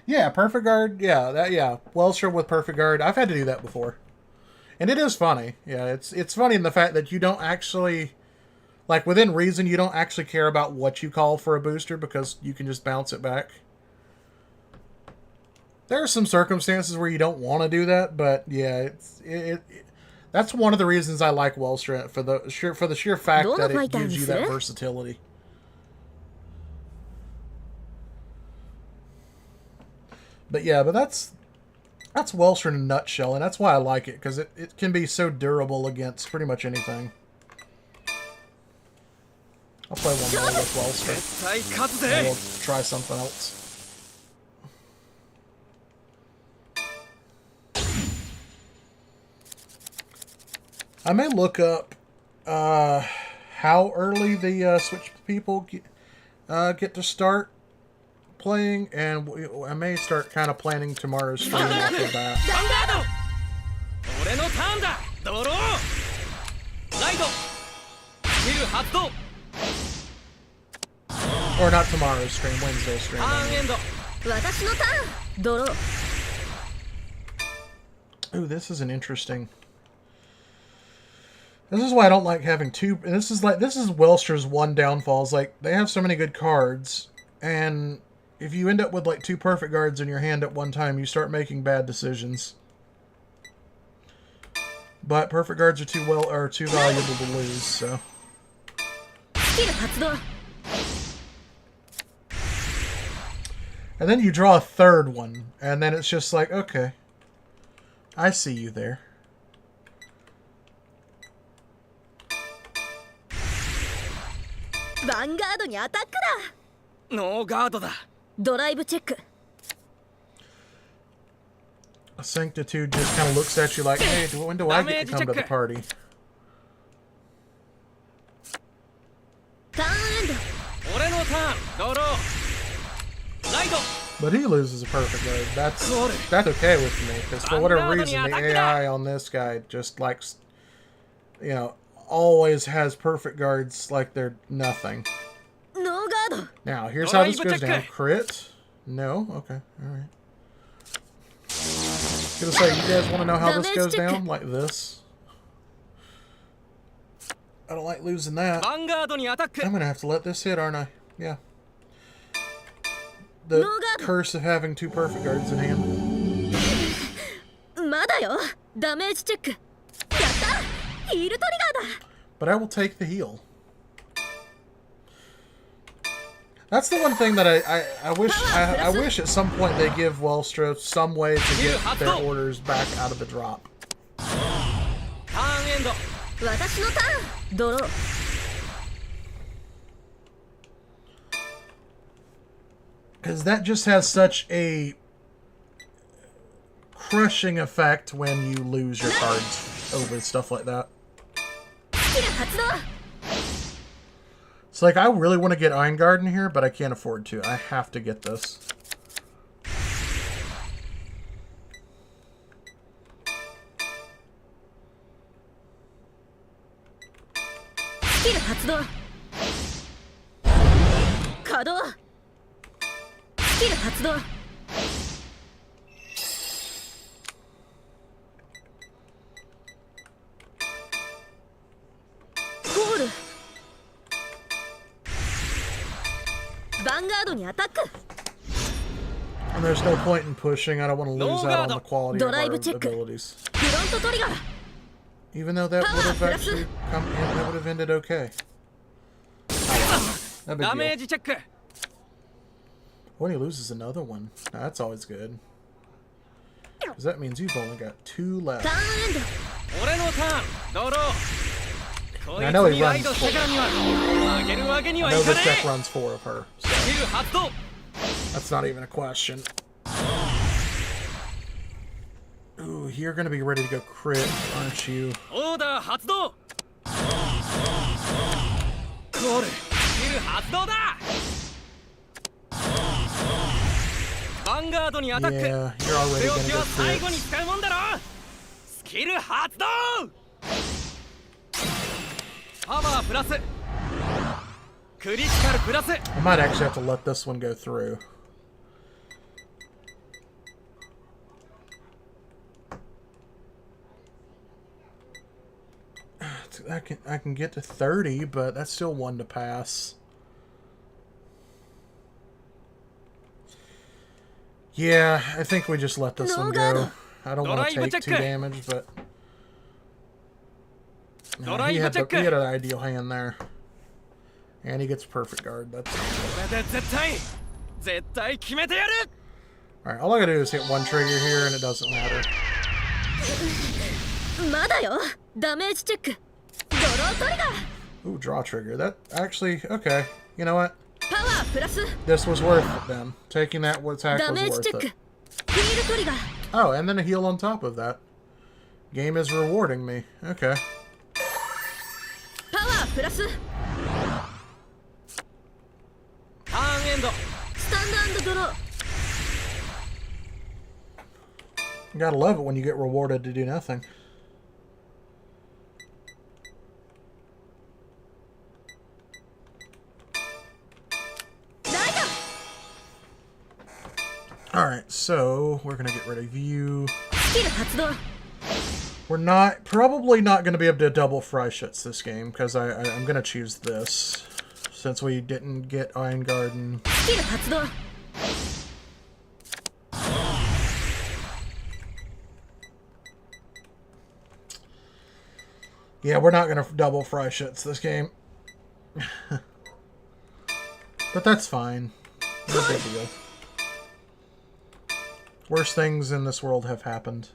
Yeah, perfect guard. Yeah, yeah. Welstra with perfect guard. I've had to do that before, and it is funny. Yeah, it's funny in the fact that you don't actually, like within reason, you don't actually care about what you call for a booster because you can just bounce it back. There are some circumstances where you don't want to do that, but yeah, that's one of the reasons I like Welstra for the sheer fact that it gives you that versatility. But yeah, but that's Welstra in a nutshell, and that's why I like it, because it can be so durable against pretty much anything. I'll play one more with Welstra. And we'll try something else. I may look up how early the Switch people get to start playing, and I may start kind of planning tomorrow's stream off of that. Or not tomorrow's stream, Wednesday's stream. 私のターン。ドロー。 Ooh, this is an interesting. This is why I don't like having two. And this is Welstra's one downfall. Is like they have so many good cards, and if you end up with like 2 perfect guards in your hand at one time, you start making bad decisions. But perfect guards are too valuable to lose, so. スキル発動 And then you draw a third one, and then it's just like, okay, I see you there. ヴァンガードにアタックだノーガードだ。ドライブチェック A Sanctitude just kind of looks at you like, hey, when do I get to come to the party? ターンエンド俺のターン。ドロー。ライド。 But he loses a perfect guard. That's okay with me, because for whatever reason, the AI on this guy just likes, you know, always has perfect guards like they're nothing. ノーガード Now, here's how this goes down. Crit? No? Okay, alright. Gonna say, you guys want to know how this goes down? Like this. I don't like losing that. ヴァンガードにアタック。 I'm gonna have to let this hit, aren't I? Yeah. The curse of having 2 perfect guards in hand. まだよダメージチェックやったヒールトリガーだ But I will take the heal. That's the one thing that I wish at some point they give Wellstroth some way to get their orders back out of the drop. ターンエンド。私のターンドロー Because that just has such a crushing effect when you lose your cards over stuff like that. スキル発動 It's like, I really want to get Iron Guard in here, but I can't afford to. I have to get this. スキル発動稼働スキル発動 ゴールヴァンガードにアタック And there's no point in pushing. I don't want to lose out on the quality of our Drive check. abilities. フロントトリガー Even though that would have actually come in, that would have ended okay. No big ダメー deal. ジチェック。 When he loses another one, that's always good. Because that means you've only got 2 left. ターンエンド俺のターン。ドロー。こい I つ know he にラ runs イドして 4. からにはあげるわけに I はい know か this ね deck え。 runs 4 of her, so スキル発動。 that's not even a question. Ooh, you're gonna be ready to go crit, aren't you? オーダー発動。コール。スキル発動だ。ヴァンガードにアタック。 Yeah, you're already 手置 gonna き go は最後に crit. 使うもんだろ。スキル発動。パワープラス。クリティカルプラス。 I might actually have to let this one go through. I can get to 30, but that's still 1 to pass. Yeah, I think we just let this one go. I don't want to take 2 damage, but no, he had an ideal hand there. And he gets perfect guard. That's これで絶対決めてやる。 alright, all I gotta do is hit 1 trigger here and it doesn't matter. まだよダメージチェックドロートリガー Ooh, draw trigger. That actually, okay. You know what? パワープラス This was worth it then. Taking that attack ダ was メージ worth チェック it. ヒールトリガー Oh, and then a heal on top of that. Game is rewarding me. Okay. パワープラスターンエンド。スタンドドロー You gotta love it when you get rewarded to do nothing. Alright, so we're gonna get rid of you. スキル発動 We're probably not gonna be able to double Freischütz this game, because I'm gonna choose this. Since we didn't get Iron Garden. スキル発動 I Yeah, we're not going to double fry shits this game. But that's fine. No big deal. Worse things in this world have happened.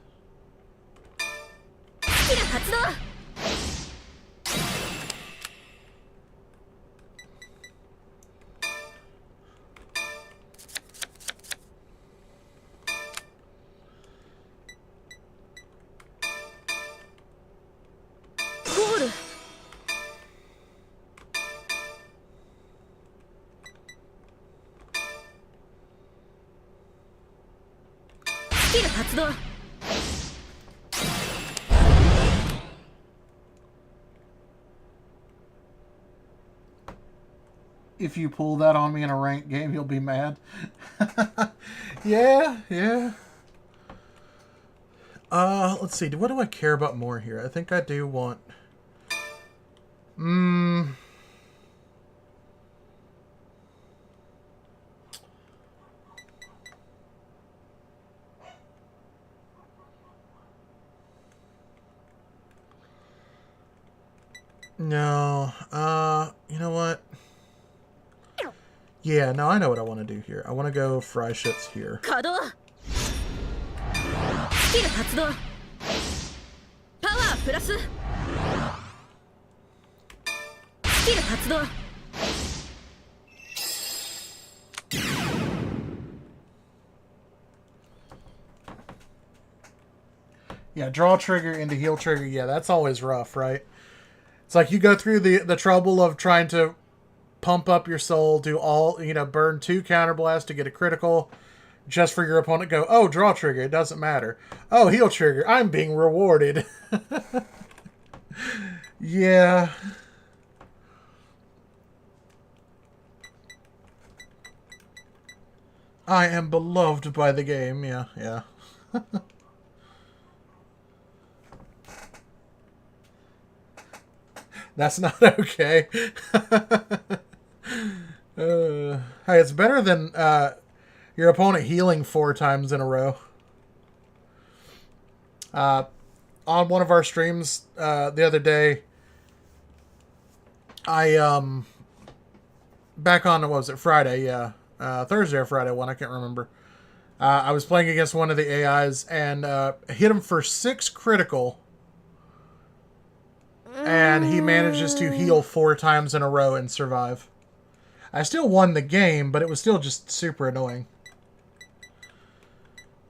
If you pull that on me in a ranked game, you'll be mad. Yeah. Let's see. What do I care about more here? I think I do want... No. You know what? Yeah, no, I know what I want to do here. I want to go fry shits here. Yeah, draw trigger into heal trigger. Yeah, that's always rough, right? It's like you go through the trouble of trying to pump up your soul, do all, burn 2 counterblast to get a critical, just for your opponent go, oh, draw trigger, it doesn't matter. Oh, heal trigger, I'm being rewarded. Yeah. I am beloved by the game, yeah. That's not okay. Hey, it's better than your opponent healing 4 times in a row. On one of our streams the other day, I back on, what was it, Friday? Yeah, Thursday or Friday one, I can't remember. I was playing against one of the AIs and hit him for 6 critical, and he manages to heal 4 times in a row and survive. I still won the game, but it was still just super annoying.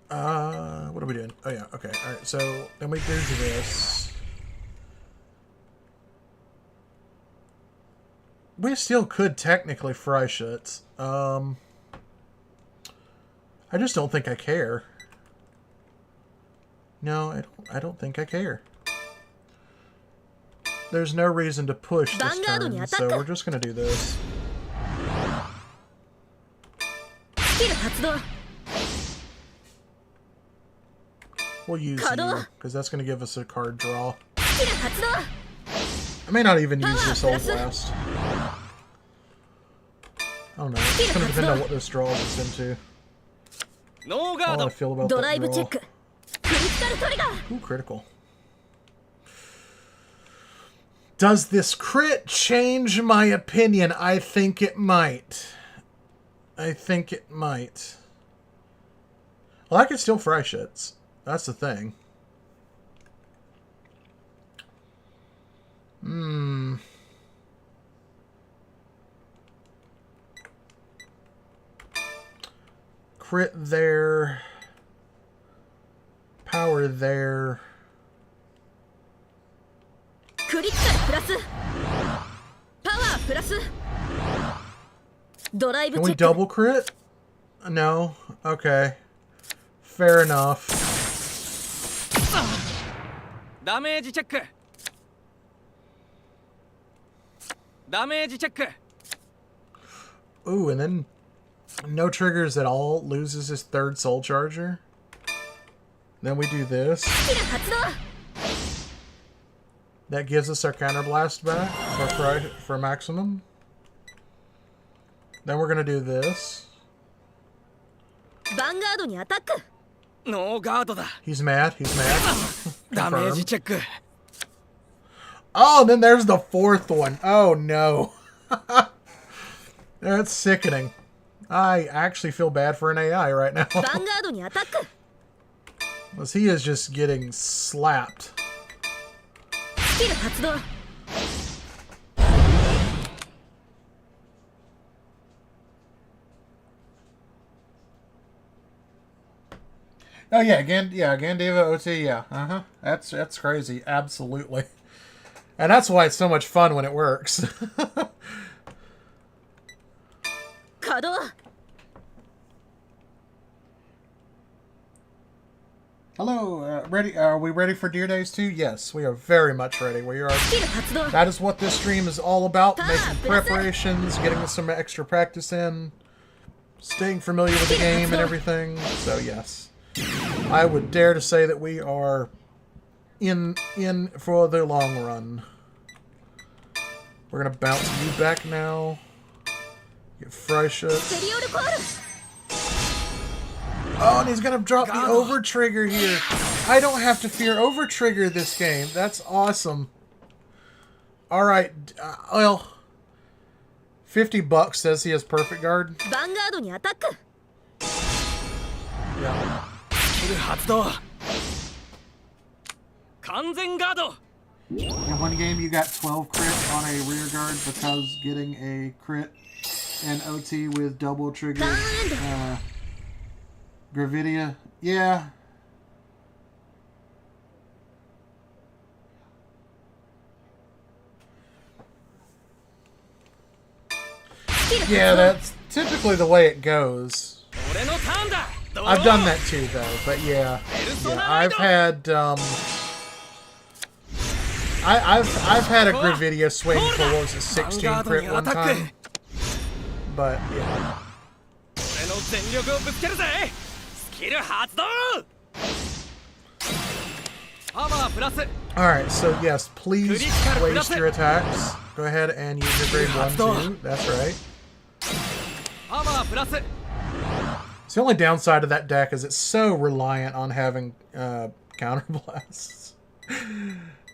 What are we doing? Oh, yeah, okay. Alright, so then we do this. We still could technically fry shits. I just don't think I care. No, I don't think I care. There's no reason to push this turn, so we're just gonna do this. We'll use you, because that's going to give us a card draw. I may not even use this Soul Blast. I don't know. It's going to depend on what this draws us into. How I feel about that draw. Ooh, critical. Does this crit change my opinion? I think it might. I think it might. Well, I can still fry shits. That's the thing. Crit there. Power there. Can we double crit? No? Okay. Fair enough. Damage check. Damage check. Ooh, and then no triggers at all, loses his 3rd soul charger. Then we do this. That gives us our counterblast back for maximum. Then we're gonna do this. vanguardにアタック。ノーガードだ。He's mad. He's mad. ダメージチェック。Oh, and then there's the fourth one. Oh, no. That's sickening. I actually feel bad for an AI right now. ヴァンガードにアタック Because he is just getting slapped. スキル発動 Oh yeah, Gandiva OT, yeah. That's crazy. Absolutely. And that's why it's so much fun when it works. 稼働 Hello, ready? Are we ready for Deer Days 2? Yes, we are very much ready. We are. スキル発動 That is what this stream is all about. Making preparations, getting some extra practice in, staying familiar with the game and everything. So yes, I would dare to say that we are in for the long run. We're gonna bounce you back now. Get fresh up. セリオルコール Oh, and he's gonna drop the over trigger here. I don't have to fear over trigger this game. That's awesome. All right, well, $50 says he has perfect guard. ヴァンガードにアタック Yeah. スキル発動完全ガード In one game, you got 12 crit on a rear guard because getting a crit and OT with double trigger Gravidia. Yeah. Yeah, that's typically the way it goes. 俺のターンだ I've done that too, though. But yeah, I've had I've had a Gravidia swing for what was it, 16 crit one time. But yeah. 俺の全力をぶつけるぜスキル発動パワープラス Alright, so yes, please waste your attacks. Go ahead and use your grade 1 too. That's right. パワープラス It's the only downside of that deck is it's so reliant on having counterblasts.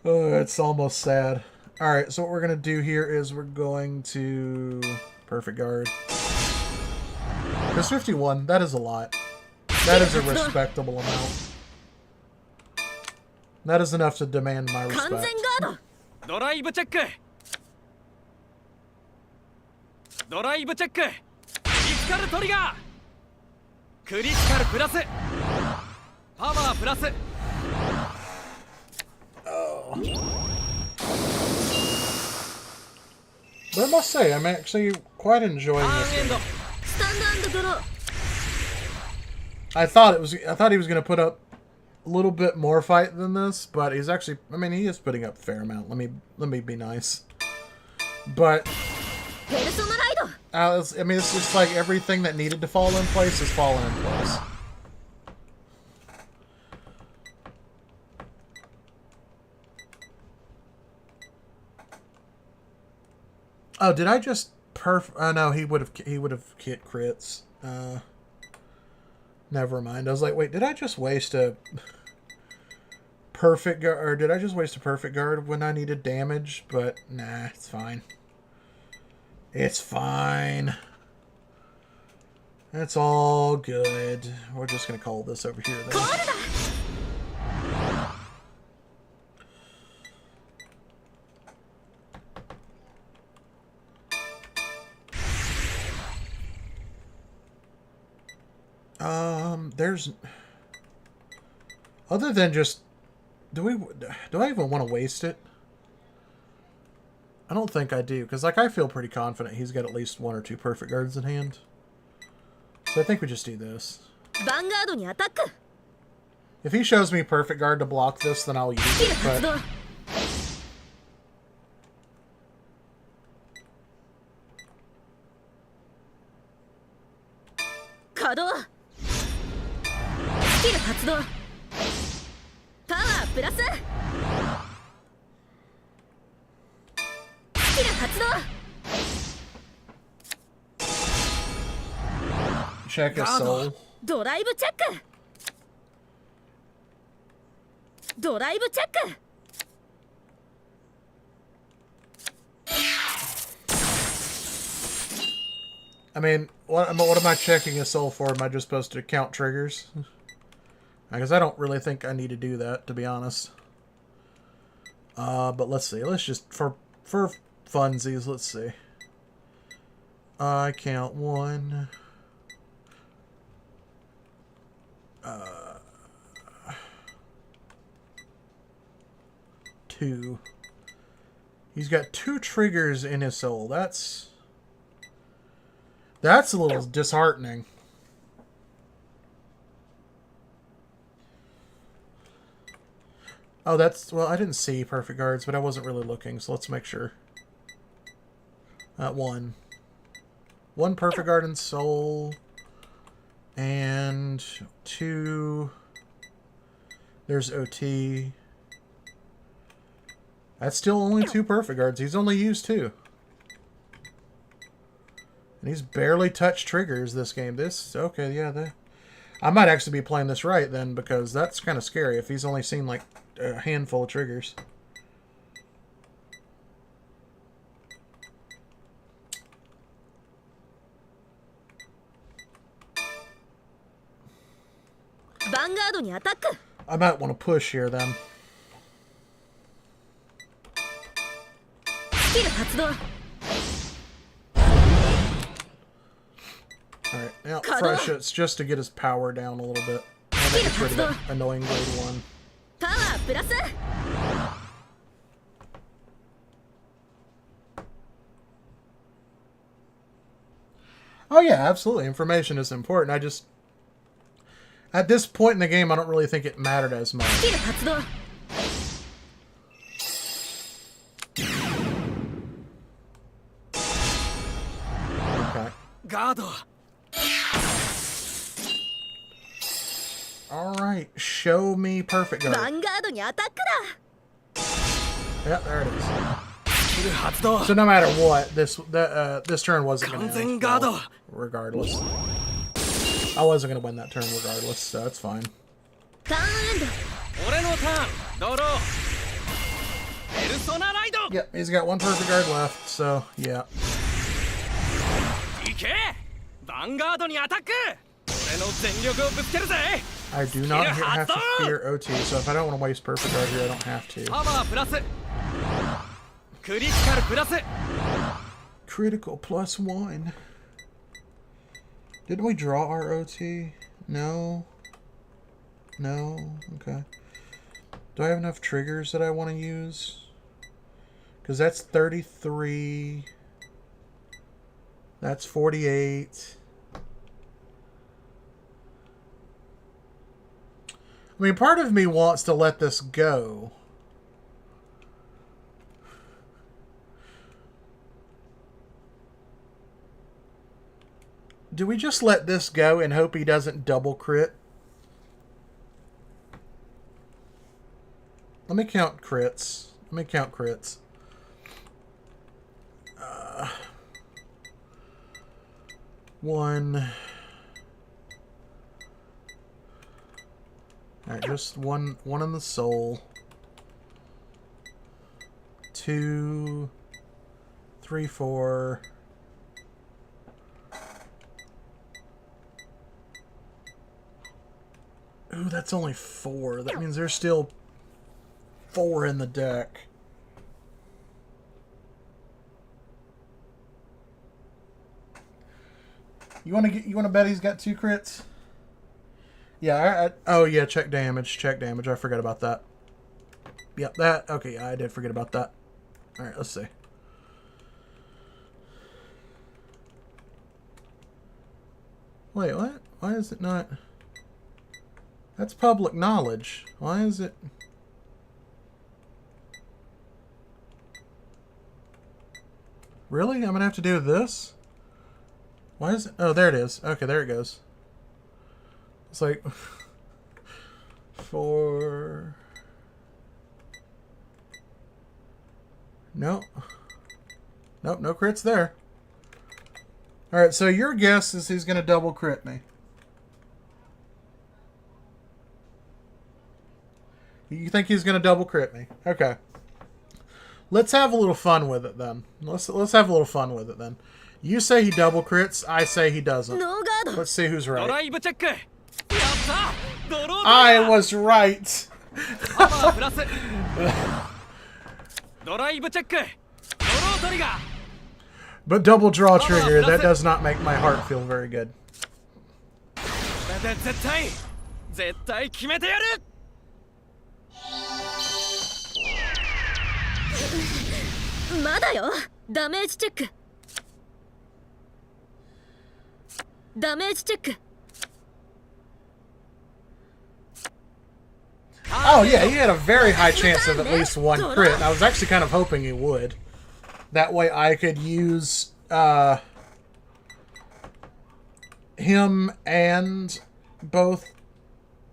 Oh, it's almost sad. Alright, so what we're going to do here is we're going to... Perfect guard. There's 51. That is a lot. That is a respectable amount. That is enough to demand my 完全 respect. ガード ドライブチェックドライブチェッククリティカルトリガークリティカルプラスパワープラス But I must say, I'm actually quite enjoying ターン this エンド game. スタンドドロー I thought he was going to put up a little bit more fight than this, but he's actually, I mean, he is putting up a fair amount. Let me be nice. But ペルソナライド I mean, it's just like everything that needed to fall in place is falling in place. Oh, did I just Oh no, he would have hit crits. Never mind. I was like, wait, did I just waste a perfect guard, or did I just waste a perfect guard when I needed damage? But nah, it's fine. It's fine. It's all good. We're just gonna call this over here then. コールだ There's other than just do I even want to waste it? I don't think I do, because like I feel pretty confident he's got at least 1 or 2 perfect guards in hand. So I think we just do this. ヴァンガードにアタック If he shows me perfect guard to block this, then I'll use スキル it. 発動 But 稼働スキル発動パワープラススキル発動 check his soul. ドライブチェックドライブチェック I mean, what am I checking a soul for? Am I just supposed to count triggers? Because I don't really think I need to do that, to be honest. But let's see. Let's just, for funsies, let's see. I count 1. 2. He's got 2 triggers in his soul. That's a little disheartening. Oh, well, I didn't see perfect guards, but I wasn't really looking, so let's make sure. 1. 1 perfect guard in soul. And 2. There's OT. That's still only 2 perfect guards. He's only used 2. And he's barely touched triggers this game. Okay, yeah. I might actually be playing this right then, because that's kind of scary if he's only seen like a handful of triggers. vanguard にアタック I might want to push here then. スキル発動 Alright, now fresh it's just to get his power down a little bit. And that gets rid of that annoying grade 1. パワープラス Oh yeah, absolutely. Information is important. I just... At this point in the game, I don't really think it mattered as much. スキル発動 Okay. ガード Alright, show me perfect ヴ guard. ァンガードにアタックだ Yep, there it is. スキル発動 So no matter what, this turn wasn't going to end 完全ガード well, regardless. I wasn't going to win that turn regardless, so that's fine. ターンエンド 俺のターンドローペルソナライド Yep, he's got 1 perfect guard left, so yeah. いけヴァンガードにアタック俺の全力をぶつけるぜ I do not have to fear OT, so if I don't want to waste perfect guard here, I don't have to. パワープラスクリティカルプラス Critical plus 1. Didn't we draw our OT? No. No? Okay. Do I have enough triggers that I want to use? Because that's 33. That's 48. I mean, part of me wants to let this go. Do we just let this go and hope he doesn't double crit? Let me count crits. 1. Alright, just one in the soul. 2, 3, 4. Ooh, that's only 4. That means there's still 4 in the deck. You want to bet he's got 2 crits? Yeah, oh yeah, check damage. I forgot about that. Yep, that. Okay, yeah, I did forget about that. All right, let's see. Wait, what? Why is it not? That's public knowledge. Why is it? Really? I'm gonna have to do this? Why is it? Oh, there it is. Okay, there it goes. It's like 4. Nope. Nope, no crits there. Alright, so your guess is he's going to double crit me. You think he's going to double crit me? Okay. Let's have a little fun with it then. Let's have a little fun with it then. You say he double crits. I say he doesn't. ノーガード Let's see who's ド right. ライブチェック。やったドロートリ I ガー was right. パワープラスドライブチェックドロートリガー But double draw trigger, that does not make my heart feel very good. これで絶対決めてやる。まだよ。ダメージチェック。ダメージチェック。 Oh yeah, he had a very high chance of at least one crit. I was actually kind of hoping he would. That way I could use him and both,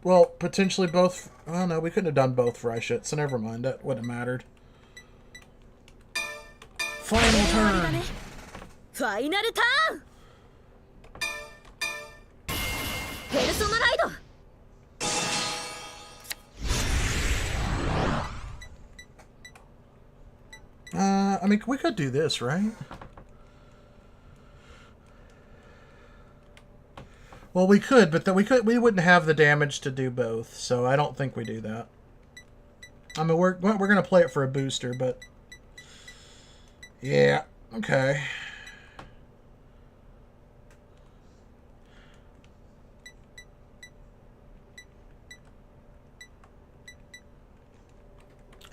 well, potentially both. Oh no, we couldn't have done both Fryshit, so never mind. That wouldn't have mattered. Final turn. ファイナルターン。ペルソナライド。 I mean, we could do this, right? Well, we could, but then we wouldn't have the damage to do both, so I don't think we do that. I mean, we're gonna play it for a booster, but yeah, okay.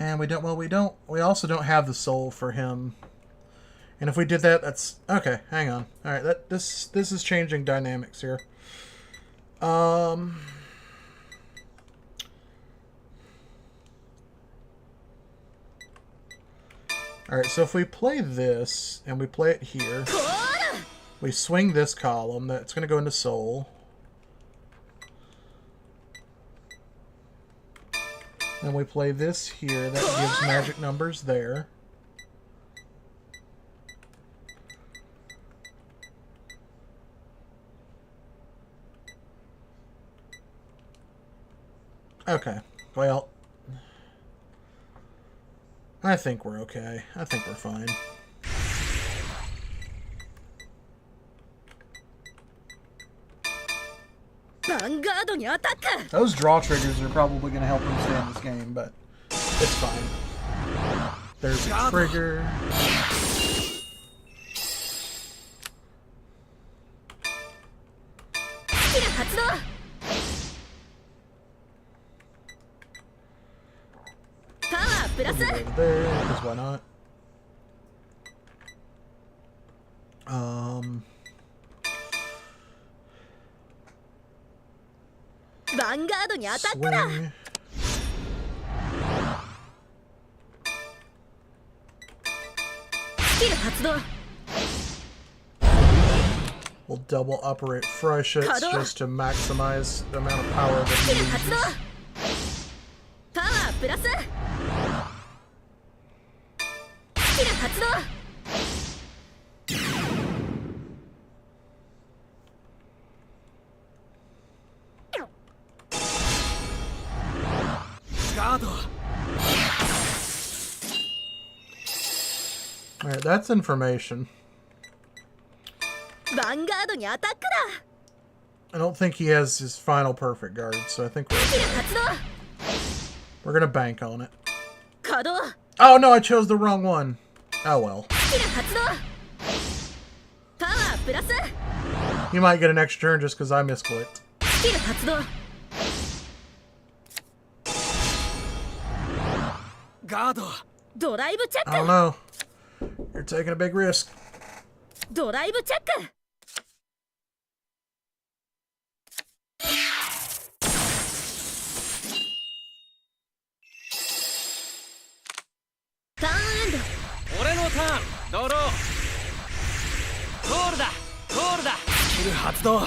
And we also don't have the soul for him. And if we did that, that's okay, hang on. All right, this is changing dynamics here. All right, so if we play this and we play it here, we swing this column, that's going to go into soul. Then we play this here, that gives magic numbers there. Okay, well, I think we're okay. I think we're fine. Vanguard にアタック。 Those draw triggers are probably going to help him stay in this game, but it's fine. There's a trigger. スキル発動。 パワープラ We'll ス。 do it over there, because why not? Vanguard にアタックだ。 Swing. Skill 発動。 We'll double operate Fryshits Cuddle. just to maximize the amount of power that he スキル発動。 uses. パワープラス。スキル発動。 ガード Alright, that's information. ヴァンガードにアタックだ。 I don't think he has his final perfect guard, so I think スキル発動。 we're gonna bank on it. 稼働。 Oh no, I chose the wrong one. Oh well. スキル発動。パワープラス。 You might get an extra turn just because I misclicked. スキル発動。 ガード ドライブチェ I ッ don't ク。 know. You're taking a big risk. ドライブチェック。 ターンエンド。 俺のターンドローコールだコールだスキル発動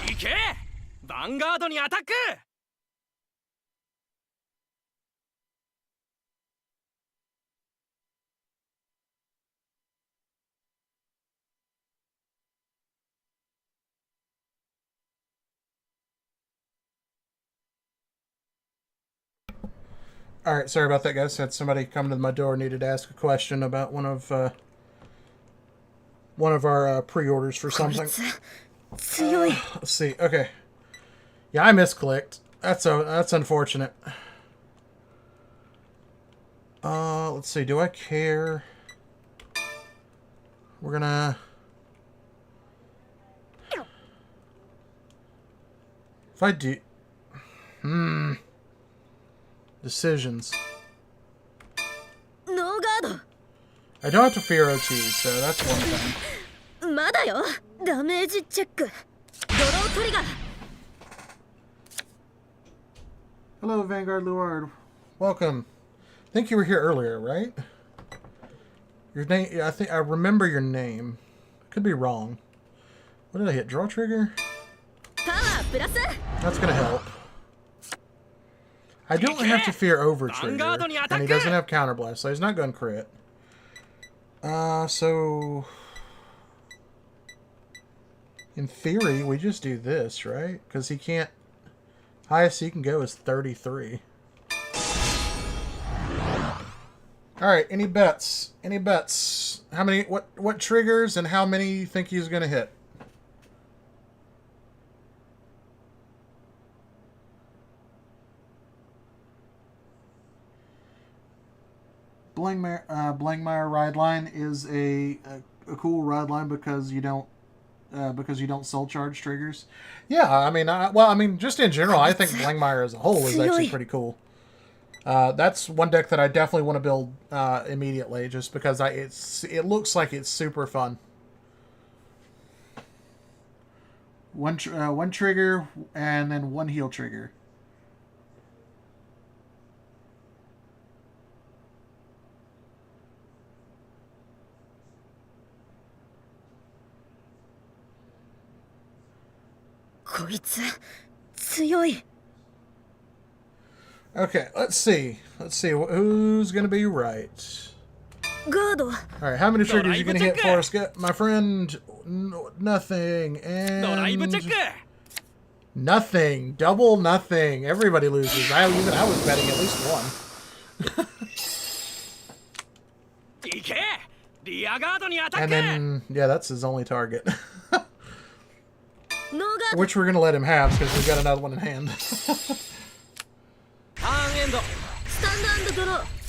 いけヴァンガードにアタック All right, sorry about that, guys. Had somebody come to my door, needed to ask a question about one of our pre-orders for こい something. つ強い Let's see. Okay. Yeah, I misclicked. That's unfortunate. Let's see. Do I care? We're gonna. If I do. Decisions. ノーガー I don't have to fear OTs, so that's one thing. ドまだよダメージチェックドロートリガー Hello, Vanguard Luard. Welcome. I think you were here earlier, right? Your name. I think I remember your name. Could be wrong. What did I hit? Draw trigger? パワープラス That's gonna help. I don't have to fear over trigger, and he doesn't have counterblast, so he's not going crit. So in theory, we just do this, right? Because he can't. Highest he can go is 33. All right. Any bets? Any bets? How many? What triggers and how many you think he's gonna hit? Blangmeyer ride line is a cool ride line because you don't soul charge triggers. Yeah, I mean, just in general, I think Blangmeyer as a whole is actually pretty cool. That's one deck that I definitely want to build immediately, just because it looks like it's super fun. One trigger and then one heal trigger. Okay, let's see. Let's see who's gonna be right. ガード All right, how many triggers are you gonna hit for us, my friend? Nothing ドライブチェッ and ク nothing. Double nothing. Everybody loses. I was betting at least one. いけリアガードにアタッ And ク then yeah, that's his only target. ノーガード Which we're gonna let him have because we've got another one in hand. ターンエンドスタンドドロー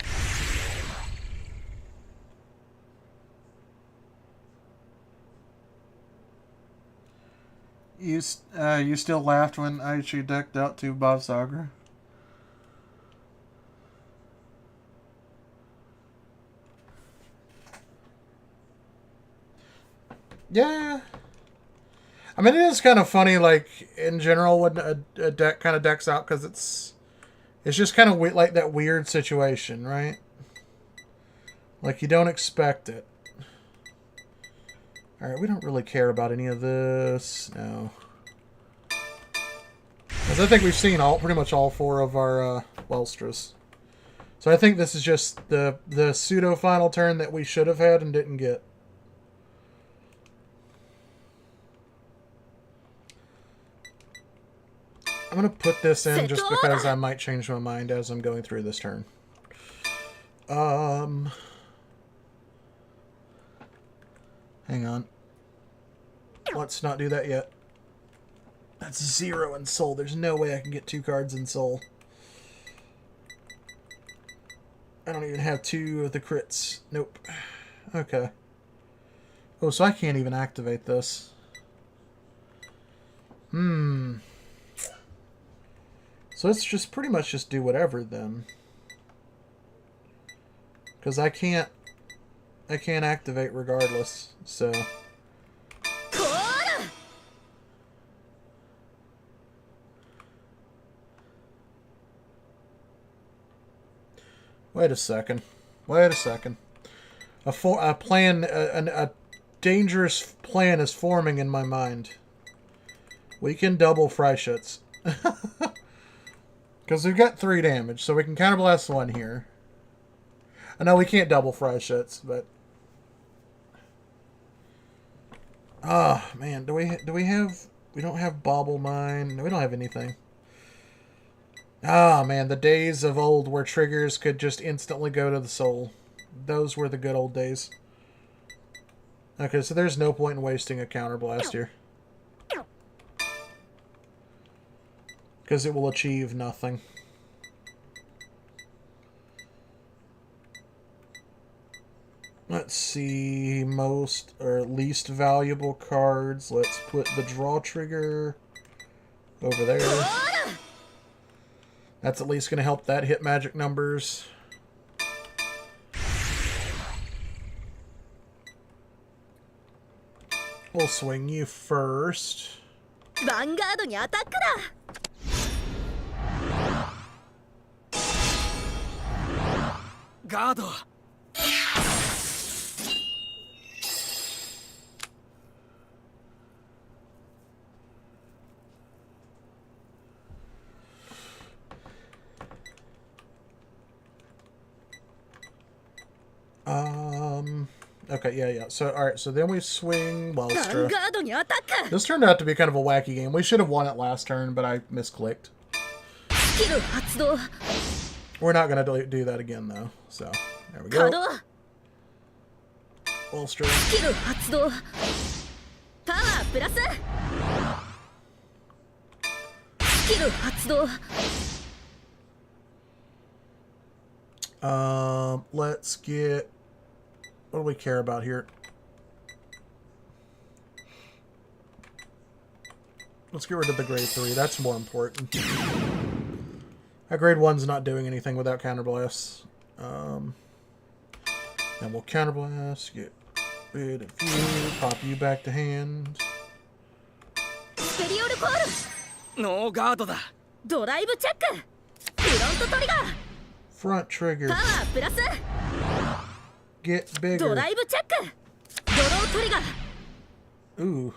You still laughed when I actually decked out to Bob Sager? Yeah. I mean, it is kind of funny, like, in general, when a deck kind of decks out, because it's just kind of like that weird situation, right? Like, you don't expect it. Alright, we don't really care about any of this. No. Because I think we've seen pretty much all four of our Wellstras. So I think this is just the pseudo final turn that we should have had and didn't get. I'm going to put this in just because I might change my mind as I'm going through this turn. Hang on. Let's not do that yet. That's 0 in soul. There's no way I can get 2 cards in soul. I don't even have 2 of the crits. Nope. Okay. Oh, so I can't even activate this. So let's just pretty much just do whatever then. Because I can't activate regardless, so... Wait a second. Wait a second. A dangerous plan is forming in my mind. We can double Freischütz. Because we've got 3 damage, so we can counterblast 1 here. I know we can't double Freischütz, but... Ah, man, do we have... We don't have Bauble Mine. No, we don't have anything. Ah, man, the days of old where triggers could just instantly go to the soul. Those were the good old days. Okay, so there's no point in wasting a counterblast here. Because it will achieve nothing. Let's see, most or least valuable cards. Let's put the draw trigger over there. That's at least going to help that hit magic numbers. We'll swing you first. ヴァンガードにアタックだ。ガード。Okay, yeah. So, alright, so then we swing ヴァン Wellstra. ガードにアタック。 This turned out to be kind of a wacky game. We should have won it last turn, but I misclicked. スキル発動。 We're not going to do that again, though. So, there we 稼 go. 働。 Wellstra. スキル発動。パワープラス。スキル発動。 Let's get... What do we care about here? Let's get rid of the grade 3. That's more important. That grade 1's not doing anything without counterblasts. Then we'll counterblast, get rid of you, pop you back to hand. スペリオルコール。ノーガードだ。ドライブチェック。フロントトリガー。 Front trigger. パワープラス。 Get ド bigger. ライブチェック。ドロートリガー。 Ooh.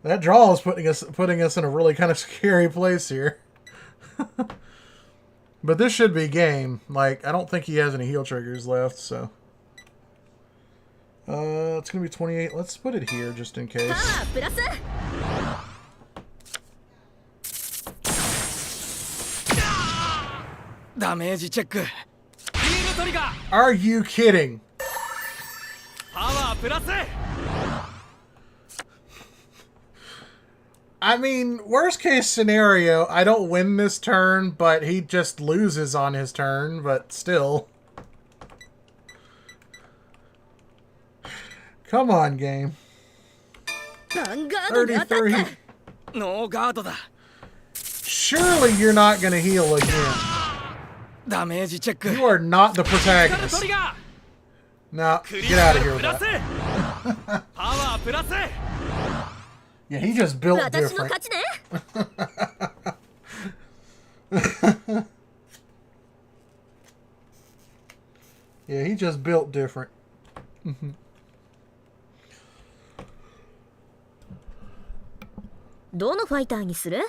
That draw is putting us in a really kind of scary place here. But this should be game. Like, I don't think he has any heal triggers left, so. It's gonna be 28. Let's put it here just in case. パワープラス。 ダメージチェック。ヒールトリガー。 Are you kidding? パワープラス。 I mean, worst case scenario, I don't win this turn, but he just loses on his turn, but still. Come on, game. ヴァンガードにアタッ 33. ク。ノーガードだ。 Surely you're not gonna heal again. ダメージチェック。 You are not the ヒール protagonist. トリガ No, ー。クリ get ティ out カ of ル here プ with ラス。 that. パワープラス。 Yeah, he just built 私の different. 勝ちね。 Yeah, he just built different. どのファイターにする？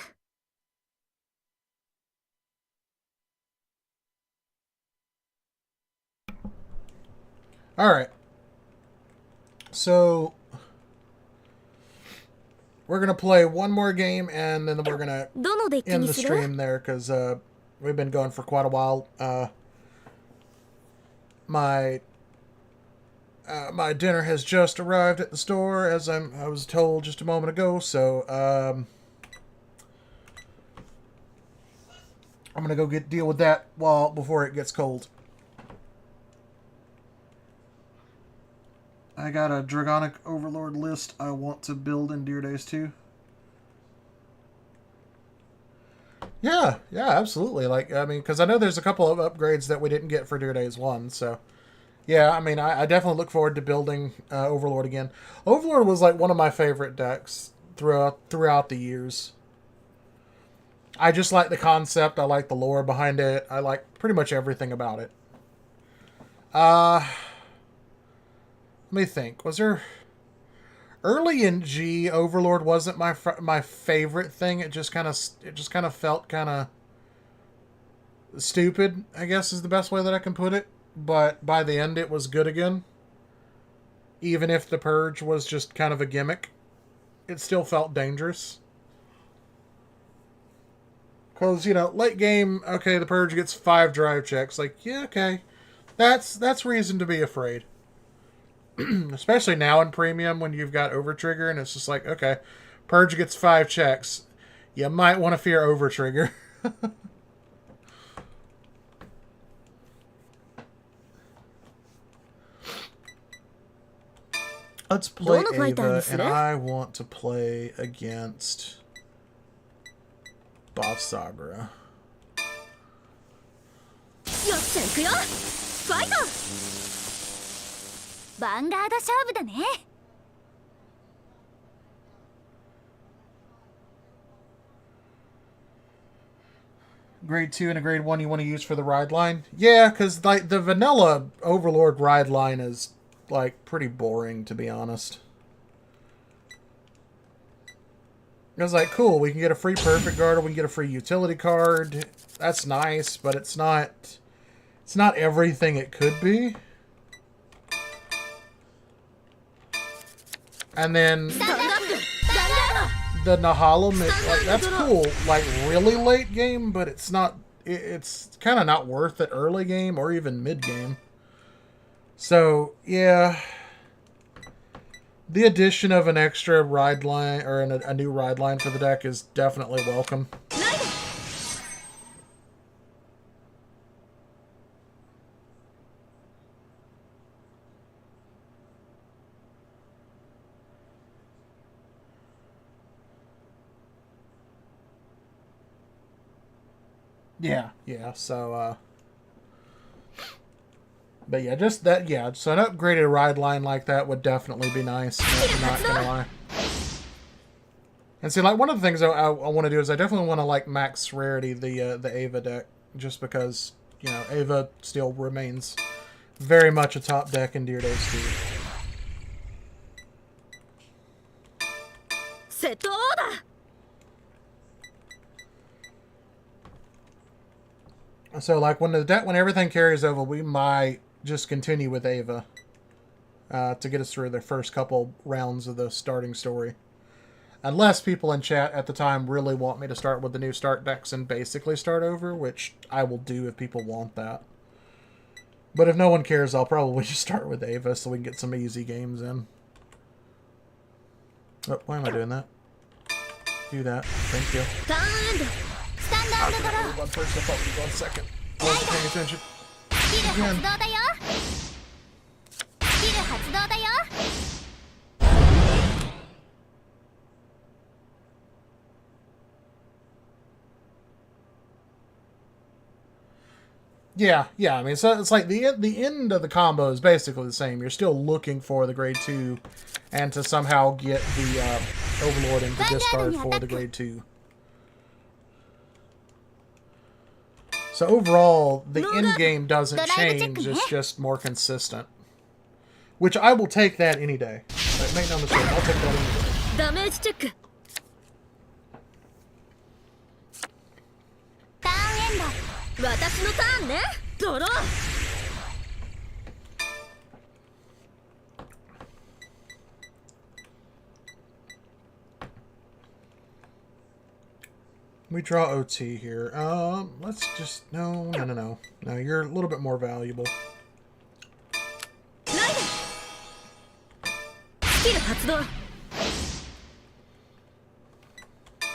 All right. So we're gonna play one more game, and then we're gonna どのデッキ end に the する？ stream there because we've been going for quite a while. My dinner has just arrived at the store, as I was told just a moment ago. So I'm gonna go deal with that before it gets cold. I got a Dragonic Overlord list I want to build in Dear Days 2. Yeah, absolutely. Like, I mean, because I know there's a couple of upgrades that we didn't get for Dear Days 1, so. Yeah, I mean, I definitely look forward to building Overlord again. Overlord was, like, one of my favorite decks throughout the years. I just like the concept, I like the lore behind it, I like pretty much everything about it. Let me think. Was there... Early in G, Overlord wasn't my favorite thing. It just kind of felt kind of stupid, I guess is the best way that I can put it. But by the end, it was good again. Even if the Purge was just kind of a gimmick, it still felt dangerous. Because, you know, late game, okay, the Purge gets 5 drive checks. Like, yeah, okay. That's reason to be afraid. Especially now in Premium when you've got Overtrigger and it's just like, okay, Purge gets 5 checks. You might want to fear Overtrigger. Let's play Ava, and I want to play against Boss Sagra. よっしゃ行くよファイトヴァンガード勝負だね Grade 2 and a grade 1 you want to use for the ride line? Yeah, because like the vanilla Overlord ride line is like pretty boring, to be honest. It was like, cool, we can get a free perfect guard, or we can get a free utility card. That's nice, but it's not everything it could be. And then the Nahalem, like, that's cool, like really late game, but it's not. It's kind of not worth it early game or even mid game. So yeah, the addition of an extra ride line or a new ride line for the deck is definitely welcome. Yeah, so, but yeah, just that, yeah, so an upgraded ride line like that would definitely be nice, I'm not gonna lie. And see, like, one of the things I want to do is I definitely want to, like, max rarity the Ava deck, just because, you know, Ava still remains very much a top deck in Dear Days 2. So, like, when everything carries over, we might just continue with Ava to get us through the first couple rounds of the starting story. Unless people in chat at the time really want me to start with the new start decks and basically start over, which I will do if people want that. But if no one cares, I'll probably just start with Ava so we can get some easy games in. Oh, why am I doing that? Do that. Thank you. I'll do one first. I thought we go 1 second. I wasn't paying attention. Yeah. I mean, so it's like the end of the combo is basically the same. You're still looking for the grade 2, and to somehow get the Overlord into discard for the grade 2. So overall, the end game doesn't change, it's just more consistent. Which I will take that any day. Like, make no mistake, I'll take that any day. Damage check. Watashi no turn ne. Draw. We draw OT here. Let's just... No, you're a little bit more valuable.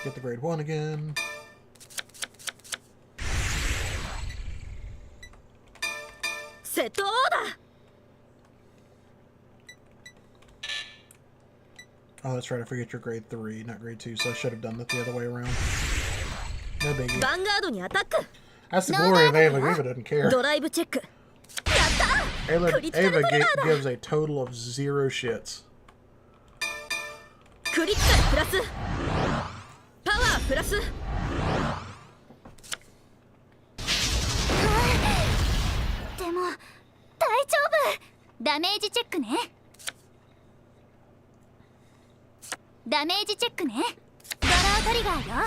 Get the grade 1 again. Oh, that's right. I forget your grade 3, not grade 2, so I should have done that the other way around. No biggie. That's the glory of Ava. Ava doesn't care. Ava gives a total of 0 shits. Damage check ne. Damage check ne. Draw trigger yo.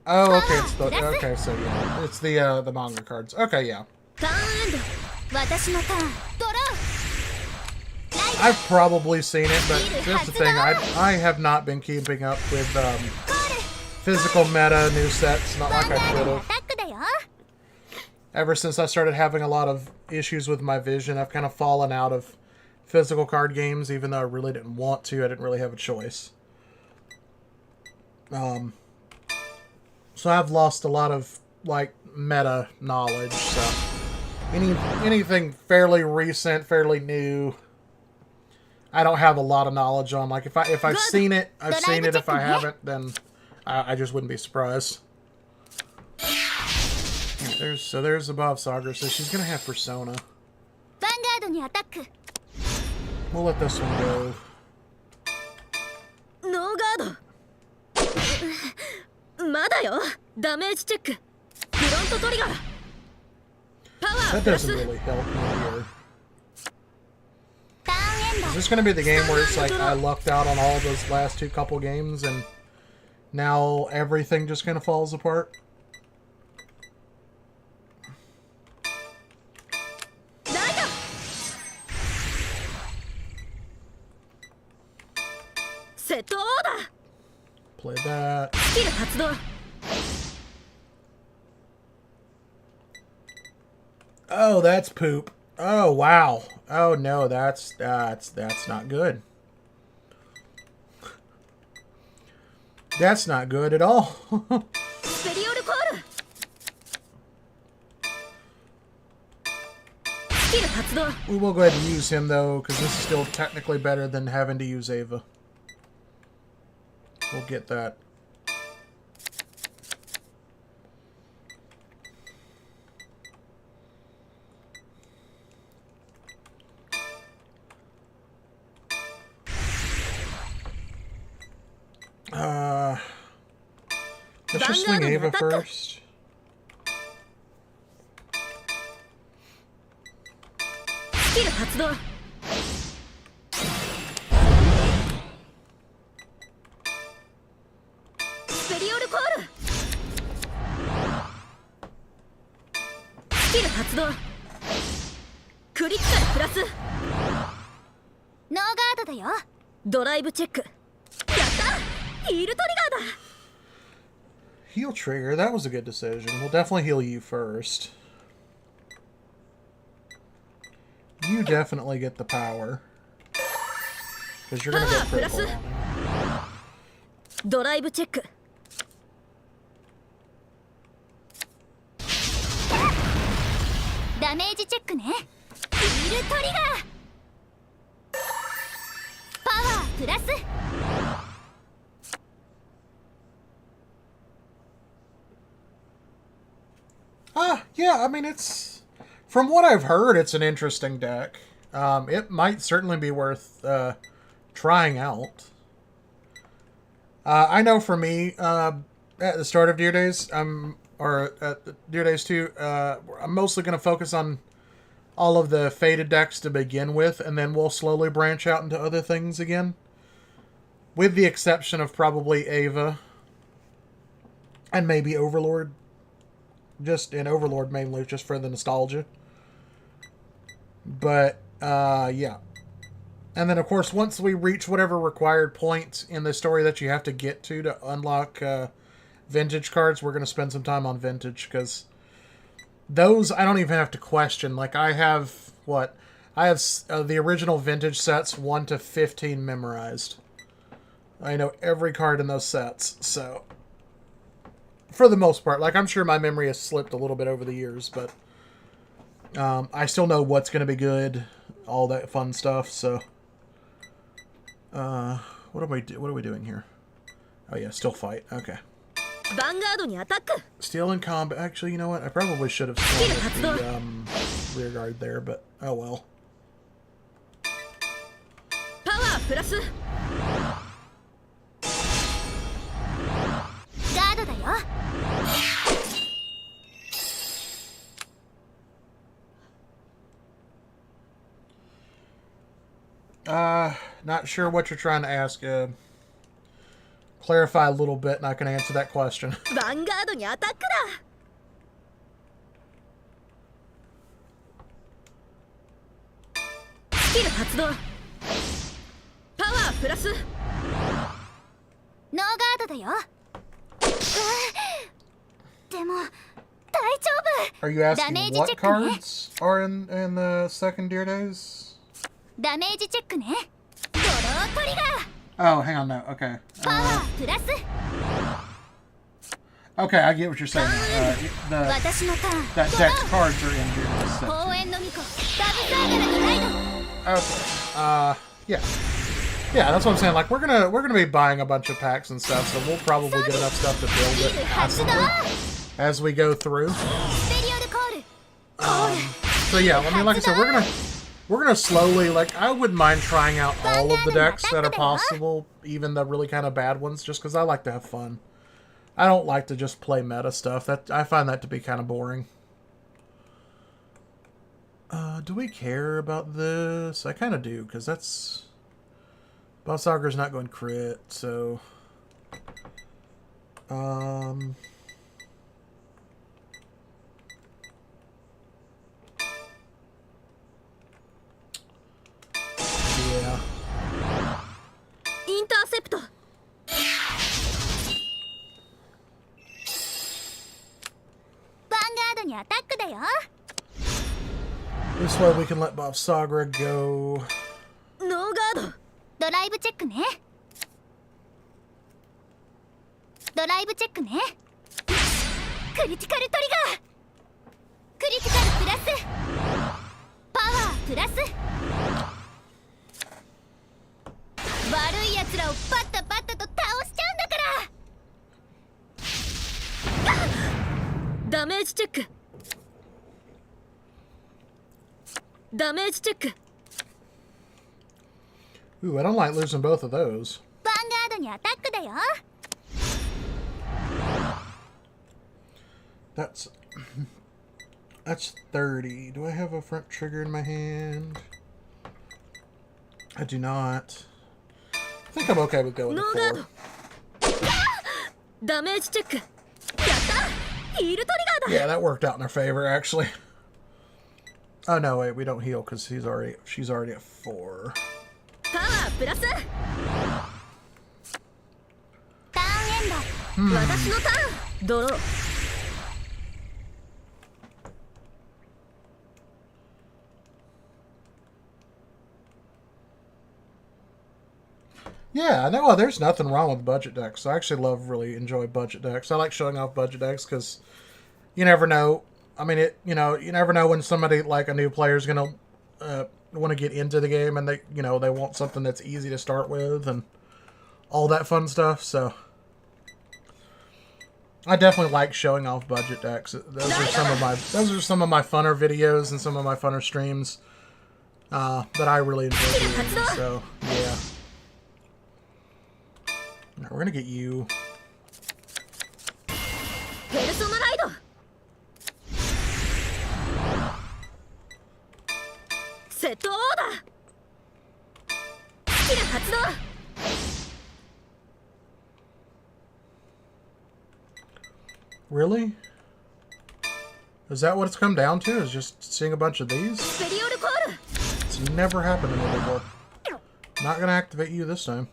Oh, okay. It's the, okay, so yeah, it's the manga cards. Okay, yeah. I've probably seen it, but just the thing, I have not been keeping up with physical meta new sets, not like I should ア have. タックだよ。 Ever since I started having a lot of issues with my vision, I've kind of fallen out of physical card games, even though I really didn't want to. I didn't really have a choice. So I've lost a lot of, like, meta knowledge, so anything fairly recent, fairly new, I don't have a lot of knowledge on. Like, if I've seen it, I've seen it. If I haven't, then I just wouldn't be surprised. There's above Sagra, so she's gonna have Persona. ヴァンガードにアタック。 We'll let this one go. ノーガード。まだよ。ダメージチェック。フロントトリガー。パワー That プラス。 doesn't really help me here. ターンエンド Is this gonna be the game where it's like I lucked out on all those last two couple games and now everything just kind of falls apart? ライト。 セットオーダー。 Play that. スキル発動。 Oh, that's poop. Oh, wow. Oh no, that's not good. That's not good at all. スペリオルコール。スキル発動。 We will go ahead and use him though, because this is still technically better than having to use Ava. We'll get that. Let's just swing Ava first. スキル発動。スペリオルコール。スキル発動。クリティカルプラス。ノーガードだよ。ドライブチェック。やったヒールトリガーだ。 Heal trigger, that was a good decision. We'll definitely heal you first. You definitely get the power. Because you're gonna go critical on him. ドライブチェック。ダメージチェックね。ヒールトリガー。パワープラス。 Yeah, I mean, it's... From what I've heard, it's an interesting deck. It might certainly be worth trying out. I know for me, at the start of Deer Days, or at the Deer Days 2, I'm mostly going to focus on all of the faded decks to begin with, and then we'll slowly branch out into other things again. With the exception of probably Ava. And maybe Overlord. Just in Overlord mainly, just for the nostalgia. But, yeah. And then, of course, once we reach whatever required point in the story that you have to get to unlock vintage cards, we're going to spend some time on vintage, because those I don't even have to question. Like, I have, what? I have the original vintage sets 1 to 15 memorized. I know every card in those sets, so... For the most part. Like, I'm sure my memory has slipped a little bit over the years, but... I still know what's going to be good. All that fun stuff, so... what are we doing here? Oh yeah, still fight. Okay. ヴァンガードにアタック。 Still in combat. Actually, you know what? I probably should have swung with the rear guard there, but oh well. パワープラス。ガードだよ。 Not sure what you're trying to ask. Clarify a little bit, and I can answer that question. ヴァンガードにアタックだ。スキル発動。パワープラス。ノーガードだよ。でも大丈夫。 Are you asking Damage what check cards are in the second Deer Days? ダメージチェックね。ドロートリガー。 Oh, hang on, no. Okay. パワープラス。 Okay, I get what you're saying. 私のターン。 That deck cards are in Deer Days set. 公園の巫女。ダブサーガラにライド。 Okay. Yeah. Yeah, that's what I'm saying. Like we're gonna be buying a bunch of packs and stuff, so we'll probably get enough stuff to build it passively as we go through. スペリオルコール。コール。 So yeah, I mean, like I said, we're gonna slowly, like, I wouldn't mind trying out all of the decks that are possible, even the really kind of bad ones, just because I like to have fun. I don't like to just play meta stuff. That I find that to be kind of boring. Do we care about this? I kind of do, because that's... Boss Auger's not going crit, so... Yeah. インターセプト。ヴァンガードにアタックだよ。 This way we can let Bob Sagra go. ノーガード。ドライブチェックね。ドライブチェックね。クリティカルトリガー。クリティカルプラス。パワープラス。悪い奴らをパッタパッタと倒しちゃうんだから。ダメージチェック。ダメージチェック。 Ooh, I don't like losing both of those. ヴァンガードにアタックだよ。 That's 30. Do I have a front trigger in my hand? I do not. I think I'm okay with going ノ to ーガー 4. ド。ダメージチェック。やったヒールトリガーだ。 Yeah, that worked out in our favor, actually. Oh no, wait, we don't heal because she's already at 4. パワープラス。ターンエンド。私のターン。ドロー。 Yeah, no, well, there's nothing wrong with budget decks. I actually really enjoy budget decks. I like showing off budget decks because you never know. I mean, you never know when somebody, like a new player, is going to want to get into the game and they want something that's easy to start with and all that fun stuff. So I definitely like showing off budget decks. Those are some of my funner videos and some of my funner streams that I really enjoy doing. So yeah. Now we're gonna get you. ペルソナライド。セットオーダー。スキル発動。 Really? Is that what it's come down to? Is just seeing a bunch of these? スペリオルコール。 It's never happened to me before. Not gonna activate you this time.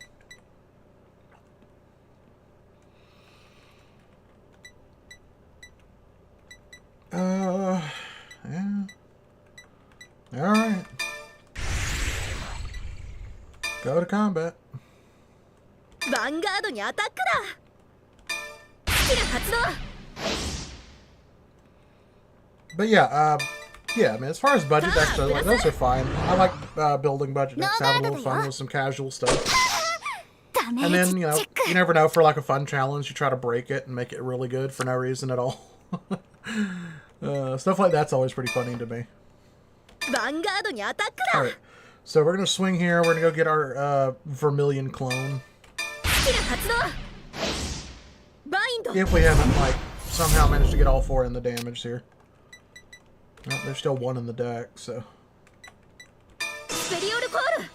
Yeah. Alright. Go to combat. ヴァンガードにアタックだ。スキル発動。 But yeah, I mean, as far as budget decks go, like, those are fine. I like building budget decks, having a little fun with some casual stuff. ダメ And ージ then, チ you ェ know, ック。 you never know, for like a fun challenge, you try to break it and make it really good for no reason at all. Stuff like that's always pretty funny to me. ヴァンガードにアタックだ。 Alright, so we're going to swing here. We're going to go get our Vermilion clone. スキル発動。バインド。 If we haven't, like, somehow managed to get all 4 in the damage here. Well, there's still 1 in the deck, so... スペリオルコール。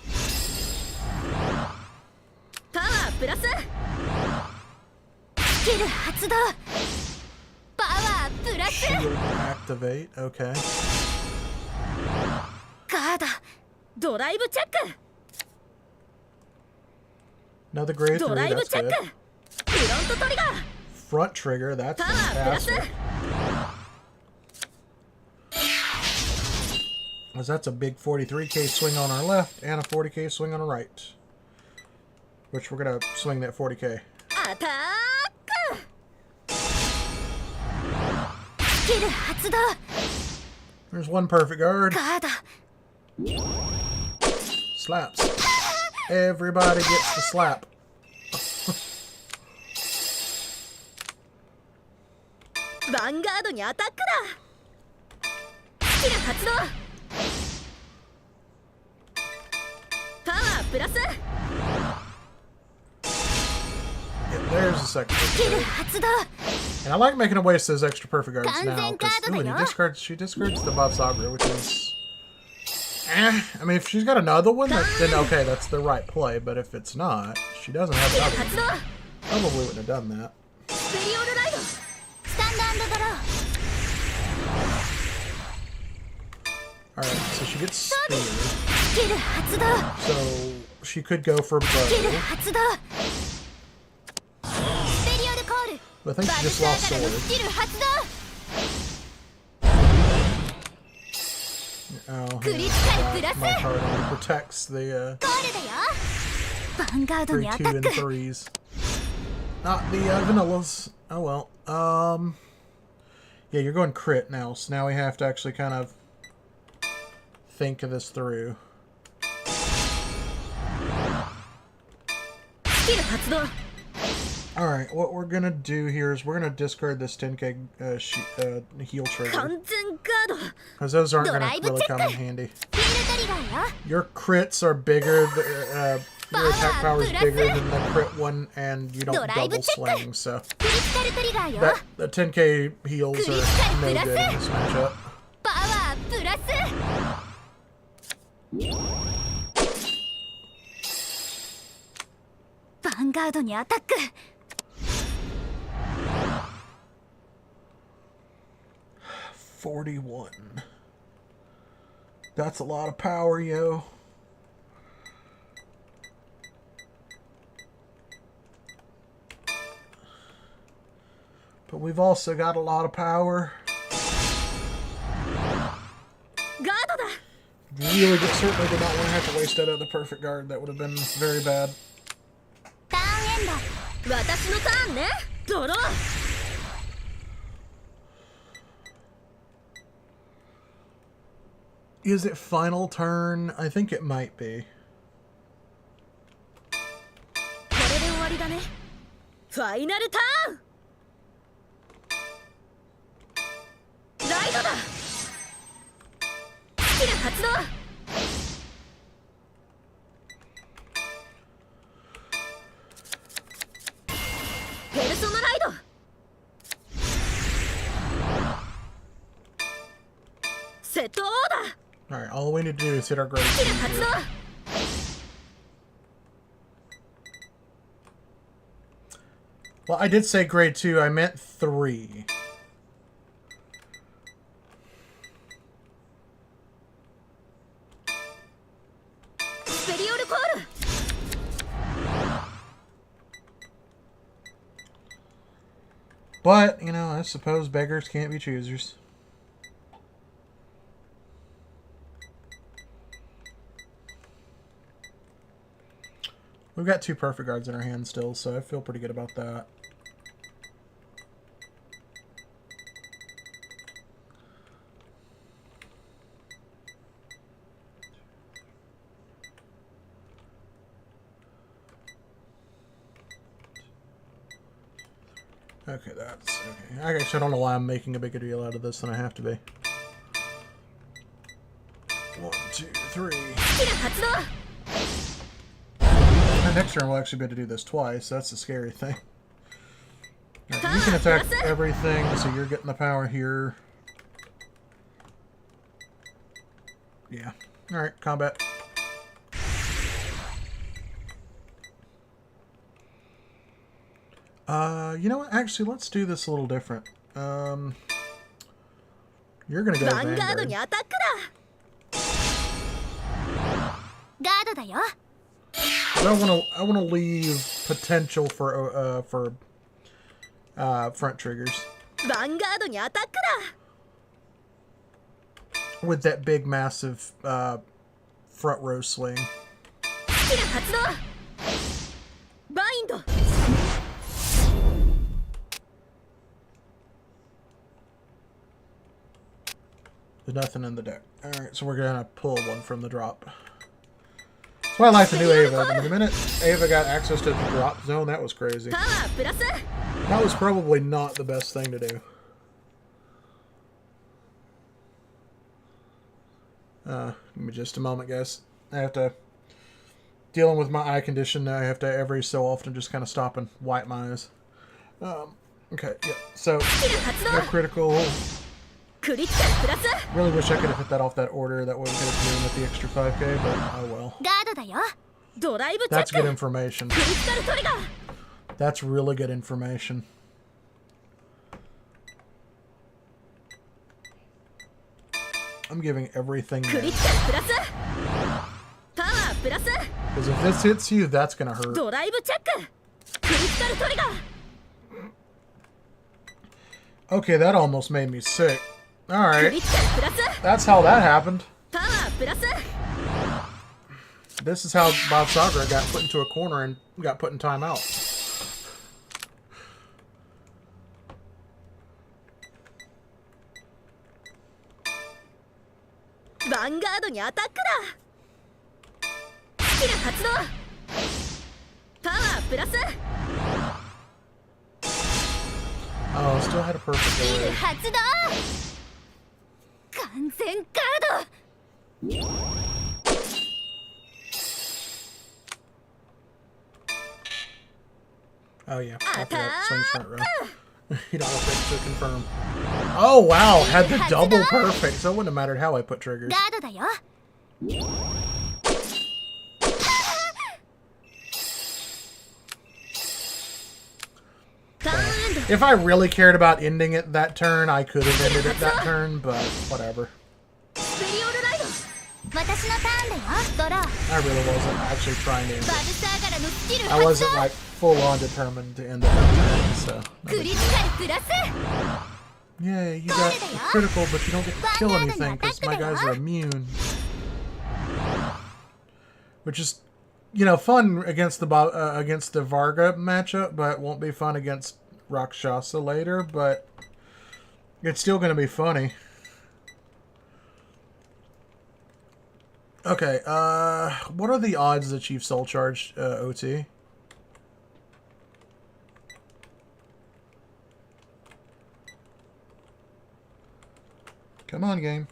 パワープラス。スキル発動。パワープラス。 Shield activate, okay. ガード。ドライブチェック。 Another grade 3, ドライブ that's チェッ good. ク。フロントトリガー。front trigger. That's パワープラス fantastic. Because that's a big 43k swing on our left and a 40k swing on our right. Which we're going to swing that 40k. アタック。スキル発動。 There's one perfect guard. ガード。 Slaps. Everybody gets the slap. ヴァンガードにアタックだ。スキル発動。パワープラス。 Yeah, there's a second. スキル発動。 And I like making a waste of those extra perfect guards now. Ganzen Because guard she discards the Bob Sagra, which is... I mean, if she's got another one, then okay, that's the right play. But if it's not, she doesn't have スキル another 発動。 one. Probably wouldn't have done that. スペリオルライド。スタンダードドロー。 Alright, so she gets speared. スキル発動。 So she could go for スキル bow. 発動。スペリオルコール。 But I think バ she ル just サ lost ーからの sword. スキル発動。 Oh, Critical yeah, plus. my card only protects the ゴールだよ。ヴァンガード 3, にア 2, タッ and ク。 3s. Not the vanillas. Oh well. Yeah, you're going crit now, so now we have to actually kind of think of this through. スキル発動。 Alright, what we're gonna do here is we're gonna discard this 10k heal 完 trigger. 全ガード。 Because those aren't gonna Drive really come in check. handy. フィールドリガーよ。 Your crits are bigger, your attack power is bigger than the crit one, and you don't Drive double check. swing, so クリティカルトリガーよ。 that the 10k heals are no good in this matchup. パワープラス。 ヴァンガードにアタック。 41. That's a lot of power, yo. But we've also got a lot of power. ガードだ。 Certainly did not want to have to waste that other perfect guard. That would have been very bad. ターンエンド。私のターンね。ドロー。 Is it final turn? I think it might be. これで終わりだね。ファイナルターン。ライドだ。スキル発動。ペルソナライド。セットオーダー。 Alright, all we need to do is hit our grade スキル 2 発動。 here. Well, I did say grade 2, I meant 3. スペリオルコール。 But, you know, I suppose beggars can't be choosers. We've got 2 perfect guards in our hand still, so I feel pretty good about that. Okay, that's okay. I actually don't know why I'm making a bigger deal out of this than I have to be. 1, 2, 3. スキル発動。 And next turn we'll actually be able to do this twice. That's the scary thing. Alright, you can attack everything, so you're getting the power here. Yeah. Alright, combat. You know what? Actually, let's do this a little different. You're gonna go ヴァンガード vanguard. にアタックだ。ガードだよ。 I want to leave potential for front triggers ヴァンガードにアタックだ。 with that big massive front row swing. スキル発動。バインド。 There's nothing in the deck. Alright, so we're gonna pull one from the drop. That's why I like the new Ava. The minute Ava got access to the drop zone, that was crazy. パワープラス。 That was probably not the best thing to do. Give me just a moment, guys. I have to... Dealing with my eye condition, I have to every so often just kind of stop and wipe my eyes. Okay, yeah. So, スキル発動。 no critical... クリティカルプラス。 Really wish I could have hit that off that order. That would have been with the extra 5k, but oh well. ガードだよ。ドライブチェ That's ッ good ク。 information. クリティカルトリガー。 That's really good information. I'm giving everything クリテ now. ィカルプラス。パワープラス。 Because if this hits you, that's gonna hurt. ドライブチェック。クリティカルトリガー。 Okay, that almost made me sick. クリ Alright. ティカルプラス。 That's how that happened. パワープラス。 This is how Bob Sagra got put into a corner and got put in timeout. ヴァンガードにアタックだ。スキル発動。パワープラス。 Oh, still had a perfect スキル delay. 発動。完全ガード。 Oh yeah, after that swings front row. You don't have to confirm. Oh wow, had the double perfect, so it wouldn't have mattered how I put triggers. ガードだよ。 ターンエンド。 If I really cared about ending it that turn, I could have ended it that turn, but whatever. スペリオルライド。私のターンだよ。ドロー。 I really wasn't actually trying to end バ it. ルサーガラのスキル I 発動。 wasn't like full on determined to end it that turn, so. クリティカルプラス。 Yeah, you got critical, but you don't get to kill anything because my guys are immune. Which is, you know, fun against the Varga matchup, but won't be fun against Rakshasa later, but it's still going to be funny. Okay, what are the odds that you've soul charged OT? Come on, game.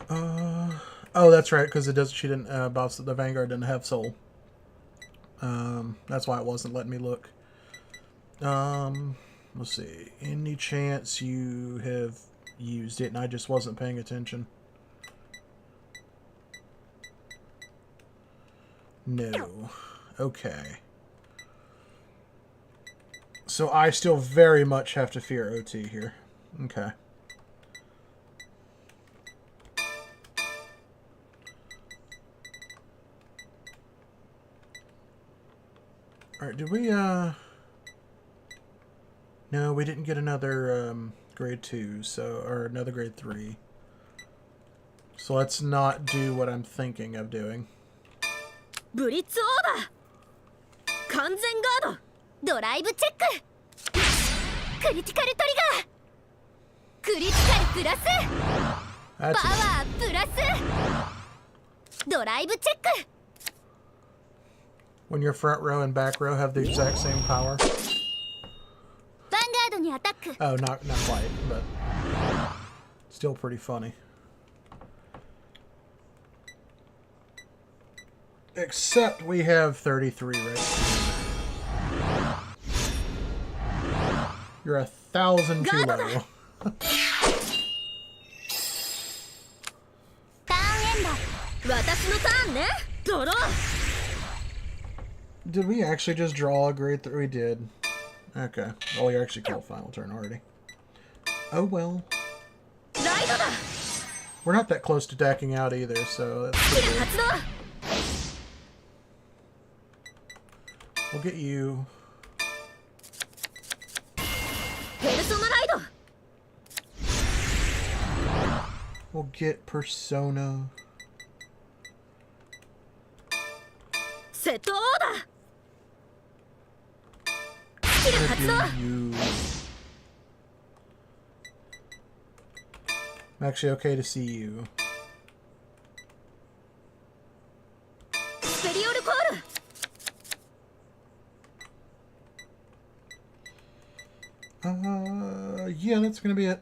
Oh, that's right, because it does. She didn't. The Vanguard didn't have soul. That's why it wasn't letting me look. Let's see. Any chance you have used it, and I just wasn't paying attention? No. Okay. So I still very much have to fear OT here. Okay. Alright, did we, No, we didn't get another, grade 2, so, or another grade 3. So let's not do what I'm thinking of doing. ブリッツオーバー。完全ガード。ドライブチェック。クリティカルトリガー。クリティカルプラス。 That's パワープラス。ドライブチェック。 when your front row and back row have the exact same power. ヴァンガードにアタック。 Oh, not quite, but still pretty funny. Except we have 33 right here. You're 1,000 too low. ターンエンド。私のターンね。ドロー。 Did we actually just draw a grade 3? We did. Okay. Well, you're actually called final turn already. Oh well. ライドだ。 We're not that close to decking out either, so that's スキ pretty ル good. 発動。We'll get you. ペルソナライド We'll get Persona. セットオーダースキル We'll 発動 do you. I'm actually okay to see you. スペリオルコール Yeah, that's gonna be it.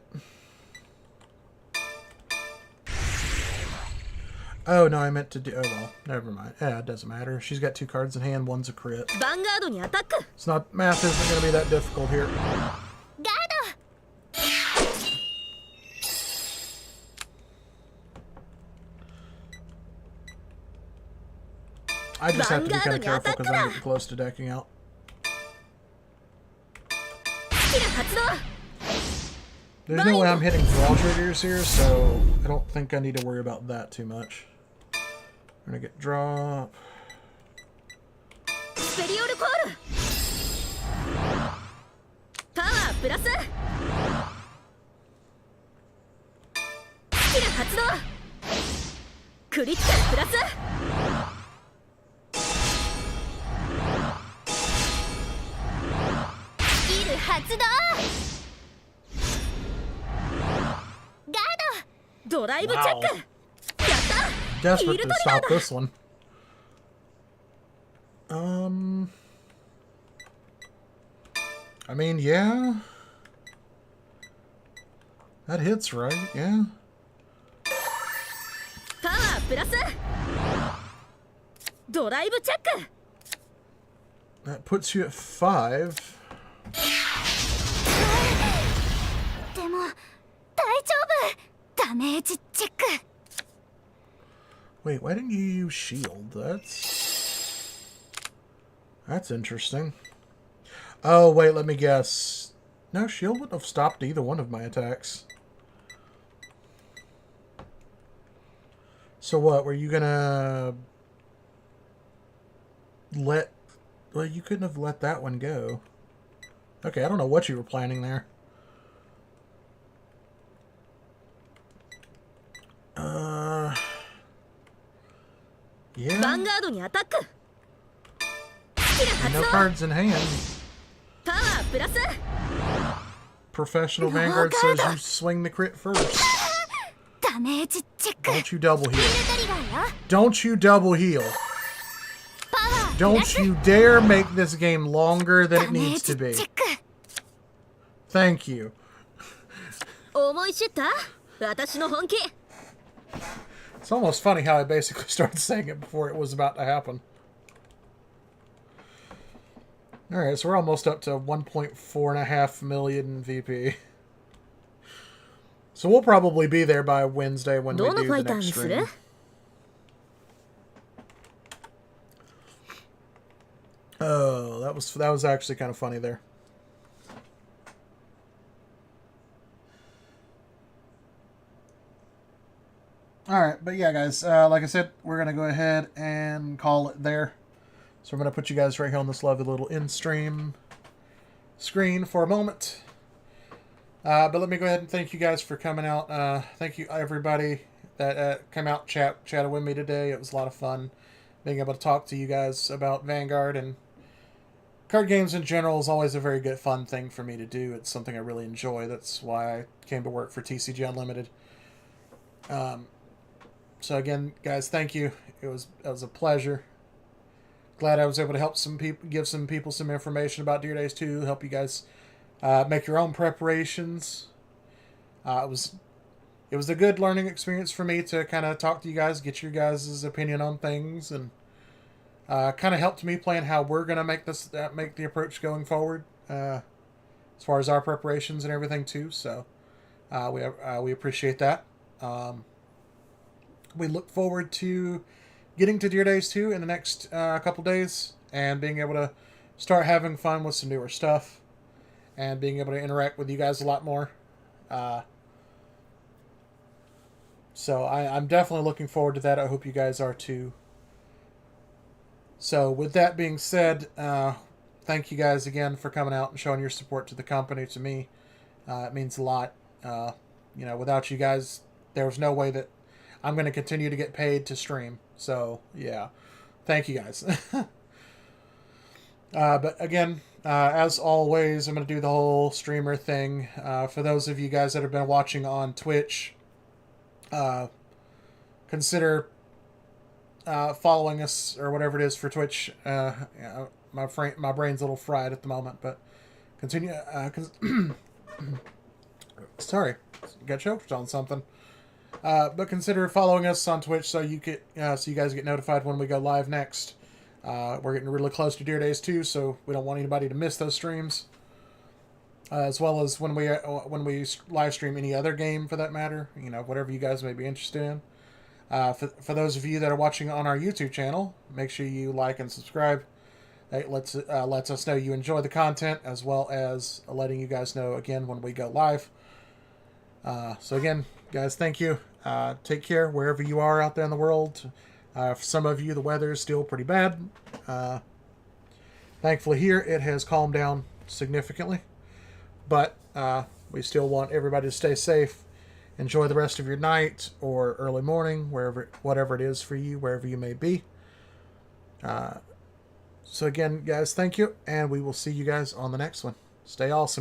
Oh, no, I meant to do... Oh, well, never mind. Yeah, it doesn't matter. She's got 2 cards in hand. One's a crit. ヴァンガードにアタック It's not... Math isn't gonna be that difficult here. ガード I just have to be kind of Vanguard careful because I'm attack. getting close to decking out. スキル発動 There's no way I'm hitting draw triggers here, so I don't think I need to worry about that too much. We're gonna get drop. スペリオルコールパワープラススキル発動クリティカルプラススキル発動ガードドライブチェック Wow. やった Desperate ヒール to トリガー stop だ this one. I mean, yeah. That hits, right? Yeah. パワープラスドライブチェック That puts you at 5. でも大丈夫ダメージチェック Wait, why didn't you use shield? That's interesting. Oh, wait, let me guess. No, shield wouldn't have stopped either one of my attacks. So what, were you gonna let... Well, you couldn't have let that one go. Okay, I don't know what you were planning there. Yeah. ヴァンガードにアタックスキル発 No 動 cards in hand. パワープラス Professional No Vanguard card. says you swing the crit first. ダメージチェック Don't you double ヒー heal. ルトリガーよ Don't you double heal. パワープラ Don't ス you dare make this game longer than ダ it メー needs ジ to チェ be. ック Thank you. 思い知った私の本気 It's almost funny how I basically started saying it before it was about to happen. Alright, so we're almost up to 1.4.5 million VP. So we'll probably be there by Wednesday when we どの do ファ the イター next にする stream. Oh, that was actually kind of funny there. Alright, but yeah, guys, like I said, we're going to go ahead and call it there. So I'm going to put you guys right here on this lovely little in-stream screen for a moment. But let me go ahead and thank you guys for coming out. Thank you, everybody that came out chatted with me today. It was a lot of fun being able to talk to you guys about Vanguard, and card games in general is always a very good, fun thing for me to do. It's something I really enjoy. That's why I came to work for TCG Unlimited. So again, guys, thank you. It was a pleasure. Glad I was able to help some people, give some people some information about Dear Days 2, help you guys make your own preparations. It was a good learning experience for me to kind of talk to you guys, get your guys' opinion on things, and kind of helped me plan how we're gonna make the approach going forward, as far as our preparations and everything too. So we appreciate that. We look forward to getting to Dear Days 2 in the next couple days and being able to start having fun with some newer stuff and being able to interact with you guys a lot more. So I'm definitely looking forward to that. I hope you guys are too. So with that being said, thank you guys again for coming out and showing your support to the company. To me, it means a lot. Without you guys, there was no way that I'm going to continue to get paid to stream. So yeah, thank you guys. But again, as always, I'm going to do the whole streamer thing. For those of you guys that have been watching on Twitch, consider following us or whatever it is for Twitch. My brain's a little fried at the moment, but continue. Sorry, got choked on something. But consider following us on Twitch so you guys get notified when we go live next. We're getting really close to Deer Days 2, so we don't want anybody to miss those streams. As well as when we live stream any other game, for that matter, whatever you guys may be interested in. For those of you that are watching on our YouTube channel, make sure you like and subscribe. It lets us know you enjoy the content, as well as letting you guys know again when we go live. So again, guys, thank you. Take care wherever you are out there in the world. For some of you, the weather is still pretty bad. Thankfully here, it has calmed down significantly. But we still want everybody to stay safe. Enjoy the rest of your night or early morning, whatever it is for you, wherever you may be. So again, guys, thank you. And we will see you guys on the next one. Stay awesome.